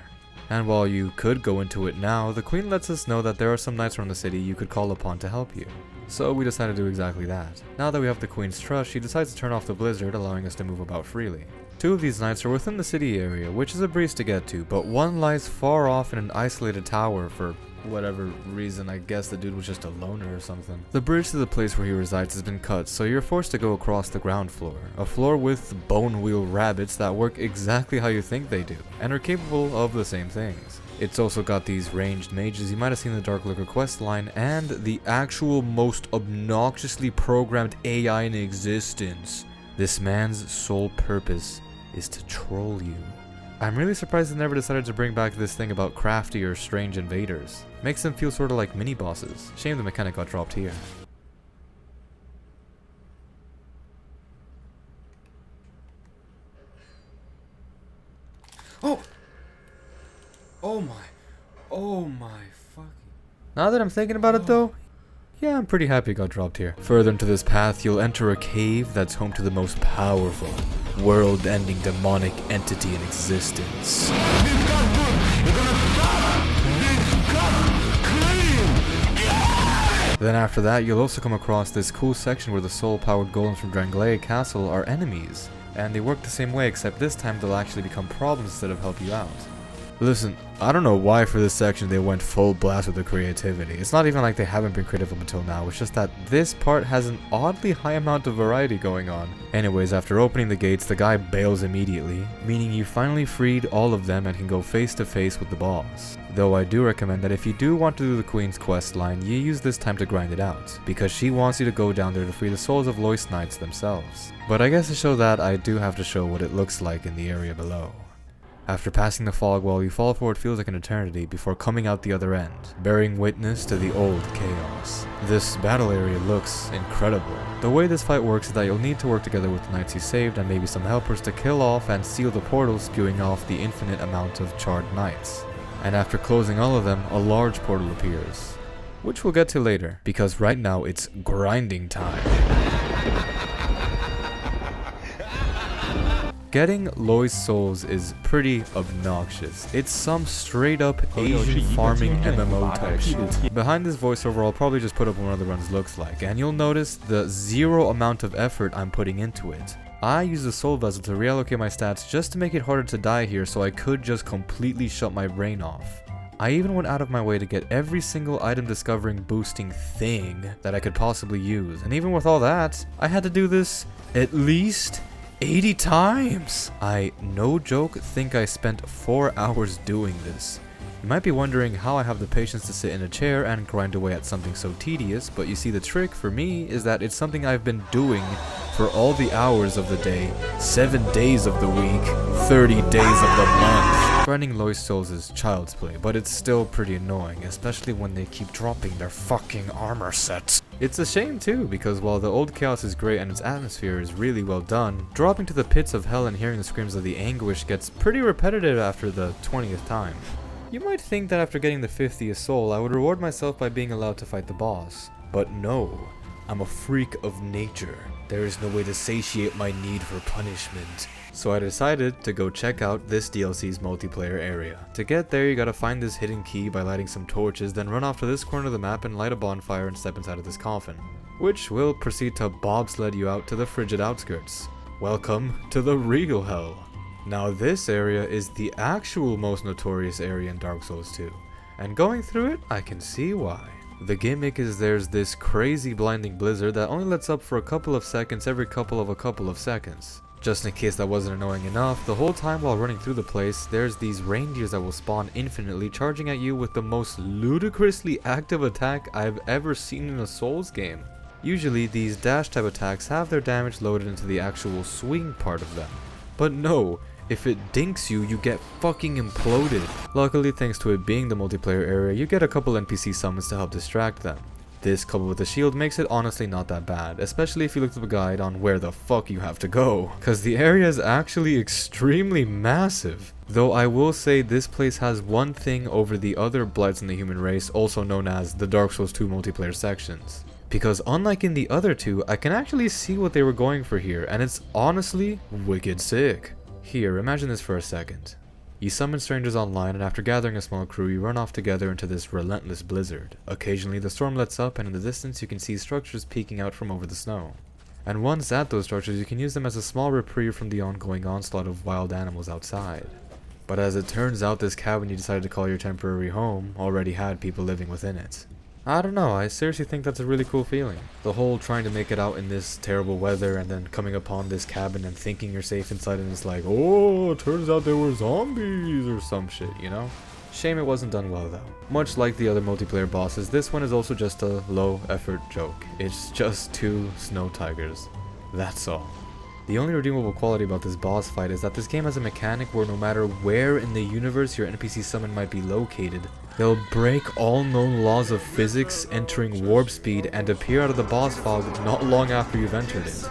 And while you could go into it now, the queen lets us know that there are some knights around the city you could call upon to help you. So we decided to do exactly that. Now that we have the queen's trust, she decides to turn off the blizzard, allowing us to move about freely. Two of these knights are within the city area, which is a breeze to get to, but one lies far off in an isolated tower for whatever reason. I guess the dude was just a loner or something. The bridge to the place where he resides has been cut, so you're forced to go across the ground floor. A floor with bone wheel rabbits that work exactly how you think they do, and are capable of the same things. It's also got these ranged mages you might have seen in the Dark Liquor quest line, and the actual most obnoxiously programmed AI in existence. This man's sole purpose is to troll you. I'm really surprised they never decided to bring back this thing about crafty or strange invaders. Makes them feel sort of like mini-bosses. Shame the mechanic got dropped here. Oh my fucking... Now that I'm thinking about it though, yeah, I'm pretty happy it got dropped here. Further into this path, you'll enter a cave that's home to the most powerful, world-ending demonic entity in existence. Then after that, you'll also come across this cool section where the soul-powered golems from Dranglea Castle are enemies. And they work the same way, except this time they'll actually become problems instead of help you out. Listen, I don't know why for this section they went full blast with the creativity. It's not even like they haven't been creative up until now, it's just that this part has an oddly high amount of variety going on. Anyways, after opening the gates, the guy bails immediately, meaning you finally freed all of them and can go face to face with the boss. Though I do recommend that if you do want to do the Queen's quest line, you use this time to grind it out, because she wants you to go down there to free the souls of Loist Knights themselves. But I guess to show that, I do have to show what it looks like in the area below. After passing the fog wall, you fall for what feels like an eternity before coming out the other end, bearing witness to the old chaos. This battle area looks incredible. The way this fight works is that you'll need to work together with the knights you saved and maybe some helpers to kill off and seal the portal spewing off the infinite amount of charred knights. And after closing all of them, a large portal appears, which we'll get to later, because right now it's grinding time. Getting Loy's souls is pretty obnoxious. It's some straight up Asian farming MMO type shit. Behind this voiceover I'll probably just put up what one of the runs looks like, and you'll notice the zero amount of effort I'm putting into it. I used the soul vessel to reallocate my stats just to make it harder to die here so I could just completely shut my brain off. I even went out of my way to get every single item discovering boosting thing that I could possibly use, and even with all that, I had to do this at least 80 times! I, no joke, think I spent 4 hours doing this. You might be wondering how I have the patience to sit in a chair and grind away at something so tedious, but you see the trick for me is that it's something I've been doing for all the hours of the day, 7 days of the week, 30 days of the month. Grinding Loy's souls is child's play, but it's still pretty annoying, especially when they keep dropping their fucking armor sets. It's a shame too, because while the old chaos is great and its atmosphere is really well done, dropping to the pits of hell and hearing the screams of the anguish gets pretty repetitive after the 20th time. You might think that after getting the 50th soul, I would reward myself by being allowed to fight the boss. But no, I'm a freak of nature. There is no way to satiate my need for punishment. So I decided to go check out this DLC's multiplayer area. To get there, you gotta find this hidden key by lighting some torches, then run off to this corner of the map and light a bonfire and step inside of this coffin, which will proceed to bobsled you out to the frigid outskirts. Welcome to the real hell. Now this area is the actual most notorious area in Dark Souls 2, and going through it, I can see why. The gimmick is there's this crazy blinding blizzard that only lets up for a couple of seconds every couple of seconds. Just in case that wasn't annoying enough, the whole time while running through the place, there's these reindeers that will spawn infinitely, charging at you with the most ludicrously active attack I've ever seen in a Souls game. Usually these dash type attacks have their damage loaded into the actual swing part of them. But no, if it dinks you, you get fucking imploded. Luckily, thanks to it being the multiplayer area, you get a couple NPC summons to help distract them. This coupled with the shield makes it honestly not that bad, especially if you look up a guide on where the fuck you have to go, cause the area is actually extremely massive. Though I will say this place has one thing over the other Blights in the human race, also known as the Dark Souls 2 multiplayer sections. Because unlike in the other two, I can actually see what they were going for here, and it's honestly wicked sick. Here, imagine this for a second. You summon strangers online, and after gathering a small crew, you run off together into this relentless blizzard. Occasionally the storm lets up, and in the distance you can see structures peeking out from over the snow. And once at those structures, you can use them as a small reprieve from the ongoing onslaught of wild animals outside. But as it turns out, this cabin you decided to call your temporary home already had people living within it. I don't know, I seriously think that's a really cool feeling. The whole trying to make it out in this terrible weather and then coming upon this cabin and thinking you're safe inside and it's like, oh, turns out there were zombies or some shit, you know? Shame it wasn't done well though. Much like the other multiplayer bosses, this one is also just a low effort joke. It's just 2 snow tigers. That's all. The only redeemable quality about this boss fight is that this game has a mechanic where no matter where in the universe your NPC summon might be located, they'll break all known laws of physics, entering warp speed, and appear out of the boss fog not long after you've entered it.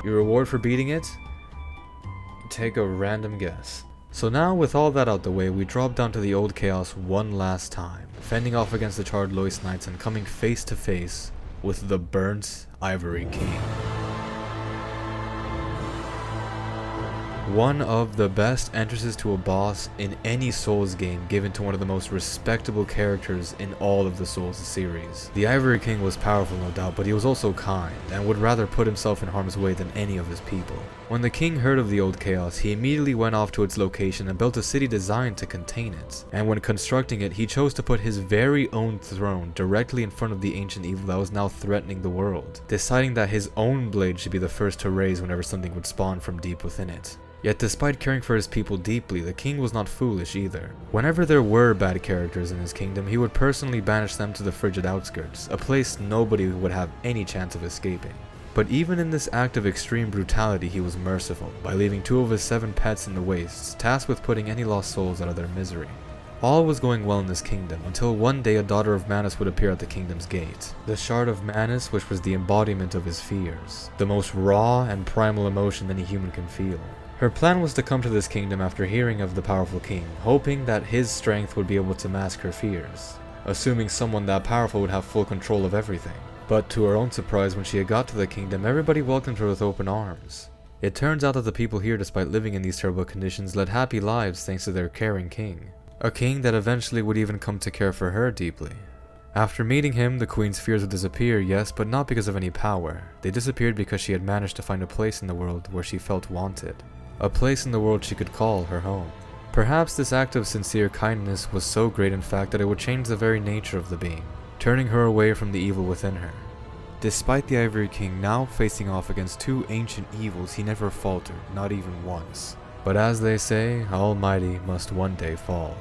Your reward for beating it? Take a random guess. So now, with all that out the way, we drop down to the Old Chaos one last time, fending off against the charred Lois Knights and coming face to face with the Burnt Ivory King. One of the best entrances to a boss in any Souls game, given to one of the most respectable characters in all of the Souls series. The Ivory King was powerful, no doubt, but he was also kind, and would rather put himself in harm's way than any of his people. When the king heard of the Old Chaos, he immediately went off to its location and built a city designed to contain it. And when constructing it, he chose to put his very own throne directly in front of the ancient evil that was now threatening the world, deciding that his own blade should be the first to raise whenever something would spawn from deep within it. Yet despite caring for his people deeply, the king was not foolish either. Whenever there were bad characters in his kingdom, he would personally banish them to the frigid outskirts, a place nobody would have any chance of escaping. But even in this act of extreme brutality, he was merciful, by leaving 2 of his 7 pets in the wastes, tasked with putting any lost souls out of their misery. All was going well in this kingdom, until one day a daughter of Manus would appear at the kingdom's gate. The Shard of Manus, which was the embodiment of his fears, the most raw and primal emotion any human can feel. Her plan was to come to this kingdom after hearing of the powerful king, hoping that his strength would be able to mask her fears, assuming someone that powerful would have full control of everything. But to her own surprise, when she had got to the kingdom, everybody welcomed her with open arms. It turns out that the people here, despite living in these terrible conditions, led happy lives thanks to their caring king. A king that eventually would even come to care for her deeply. After meeting him, the queen's fears would disappear, yes, but not because of any power. They disappeared because she had managed to find a place in the world where she felt wanted. A place in the world she could call her home. Perhaps this act of sincere kindness was so great in fact that it would change the very nature of the being, turning her away from the evil within her. Despite the Ivory King now facing off against 2 ancient evils, he never faltered, not even once. But as they say, Almighty must one day fall.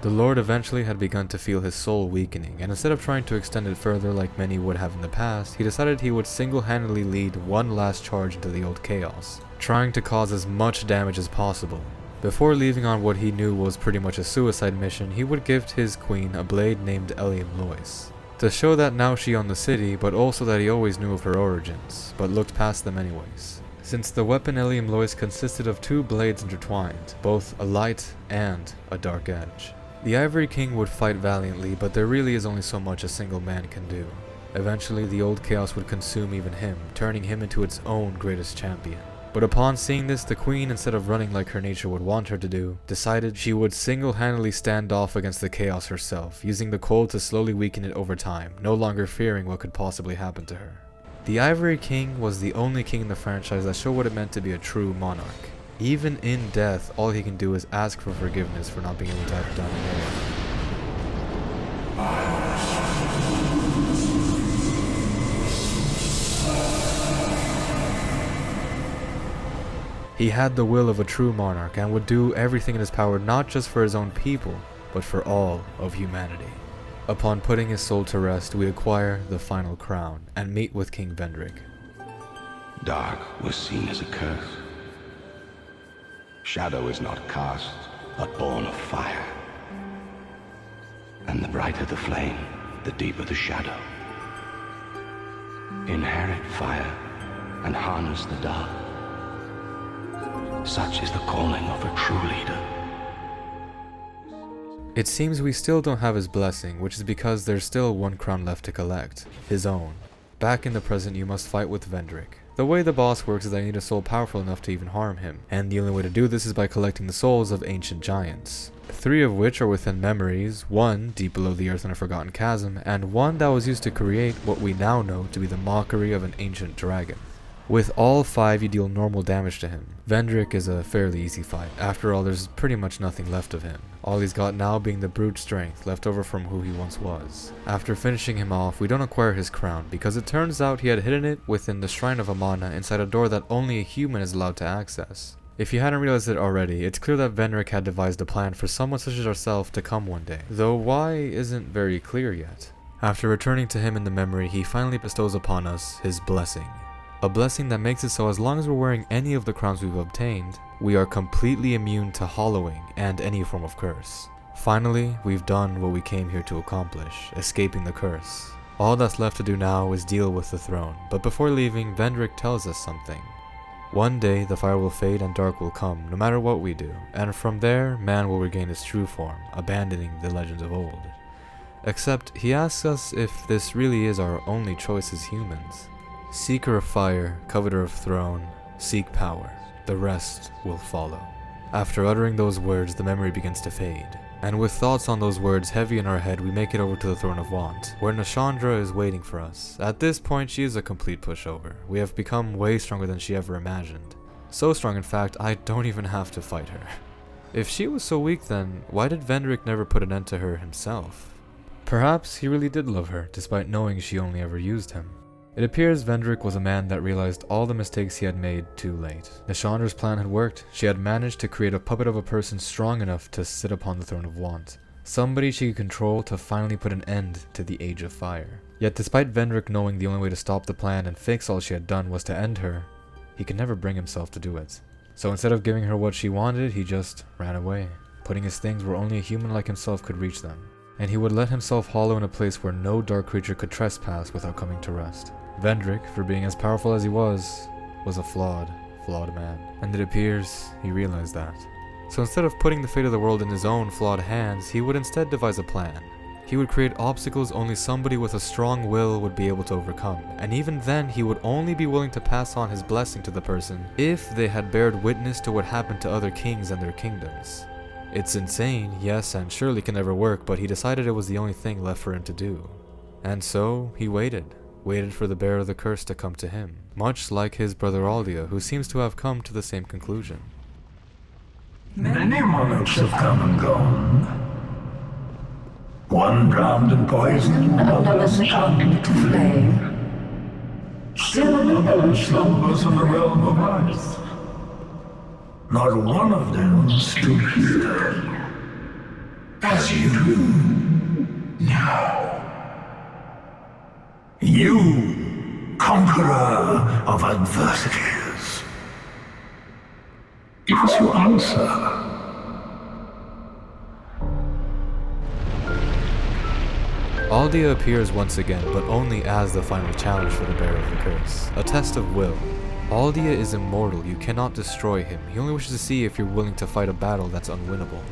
The Lord eventually had begun to feel his soul weakening, and instead of trying to extend it further like many would have in the past, he decided he would single-handedly lead one last charge into the Old Chaos, trying to cause as much damage as possible. Before leaving on what he knew was pretty much a suicide mission, he would give his queen a blade named Eliam Lois, to show that now she owned the city, but also that he always knew of her origins, but looked past them anyways. Since the weapon Eliam Lois consisted of 2 blades intertwined, both a light and a dark edge. The Ivory King would fight valiantly, but there really is only so much a single man can do. Eventually, the Old Chaos would consume even him, turning him into its own greatest champion. But upon seeing this, the queen, instead of running like her nature would want her to do, decided she would single-handedly stand off against the chaos herself, using the cold to slowly weaken it over time, no longer fearing what could possibly happen to her. The Ivory King was the only king in the franchise that showed what it meant to be a true monarch. Even in death, all he can do is ask for forgiveness for not being able to have done more. He had the will of a true monarch and would do everything in his power not just for his own people, but for all of humanity. Upon putting his soul to rest, we acquire the final crown and meet with King Vendrick. Dark was seen as a curse. Shadow is not cast, but born of fire. And the brighter the flame, the deeper the shadow. Inherit fire and harness the dark. Such is the calling of a true leader. It seems we still don't have his blessing, which is because there's still 1 crown left to collect, his own. Back in the present, you must fight with Vendrick. The way the boss works is that you need a soul powerful enough to even harm him, and the only way to do this is by collecting the souls of ancient giants. 3 of which are within memories, 1 deep below the earth in a forgotten chasm, and 1 that was used to create what we now know to be the mockery of an ancient dragon. With all 5, you deal normal damage to him. Vendrick is a fairly easy fight. After all, there's pretty much nothing left of him. All he's got now being the brute strength left over from who he once was. After finishing him off, we don't acquire his crown, because it turns out he had hidden it within the Shrine of Amana inside a door that only a human is allowed to access. If you hadn't realized it already, it's clear that Vendrick had devised a plan for someone such as ourselves to come one day, though why isn't very clear yet. After returning to him in the memory, he finally bestows upon us his blessing. A blessing that makes it so as long as we're wearing any of the crowns we've obtained, we are completely immune to hollowing and any form of curse. Finally, we've done what we came here to accomplish, escaping the curse. All that's left to do now is deal with the throne, but before leaving, Vendrick tells us something. One day, the fire will fade and dark will come, no matter what we do, and from there, man will regain his true form, abandoning the legends of old. Except, he asks us if this really is our only choice as humans. Seeker of fire, coveter of throne, seek power. The rest will follow. After uttering those words, the memory begins to fade. And with thoughts on those words heavy in our head, we make it over to the Throne of Want, where Nashandra is waiting for us. At this point, she is a complete pushover. We have become way stronger than she ever imagined. So strong, in fact, I don't even have to fight her. If she was so weak, then why did Vendrick never put an end to her himself? Perhaps he really did love her, despite knowing she only ever used him. It appears Vendrick was a man that realized all the mistakes he had made too late. Nashandra's plan had worked. She had managed to create a puppet of a person strong enough to sit upon the Throne of Want. Somebody she could control to finally put an end to the Age of Fire. Yet despite Vendrick knowing the only way to stop the plan and fix all she had done was to end her, he could never bring himself to do it. So instead of giving her what she wanted, he just ran away, putting his things where only a human like himself could reach them. And he would let himself hollow in a place where no dark creature could trespass without coming to rest. Vendrick, for being as powerful as he was a flawed man. And it appears he realized that. So instead of putting the fate of the world in his own flawed hands, he would instead devise a plan. He would create obstacles only somebody with a strong will would be able to overcome, and even then he would only be willing to pass on his blessing to the person if they had bared witness to what happened to other kings and their kingdoms. It's insane, yes, and surely can never work, but he decided it was the only thing left for him to do. And so he waited for the bearer of the curse to come to him, much like his brother Aldea, who seems to have come to the same conclusion. Many monarchs have come and gone. One drowned in poison, another succumbed to flame. Still another slumbers in the realm of ice. Not one of them stood here as you do now. You, conqueror of adversities. Give us your answer. Aldea appears once again, but only as the final challenge for the bearer of the curse. A test of will. Aldea is immortal, you cannot destroy him. He only wishes to see if you're willing to fight a battle that's unwinnable.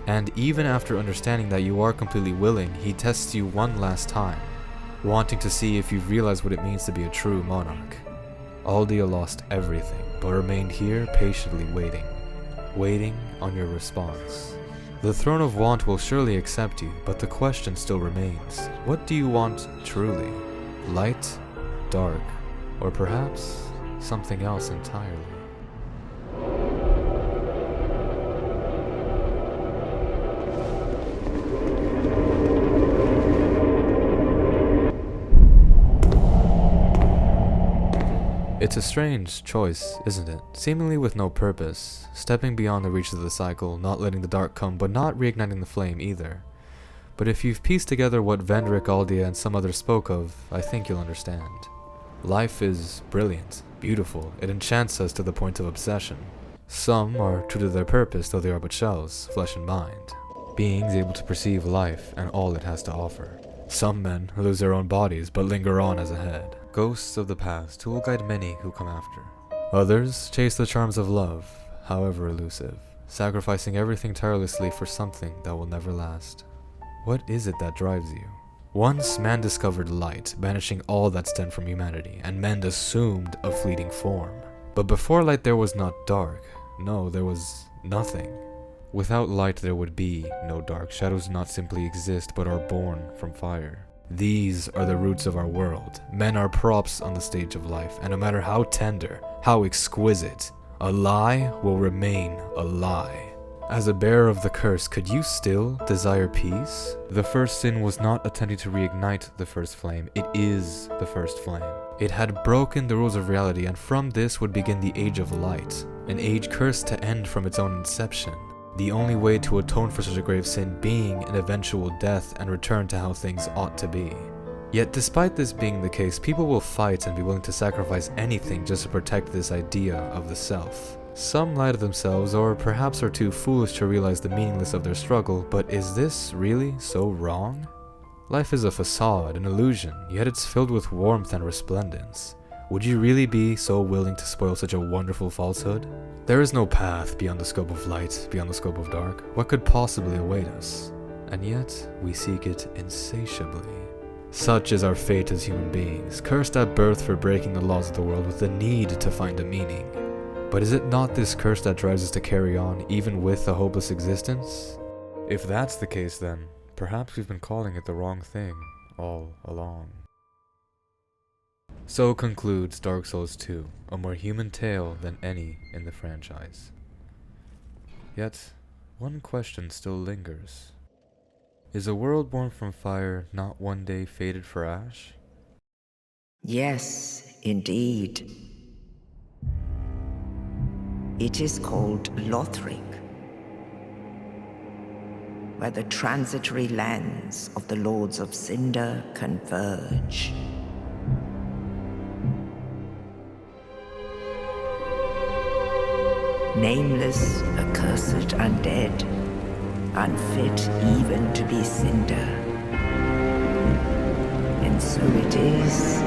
And even after understanding that you are completely willing, he tests you one last time, wanting to see if you've realized what it means to be a true monarch. Aldea lost everything, but remained here patiently waiting on your response. The Throne of Want will surely accept you, but the question still remains. What do you want truly? Light, dark, or perhaps something else entirely? It's a strange choice, isn't it? Seemingly with no purpose, stepping beyond the reach of the cycle, not letting the dark come, but not reigniting the flame either. But if you've pieced together what Vendrick, Aldea, and some others spoke of, I think you'll understand. Life is brilliant, beautiful, it enchants us to the point of obsession. Some are true to their purpose, though they are but shells, flesh and mind. Beings able to perceive life and all it has to offer. Some men lose their own bodies, but linger on as a head. Ghosts of the past who will guide many who come after. Others chase the charms of love, however elusive, sacrificing everything tirelessly for something that will never last. What is it that drives you? Once man discovered light, banishing all that stemmed from humanity, and men assumed a fleeting form. But before light there was not dark. No, there was nothing. Without light there would be no dark. Shadows do not simply exist, but are born from fire. These are the roots of our world. Men are props on the stage of life, and no matter how tender, how exquisite, a lie will remain a lie. As a bearer of the curse, could you still desire peace? The first sin was not attempting to reignite the first flame. It is the first flame. It had broken the rules of reality, and from this would begin the Age of Light, an age cursed to end from its own inception. The only way to atone for such a grave sin being an eventual death and return to how things ought to be. Yet despite this being the case, people will fight and be willing to sacrifice anything just to protect this idea of the self. Some lie to themselves, or perhaps are too foolish to realize the meaninglessness of their struggle, but is this really so wrong? Life is a facade, an illusion, yet it's filled with warmth and resplendence. Would you really be so willing to spoil such a wonderful falsehood? There is no path beyond the scope of light, beyond the scope of dark. What could possibly await us? And yet, we seek it insatiably. Such is our fate as human beings, cursed at birth for breaking the laws of the world with the need to find a meaning. But is it not this curse that drives us to carry on, even with a hopeless existence? If that's the case, then perhaps we've been calling it the wrong thing all along. So concludes Dark Souls 2, a more human tale than any in the franchise. Yet, one question still lingers. Is a world born from fire not one day fated for ash? Yes, indeed. It is called Lothric, where the transitory lands of the Lords of Cinder converge. Nameless, accursed undead, unfit even to be cinder. And so it is